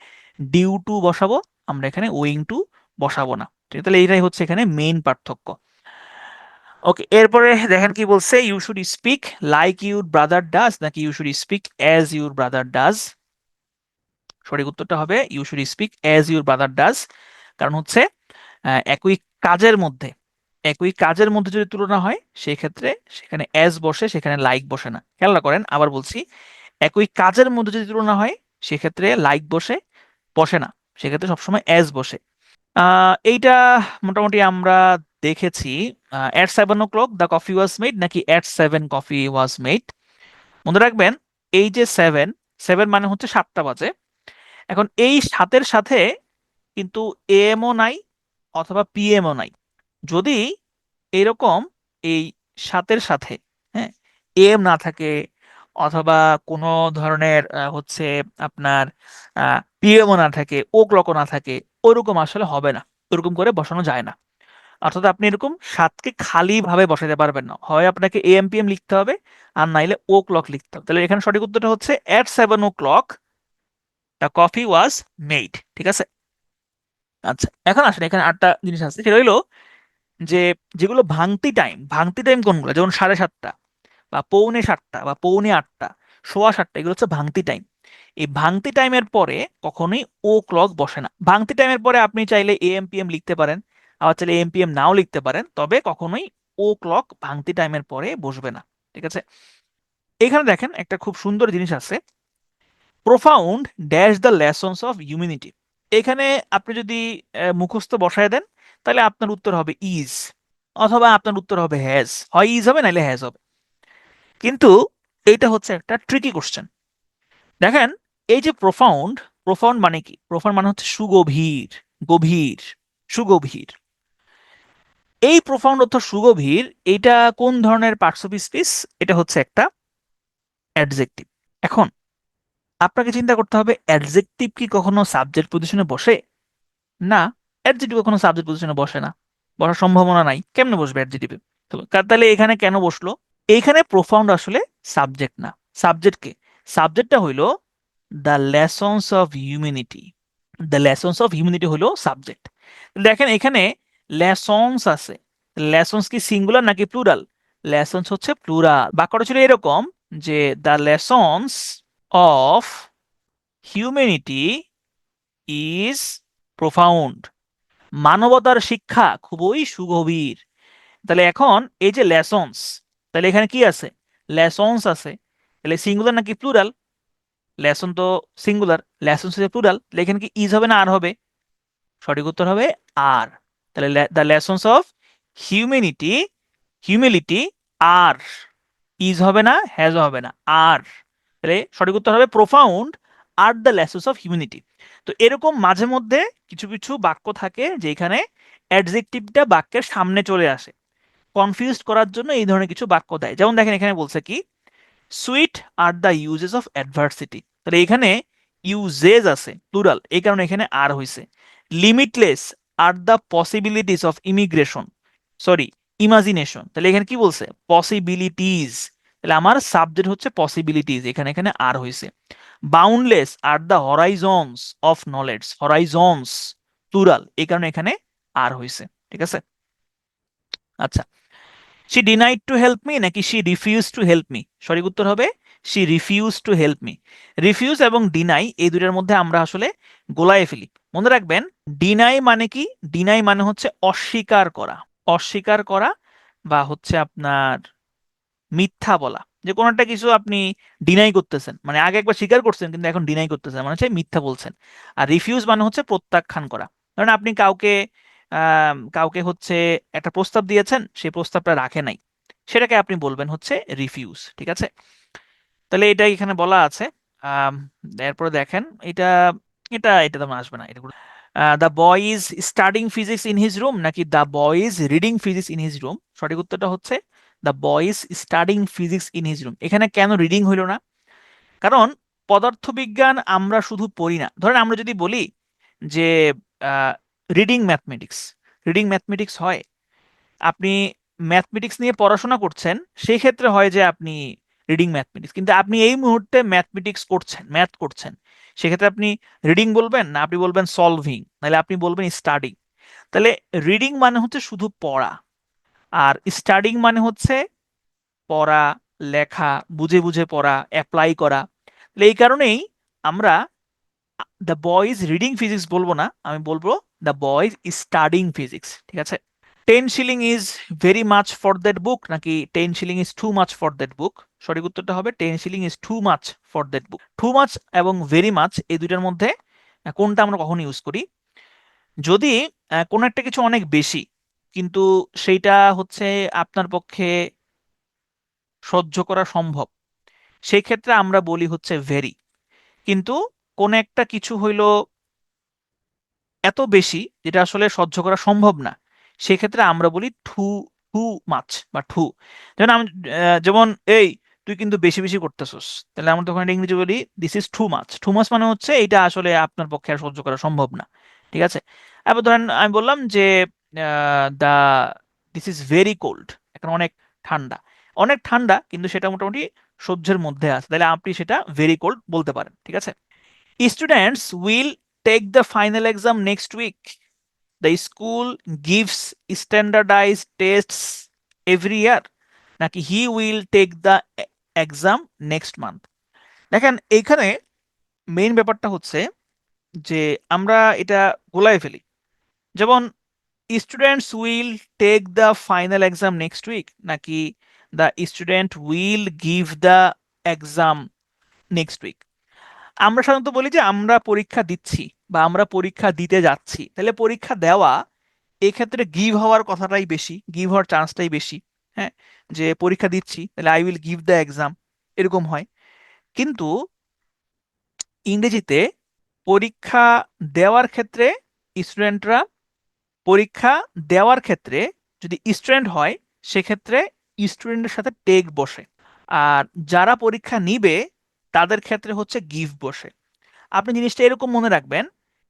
ডিউ টু বসাবো, আমরা এখানে ওয়িং টু বসাবো না। ঠিক আছে, তাহলে এইটাই হচ্ছে এখানে মেইন পার্থক্য। ওকে, এরপরে দেখেন কি বলছে, you should speak like your brother does নাকি you should speak as your brother does. সঠিক উত্তরটা হবে you should speak as your brother does. কারণ হচ্ছে একই কাজের মধ্যে, একই কাজের মধ্যে যদি তুলনা হয় সেই ক্ষেত্রে সেখানে অ্যাজ বসে, সেখানে লাইক বসে না। খেয়াল করেন, আবার বলছি, একই কাজের মধ্যে যদি তুলনা হয় সেক্ষেত্রে লাইক বসে, বসে না, সেক্ষেত্রে সবসময় অ্যাজ বসে। এইটা মোটামুটি আমরা দেখেছি। At 7 o'clock the coffee was made নাকি অ্যাট 7 কফি ওয়াজ মেড। মনে রাখবেন এই যে সেভেন, সেভেন মানে হচ্ছে 7টা বাজে। এখন এই সাতের সাথে কিন্তু এএমও নাই অথবা পিএমও নাই। যদি এরকম এই সাতের সাথে, হ্যাঁ, এম না থাকে অথবা কোনো ধরনের হচ্ছে আপনার পিএমও না থাকে, ও ক্লকও না থাকে, ওরকম আসলে হবে না, ওরকম করে বসানো যায় না। অর্থাৎ আপনি এরকম সাতকে খালি ভাবে বসাতে পারবেন না, হয় আপনাকে এএম পিএম লিখতে হবে আর নাইলে ও ক্লক লিখতে হবে। তাহলে এখানে সঠিক উত্তরটা হচ্ছে এট 7 o'clock the coffee was made. ঠিক আছে, আচ্ছা এখন আসেন, এখানে আটটা জিনিস আছে, সেটা হইলো যে যেগুলো ভাঙতি টাইম, ভাঙতি টাইম কোনগুলো, যেমন 7:30 বা পৌনে 7টা বা পৌনে 8টা, সোয়া 7টা, এগুলো হচ্ছে ভাঙতি টাইম। এই ভাঙতি টাইমের পরে কখনোই ও ক্লক বসে না। ভাঙতি টাইমের পরে আপনি চাইলে এএম পিএম লিখতে পারেন, আবার চাইলে এম পিএম নাও লিখতে পারেন, তবে কখনোই ও ক্লক ভাঙতি টাইমের পরে বসবে না। ঠিক আছে, এখানে দেখেন একটা খুব সুন্দর জিনিস আছে, profound dash the lessons of humanity. এখানে আপনি যদি মুখস্থ বসায় দেন তাহলে আপনার উত্তর হবে ইজ, অথবা আপনার উত্তর হবে হ্যাজ, হয় ইজ হবে নাহলে হ্যাজ হবে। কিন্তু এইটা হচ্ছে একটা ট্রিকি কোশ্চেন। দেখেন এই যে প্রোফাউন্ড, প্রোফাউন্ড মানে কি? প্রোফাউন্ড মানে হচ্ছে সুগভীর, গভীর, সুগভীর। এই প্রোফাউন্ড অর্থ সুগভীর, এটা কোন ধরনের পার্টস অফ স্পিচ? এটা হচ্ছে একটা অ্যাডজেক্টিভ। এখন আপনাকে চিন্তা করতে হবে অ্যাডজেক্টিভ কি কখনো সাবজেক্ট পজিশনে বসে? না, অ্যাডজেক্টিভ কখনো সাবজেক্ট পজিশনে বসে না, বসার সম্ভাবনা নাই। কেমনে বসবে অ্যাডজেক্টিভে? তাহলে এখানে কেন বসলো? এইখানে প্রোফাউন্ড আসলে সাবজেক্ট না। সাবজেক্ট কে? সাবজেক্টটা হইলো the lessons of humanity. The lessons of humanity হলো সাবজেক্ট। দেখেন এখানে লেসন্স আছে, লেসন্স কি সিঙ্গুলার নাকি প্লুরাল? লেসন্স হচ্ছে প্লুরাল। বাক্যটা ছিল এরকম যে the lessons of humanity is profound. মানবতার শিক্ষা খুবই সুগভীর। তাহলে এখন এই যে লেসন্স, তাহলে এখানে কি আছে? লেসন্স আছে। তাহলে সিঙ্গুলার নাকি প্লুরাল? লেসন তো সিঙ্গুলার, লেসন্স হচ্ছে প্লুরাল, তাহলে এখানে কি ইজ হবে না আর হবে? সঠিক উত্তর হবে আর। তাহলে the lessons of humanity, humility are, is হবে না, হ্যাজ হবে না, আর। তাহলে সঠিক উত্তর হবে profound are the lessons of humanity. তো এরকম মাঝে মধ্যে কিছু কিছু বাক্য থাকে যেখানে অ্যাডজেক্টিভটা বাক্যের সামনে চলে আসে, কনফিউজ করার জন্য এই ধরনের কিছু বাক্য দেয়। যেমন দেখেন এখানে বলছে কি, sweet are the uses of adversity. তাহলে এখানে ইউজেস আছে প্লুরাল, এই কারণে এখানে আর হয়েছে। Limitless are the possibilities of immigration, sorry imagination, তাহলে এখানে কি বলছে? পসিবিলিটিস, তাহলে আমার সাবজেক্ট হচ্ছে পসিবিলিটিস, এখানে এখানে আর হয়েছে। Boundless are the horizons of knowledge, horizons plural, এই কারণে এখানে আর হয়েছে। ঠিক আছে, আচ্ছা। She denied to help me নাকি she refuse to help me? সঠিক উত্তর হবে she refuse to help me. Refuse এবং ডিনাই এই দুইটার মধ্যে আমরা আসলে গোলায় ফেলি। মনে রাখবেন, ডিনাই মানে কি? ডিনাই মানে হচ্ছে অস্বীকার করা, অস্বীকার করা, বা হচ্ছে আপনার মিথ্যা বলা। যে কোনো একটা কিছু আপনি ডিনাই করতেছেন, মানে আগে একবার স্বীকার করছেন কিন্তু এখন ডিনাই করতেছেন, মানে হচ্ছে মিথ্যা বলছেন। আর রিফিউজ মানে হচ্ছে প্রত্যাখ্যান করা। ধরেন আপনি কাউকে কাউকে হচ্ছে একটা প্রস্তাব দিয়েছেন, সেই প্রস্তাবটা রাখে নাই, সেটাকে আপনি বলবেন হচ্ছে রিফিউজ। ঠিক আছে, তাহলে এটাই এখানে বলা আছে। আম, এরপরে দেখেন এটা, এটা তেমন আসবে না, এটা the boy is studying physics in his room নাকি the boy is reading physics in his room? সঠিক উত্তরটা হচ্ছে the boy is studying physics in his room. এখানে কেন রিডিং হইল না? কারণ পদার্থবিজ্ঞান আমরা শুধু পড়ি না। ধরেন আমরা যদি বলি যে রিডিং ম্যাথমেটিক্স, রিডিং ম্যাথমেটিক্স হয়, আপনি ম্যাথমেটিক্স নিয়ে পড়াশোনা করছেন, সেই ক্ষেত্রে হয় যে আপনি রিডিং ম্যাথমেটিক্স, কিন্তু আপনি এই মুহূর্তে ম্যাথমেটিক্স করছেন, ম্যাথ করছেন, সেক্ষেত্রে আপনি রিডিং বলবেন না, আপনি বলবেন সলভিং, নাহলে আপনি বলবেন স্টাডিং। তাহলে রিডিং মানে হচ্ছে শুধু পড়া, আর স্টাডিং মানে হচ্ছে পড়া, লেখা, বুঝে বুঝে পড়া, অ্যাপ্লাই করা। তাহলে এই কারণেই আমরা দ্য বয়েজ রিডিং ফিজিক্স বলবো না, আমি বলবো দ্য বয়েজ স্টাডিং ফিজিক্স। ঠিক আছে, 10 shilling is very much for that বুক নাকি 10 shilling is too much for that বুক? সঠিক উত্তরটা হবে 10 shilling is too much for that book. Too much এবং ভেরি মাচ এই দুইটার মধ্যে কোনটা আমরা কখন ইউজ করি? যদি কোনো একটা কিছু অনেক বেশি কিন্তু সেইটা হচ্ছে আপনার পক্ষে সহ্য করা সম্ভব, সেই ক্ষেত্রে আমরা বলি হচ্ছে ভেরি। কিন্তু কোন একটা কিছু হইলো এত বেশি যেটা আসলে সহ্য করা সম্ভব না, সেক্ষেত্রে আমরা বলি টু, টু মাচ বা টু। যেমন আমি যেমন এই তুই কিন্তু বেশি বেশি করতেছস, তাহলে আমরা তখন একটা ইংরেজি বলি this is too much. Too much মানে হচ্ছে এটা আসলে আপনার পক্ষে আর সহ্য করা সম্ভব না। ঠিক আছে, এবার ধরেন আমি বললাম যে দা দিস ইজ ভেরি কোল্ড, এখন অনেক ঠান্ডা, অনেক ঠান্ডা কিন্তু সেটা মোটামুটি সহ্যের মধ্যে আছে, তাহলে আপনি সেটা ভেরি কোল্ড বলতে পারেন। ঠিক আছে, students will take the final exam next week. The school gives standardized tests every year. নাকি he will take the exam next month? দেখেন এইখানে মেইন ব্যাপারটা হচ্ছে যে আমরা এটা গোলায় ফেলি। যেমন students will take the final exam next week নাকি the student will give the exam next week. আমরা সাধারণত বলি যে আমরা পরীক্ষা দিচ্ছি বা আমরা পরীক্ষা দিতে যাচ্ছি, তাহলে পরীক্ষা দেওয়া, এক্ষেত্রে গিভ হওয়ার কথাটাই বেশি, গিভ হওয়ার চান্সটাই বেশি। হ্যাঁ, যে পরীক্ষা দিচ্ছি তাহলে I will give the exam, এরকম হয়। কিন্তু ইংরেজিতে পরীক্ষা দেওয়ার ক্ষেত্রে স্টুডেন্টরা, পরীক্ষা দেওয়ার ক্ষেত্রে যদি স্টুডেন্ট হয় সেক্ষেত্রে স্টুডেন্টের সাথে টেক বসে, আর যারা পরীক্ষা নিবে তাদের ক্ষেত্রে হচ্ছে গিভ বসে। আপনি জিনিসটা এরকম মনে রাখবেন,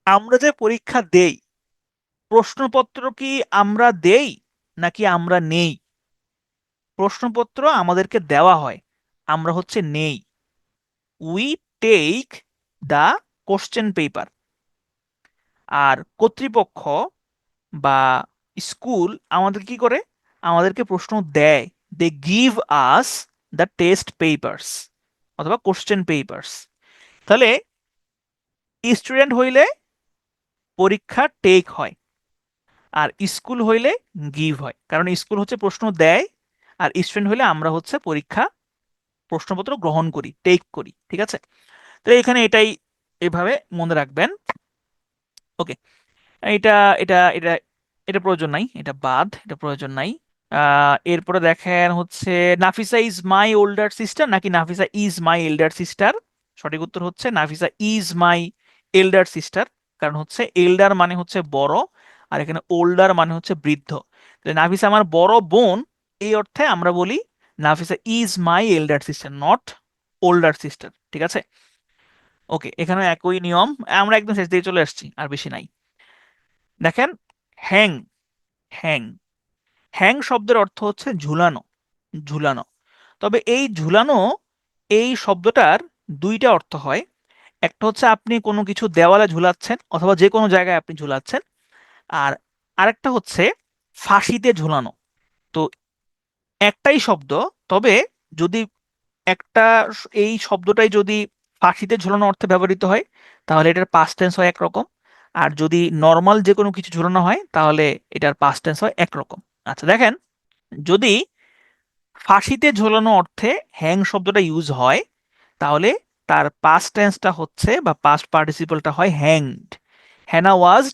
আমরা যে পরীক্ষা দেই, প্রশ্নপত্র কি আমরা দেই নাকি আমরা নেই? প্রশ্নপত্র আমাদেরকে দেওয়া হয়, আমরা হচ্ছে নেই। We take the question paper. আর কর্তৃপক্ষ বা স্কুল আমাদের কি করে? আমাদেরকে প্রশ্ন দেয়, they give us the test papers অথবা কোশ্চেন পেপার্স। তাহলে স্টুডেন্ট হইলে পরীক্ষা টেক হয়, আর স্কুল হইলে গিভ হয়, কারণ স্কুল হচ্ছে প্রশ্ন দেয়, আর স্টুডেন্ট হইলে আমরা হচ্ছে পরীক্ষা প্রশ্নপত্র গ্রহণ করি, টেক করি। ঠিক আছে, তো এখানে এটাই এভাবে মনে রাখবেন। ওকে, এটা এটা এটা এটা প্রয়োজন নাই, এটা বাদ, এটা প্রয়োজন নাই। এরপরে দেখেন হচ্ছে Nafisa is my older sister নাকি Nafisa is my elder sister. সঠিক উত্তর হচ্ছে Nafisa is my elder sister, কারণ হচ্ছে এল্ডার মানে হচ্ছে বড়, আর এখানে ওল্ডার মানে হচ্ছে বৃদ্ধ। তাহলে নাফিসা আমার বড় বোন, এই অর্থে আমরা বলি Nafisa is my elder sister, not older sister. ঠিক আছে, ওকে, এখানে একই নিয়ম। আমরা একদম শেষ দিকে চলে আসছি, আর বেশি নাই। দেখেন, হ্যাং, হ্যাং, হ্যাং শব্দের অর্থ হচ্ছে ঝুলানো, ঝুলানো। তবে এই ঝুলানো, এই শব্দটার দুইটা অর্থ হয়। একটা হচ্ছে আপনি কোনো কিছু দেওয়ালে ঝুলাচ্ছেন অথবা যে কোনো জায়গায় আপনি ঝুলাচ্ছেন, আর আরেকটা হচ্ছে ফাঁসিতে ঝুলানো। তো একটাই শব্দ, তবে যদি একটা এই শব্দটাই যদি ফাঁসিতে ঝুলানো অর্থে ব্যবহৃত হয় তাহলে এটার পাস্ট টেন্স হয় একরকম, আর যদি নর্মাল যে কোনো কিছু ঝুলানো হয় তাহলে এটার পাস্ট টেন্স হয় একরকম। আচ্ছা দেখেন, যদি ফাঁসিতে ঝোলানো অর্থে হ্যাং শব্দটা ইউজ হয় তাহলে তার পাস্ট টেন্সটা হচ্ছে বা পাস্ট পার্টিসিপলটা হয় hanged. Hannah was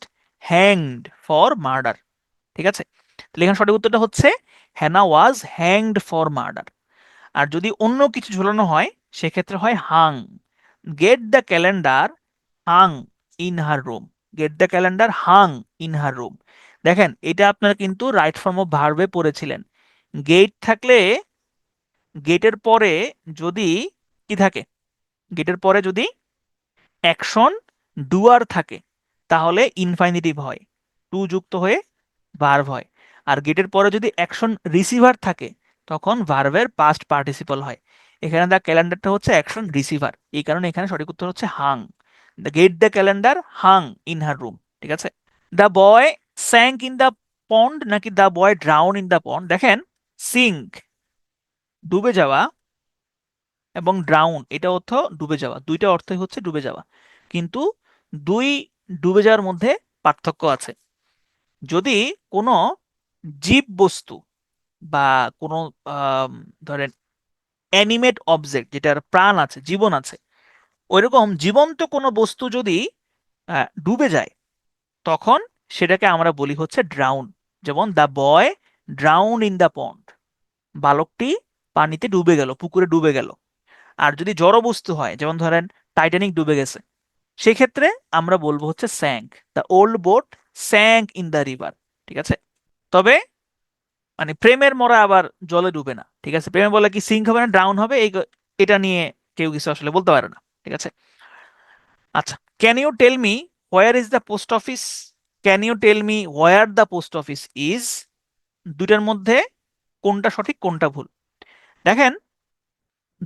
hanged for murder. ঠিক আছে, তাহলে এখানে সঠিক উত্তরটা হচ্ছে Hannah was hanged for murder. আর যদি অন্য কিছু ঝোলানো হয় সেক্ষেত্রে হয় hang. Get the calendar hang in her room. Get the calendar hang in her room. দেখেন, এটা আপনারা কিন্তু রাইট ফর্ম অফ ভার্বে পড়েছিলেন। গেট থাকলে, গেটের পরে যদি কি থাকে, গেটের পরে যদি অ্যাকশন ডুয়ার থাকে তাহলে ইনফাইনিটিভ হয়, টু যুক্ত হয়ে ভার্ব হয়। আর গেটের পরে যদি অ্যাকশন রিসিভার থাকে তখন ভার্বের পাস্ট পার্টিসিপল হয়। এখানে দ্য ক্যালেন্ডারটা হচ্ছে অ্যাকশন রিসিভার, এই কারণে এখানে সঠিক উত্তর হচ্ছে hang. The get the calendar hang in her room. ঠিক আছে, the boy sank in the pond নাকি the boy drown in the pond. দেখেন, সিঙ্ক ডুবে যাওয়া এবং ড্রাউন এটা অর্থ ডুবে যাওয়া, দুইটা অর্থই হচ্ছে ডুবে যাওয়া, কিন্তু দুই ডুবে যাওয়ার মধ্যে পার্থক্য আছে। যদি কোনো জীব বস্তু বা কোনো ধরেন অ্যানিমেট অবজেক্ট যেটার প্রাণ আছে, জীবন আছে, ওইরকম জীবন্ত কোনো বস্তু যদি ডুবে যায় তখন সেটাকে আমরা বলি হচ্ছে ড্রাউন। যেমন the boy drown in the pond, বালকটি পানিতে ডুবে গেল, পুকুরে ডুবে গেল। আর যদি জড় বস্তু হয়, যেমন ধরেন টাইটানিক ডুবে গেছে, সেক্ষেত্রে আমরা বলবো হচ্ছে sank, the old boat sank in the river. ঠিক আছে, তবে মানে প্রেমের মরা আবার জলে ডুবে না। ঠিক আছে, প্রেমে বলে কি সিঙ্ক হবে না ড্রাউন হবে, এই এটা নিয়ে কেউ কিছু আসলে বলতে পারে না। ঠিক আছে, আচ্ছা, can you tell me where is the post office. Can you tell me where the post office is, দুইটার মধ্যে কোনটা সঠিক কোনটা ভুল। দেখেন,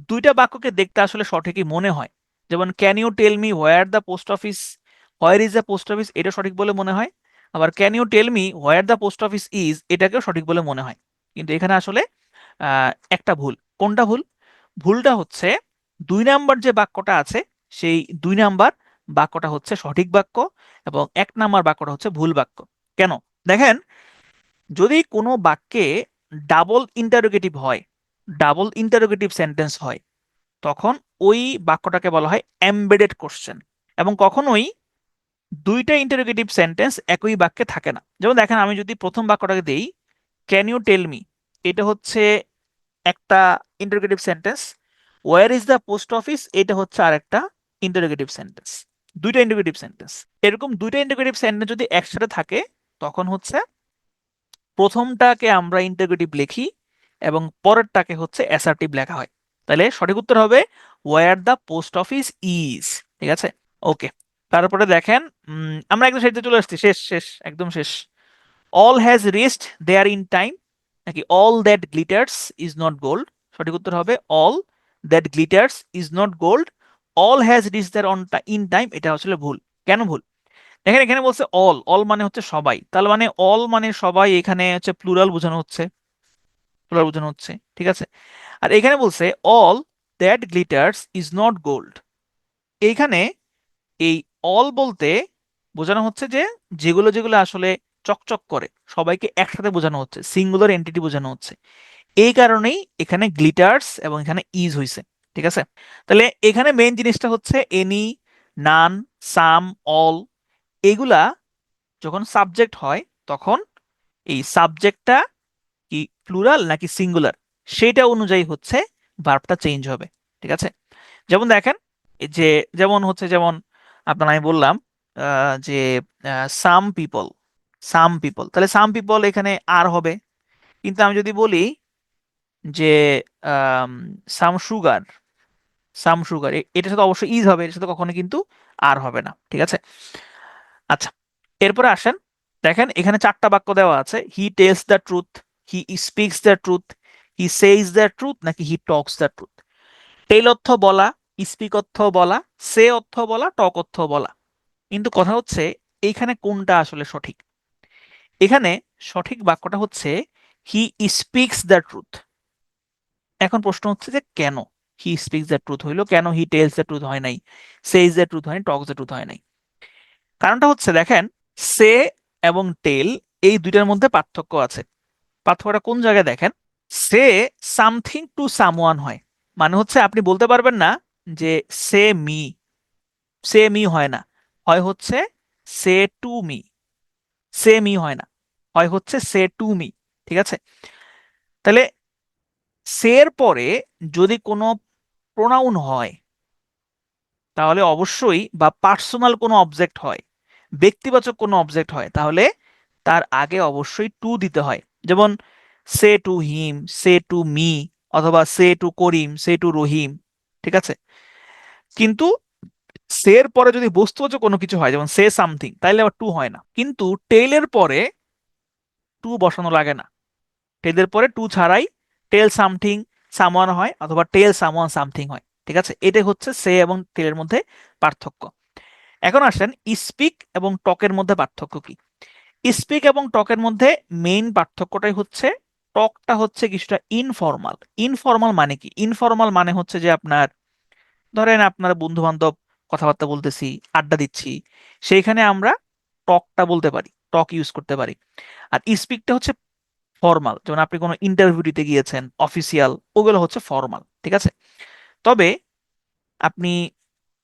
দুইটা বাক্যকে দেখতে আসলে সঠিকই মনে হয়। যেমন can you tell me where the post office, where is the post office, এটা সঠিক বলে মনে হয়। আবার can you tell me where the post office is, এটাকেও সঠিক বলে মনে হয়। কিন্তু এখানে আসলে একটা ভুল। কোনটা ভুল? ভুলটা হচ্ছে 2 নাম্বার যে বাক্যটা আছে সেই 2 নাম্বার বাক্যটা হচ্ছে সঠিক বাক্য এবং 1 নাম্বার বাক্যটা হচ্ছে ভুল বাক্য। কেন? দেখেন, যদি কোনো বাক্যে ডাবল ইন্টারোগেটিভ হয়, ডাবল ইন্টারোগেটিভ সেন্টেন্স হয়, তখন ওই বাক্যটাকে বলা হয় এমবেডেড কোশ্চেন। এবং কখনোই দুইটা ইন্টারোগেটিভ সেন্টেন্স একই বাক্যে থাকে না। যেমন দেখেন, আমি যদি প্রথম বাক্যটাকে দেই ক্যান ইউ টেল মি, এটা হচ্ছে একটা interrogative sentence. Where is the post office, এটা হচ্ছে আরেকটা ইন্টারোগেটিভ সেন্টেন্স। দুইটা ইন্টারোগেটিভ সেন্টেন্স, এরকম দুইটা ইন্টারোগেটিভ সেন্টেন্স যদি একসাথে থাকে তখন হচ্ছে প্রথমটাকে আমরা ইন্টারোগেটিভ লিখি এবং পরেরটাকে হচ্ছে অ্যাসার্টিভ লেখা হয়। তাহলে সঠিক উত্তর হবে where the post office is. ঠিক আছে, ওকে। তারপরে দেখেন, আমরা একদম শেষে চলে আসছি, শেষ শেষ একদম শেষ। All has reached there in time নাকি all that glitters is not gold. সঠিক উত্তর হবে all that glitters is not gold. All has reach there on in time, এটা আসলে ভুল। কেন ভুল? দেখেন, এখানে বলছে অল, অল মানে হচ্ছে সবাই, তাহলে মানে অল মানে সবাই, এখানে হচ্ছে প্লুরাল বোঝানো হচ্ছে। সোলার বোঝানো হচ্ছে, ঠিক আছে। আর এখানে বলছে all that glitters is not gold. এইখানে এই অল বলতে বোঝানো হচ্ছে যে যেগুলো যেগুলো আসলে চকচক করে, সবাইকে একসাথে বোঝানো হচ্ছে, সিঙ্গুলার এন্টিটি বোঝানো হচ্ছে। এই কারণেই এখানে গ্লিটার্স এবং এখানে ইজ হইছে, ঠিক আছে। তাহলে এখানে মেইন জিনিসটা হচ্ছে এনি, নান, সাম, অল, এগুলা যখন সাবজেক্ট হয় তখন এই সাবজেক্টটা কি প্লুরাল নাকি সিঙ্গুলার সেটা অনুযায়ী হচ্ছে ভার্বটা চেঞ্জ হবে, ঠিক আছে। যেমন দেখেন এই যে, যেমন হচ্ছে, যেমন আপনার আমি বললাম যে সাম পিপল, সাম পিপল, তাহলে সাম পিপল এখানে আর হবে। কিন্তু আমি যদি বলি যে সাম সুগার, সাম সুগার, এটার সাথে অবশ্যই ইজ হবে, এটার সাথে কখনো কিন্তু আর হবে না, ঠিক আছে। আচ্ছা, এরপরে আসেন, দেখেন এখানে চারটা বাক্য দেওয়া আছে, he tells the truth, he speaks the truth, he সেইজ the truth, নাকি হি টক্স দ্য ট্রুথ। টেল অর্থ বলা, স্পিক অর্থ বলা, সে অর্থ বলা, টক অর্থ বলা। কিন্তু কথা হচ্ছে এইখানে কোনটা আসলে সঠিক। এখানে সঠিক বাক্যটা হচ্ছে হি স্পিক্স দ্য ট্রুথ। এখন প্রশ্ন হচ্ছে যে কেন হি স্পিক্স দ্য ট্রুথ হইলো, কেন হি টেলস দ্য ট্রুথ হয় নাই, সেইজ দ্য ট্রুথ হয় নাই, টক্স দ্য ট্রুথ হয় নাই। কারণটা হচ্ছে দেখেন, সে এবং টেল এই দুইটার মধ্যে পার্থক্য আছে। পার্থক্যটা কোন জায়গায় দেখেন, সে সামথিং টু সামওয়ান হয়, মানে হচ্ছে আপনি বলতে পারবেন না যে সে মি, সে মি হয় না, হয় হচ্ছে সে টু মি, সে মি হয় না, হয় হচ্ছে সে টু মি, ঠিক আছে। তাহলে সের পরে যদি কোনো প্রোনাউন হয় তাহলে অবশ্যই, বা পার্সোনাল কোনো অবজেক্ট হয়, ব্যক্তিবাচক কোনো অবজেক্ট হয়, তাহলে তার আগে অবশ্যই টু দিতে হয়। যেমন say to him, say to me, অথবা সে টু করিম, সে টু রহিম, ঠিক আছে। কিন্তু সের পরে যদি বস্তুবাচক কোনো কিছু হয়, যেমন সে সামথিং, তাইলে আবার টু হয় না। কিন্তু টেলের পরে টু বসানো লাগে না, টেলের পরে টু ছাড়াই টেল সামথিং সামওয়ান হয়, অথবা টেল সামওয়ান সামথিং হয়, ঠিক আছে। এটাই হচ্ছে সে এবং টেলের মধ্যে পার্থক্য। এখন আসেন স্পিক এবং টকের মধ্যে পার্থক্য কি। স্পিক এবং টকের মধ্যে মেইন পার্থক্যটাই হচ্ছে টকটা হচ্ছে কিছুটা ইনফর্মাল। ইনফর্মাল মানে কি, ইনফর্মাল মানে হচ্ছে যে আপনার ধরেন আপনার বন্ধু বান্ধব কথাবার্তা বলতেছি, আড্ডা দিচ্ছি, সেইখানে আমরা টকটা বলতে পারি, টক ইউজ করতে পারি। আর স্পিকটা হচ্ছে ফর্মাল, যেমন আপনি কোনো ইন্টারভিউ দিতে গিয়েছেন অফিসিয়াল, ওগুলো হচ্ছে ফর্মাল, ঠিক আছে। তবে আপনি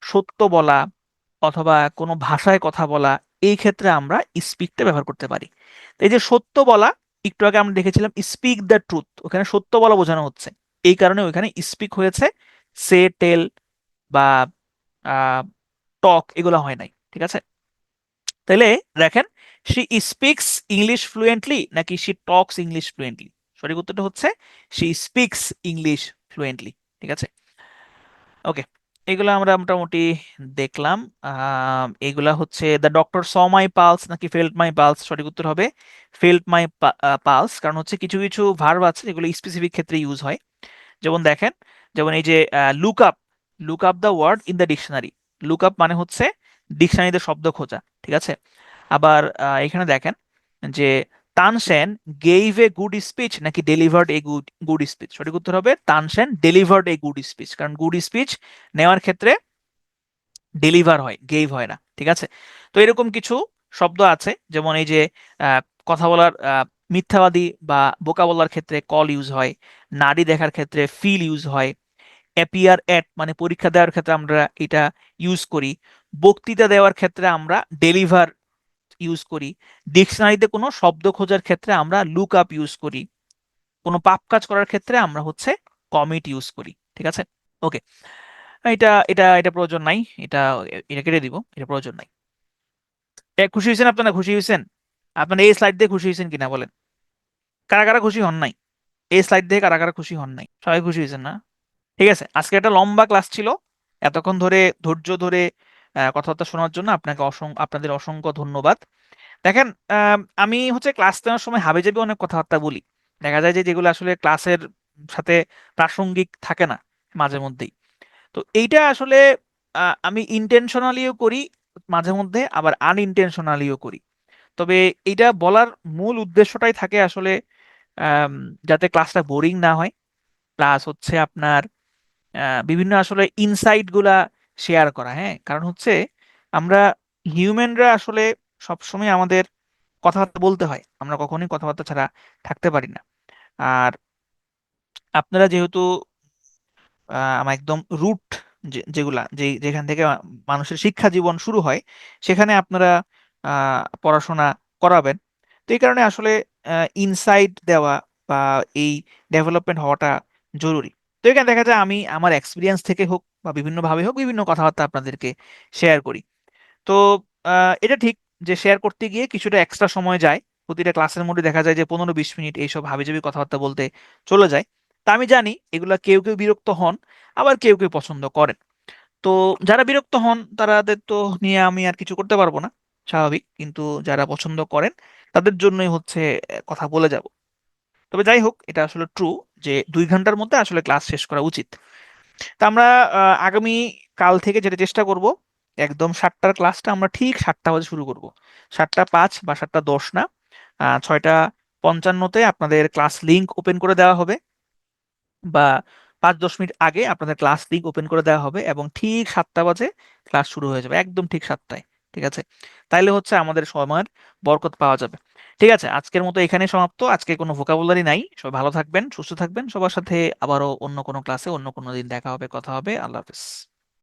সত্য বলা অথবা কোনো ভাষায় কথা বলা, এই ক্ষেত্রে আমরা স্পিকটা ব্যবহার করতে পারি। তো এই যে সত্য বলা, একটু আগে আমরা দেখেছিলাম স্পিক দ্য ট্রুথ, ওখানে সত্য বলা বোঝানো হচ্ছে, এই কারণে ওখানে স্পিক হয়েছে, সে টেল বা টক এগুলো হয় নাই, ঠিক আছে। তাহলে দেখেন, শি স্পিক্স ইংলিশ ফ্লুয়েন্টলি নাকি শি টকস ইংলিশ ফ্লুয়েন্টলি, সঠিক উত্তরটা হচ্ছে শি স্পিক্স ইংলিশ ফ্লুয়েন্টলি, ঠিক আছে। ওকে, এগুলো আমরা মোটামুটি দেখলাম। এগুলা হচ্ছে the doctor saw my pulse নাকি ফেল্ট মাই পালস, সঠিক উত্তর হবে ফেল্ট মাই পালস। কারণ হচ্ছে কিছু কিছু ভার্ব আছে যেগুলো স্পেসিফিক ক্ষেত্রে ইউজ হয়। যেমন দেখেন, যেমন এই যে look up, look up the word in the dictionary, look up মানে হচ্ছে ডিকশনারিতে শব্দ খোঁজা, ঠিক আছে। আবার এখানে দেখেন যে Tansen gave a good speech নাকি delivered a good good speech, সঠিক উত্তর হবে Tansen delivered a good speech, কারণ গুড স্পিচ নেওয়ার ক্ষেত্রে ডেলিভার হয়, গেইভ হয় না, ঠিক আছে। তো এরকম কিছু শব্দ আছে, যেমন এই যে আহ, কথা বলার মিথ্যাবাদী বা বোকা বলার ক্ষেত্রে কল ইউজ হয়, নারী দেখার ক্ষেত্রে ফিল ইউজ হয়, অ্যাপিয়ার এট মানে পরীক্ষা দেওয়ার ক্ষেত্রে আমরা এটা ইউজ করি, বক্তৃতা দেওয়ার ক্ষেত্রে আমরা ডেলিভার ইউজ করি, ডিকশনারিতে কোনো শব্দ খোঁজার ক্ষেত্রে আমরা লুক আপ ইউজ করি, কোনো পাপ কাজ করার ক্ষেত্রে আমরা হচ্ছে কমিট ইউজ করি, ঠিক আছে। ওকে, এটা এটা এটা প্রয়োজন নাই, এটা এটা কেটে দিব, এটা প্রয়োজন নাই। খুশি হয়েছেন আপনারা, খুশি হয়েছেন? আপনারা এই স্লাইড দিয়ে খুশি হয়েছেন কিনা বলেন, কারা কারা খুশি হন নাই? এই স্লাইড দিয়ে কারা কারা খুশি হন নাই? সবাই খুশি হয়েছেন না? ঠিক আছে, আজকে একটা লম্বা ক্লাস ছিল, এতক্ষণ ধরে ধৈর্য ধরে কথাবার্তা শোনার জন্য আপনাকে আপনাদের অসংখ্য ধন্যবাদ। দেখেন, আমি হচ্ছে ক্লাস নেওয়ার সময় হাবিজাবি অনেক কথাবার্তা বলি, দেখা যায় যে যেগুলো আসলে ক্লাসের সাথে প্রাসঙ্গিক থাকে না মাঝে মধ্যেই। তো এইটা আসলে আমি ইন্টেনশনালিও করি মাঝে মধ্যে, আবার আনইনটেনশনালিও করি। তবে এইটা বলার মূল উদ্দেশ্যটাই থাকে আসলে আম, যাতে ক্লাসটা বোরিং না হয়, প্লাস হচ্ছে আপনার বিভিন্ন আসলে ইনসাইট গুলা শেয়ার করা। হ্যাঁ, কারণ হচ্ছে আমরা হিউম্যানরা আসলে সবসময় আমাদের কথাবার্তা বলতে হয়, আমরা কখনোই কথাবার্তা ছাড়া থাকতে পারি না। আর আপনারা যেহেতু আমার একদম রুট যেগুলা যেখান থেকে মানুষের শিক্ষা জীবন শুরু হয়, সেখানে আপনারা পড়াশোনা করাবেন। তো এই কারণে আসলে ইনসাইট দেওয়া বা এই ডেভেলপমেন্ট হওয়াটা জরুরি। তো এখানে দেখা যায় আমি আমার এক্সপিরিয়েন্স থেকে হোক বা বিভিন্নভাবে হোক বিভিন্ন কথাবার্তা আপনাদেরকে শেয়ার করি। তো এটা ঠিক যে শেয়ার করতে গিয়ে কিছুটা এক্সট্রা সময় যায়। প্রতিটা ক্লাসের মধ্যে দেখা যায় যে 15-20 মিনিট এইসব হাবিজাবি কথাবার্তা বলতে চলে যায়। তা আমি জানি এগুলা কেউ কেউ বিরক্ত হন, আবার কেউ কেউ পছন্দ করেন। তো যারা বিরক্ত হন তাদের তো নিয়ে আমি আর কিছু করতে পারবো না, স্বাভাবিক। কিন্তু যারা পছন্দ করেন তাদের জন্যই হচ্ছে কথা বলে যাব। তবে যাই হোক, এটা আসলে ট্রু যে 2 ঘন্টার মধ্যে আসলে ক্লাস শেষ করা উচিত। তা আমরা আগামী কাল থেকে যেটা চেষ্টা করব, একদম 7টার ক্লাসটা আমরা ঠিক 7টা বাজে শুরু করব। 7টা 5 বা 7টা 10 না, 6টা 55-তে আপনাদের ক্লাস লিংক ওপেন করে দেওয়া হবে, বা 5-10 মিনিট আগে আপনাদের ক্লাস লিংক ওপেন করে দেওয়া হবে, এবং ঠিক 7টা বাজে ক্লাস শুরু হয়ে যাবে, একদম ঠিক 7টায়। ঠিক আছে? তাইলে হচ্ছে আমাদের সময়ের বরকত পাওয়া যাবে। ঠিক আছে, আজকের মতো এখানে সমাপ্ত। আজকে কোনো ভোকাবুলারি নাই। সবাই ভালো থাকবেন, সুস্থ থাকবেন। সবার সাথে আবারও অন্য কোনো ক্লাসে অন্য কোনো দিন দেখা হবে, কথা হবে। আল্লাহ হাফেজ।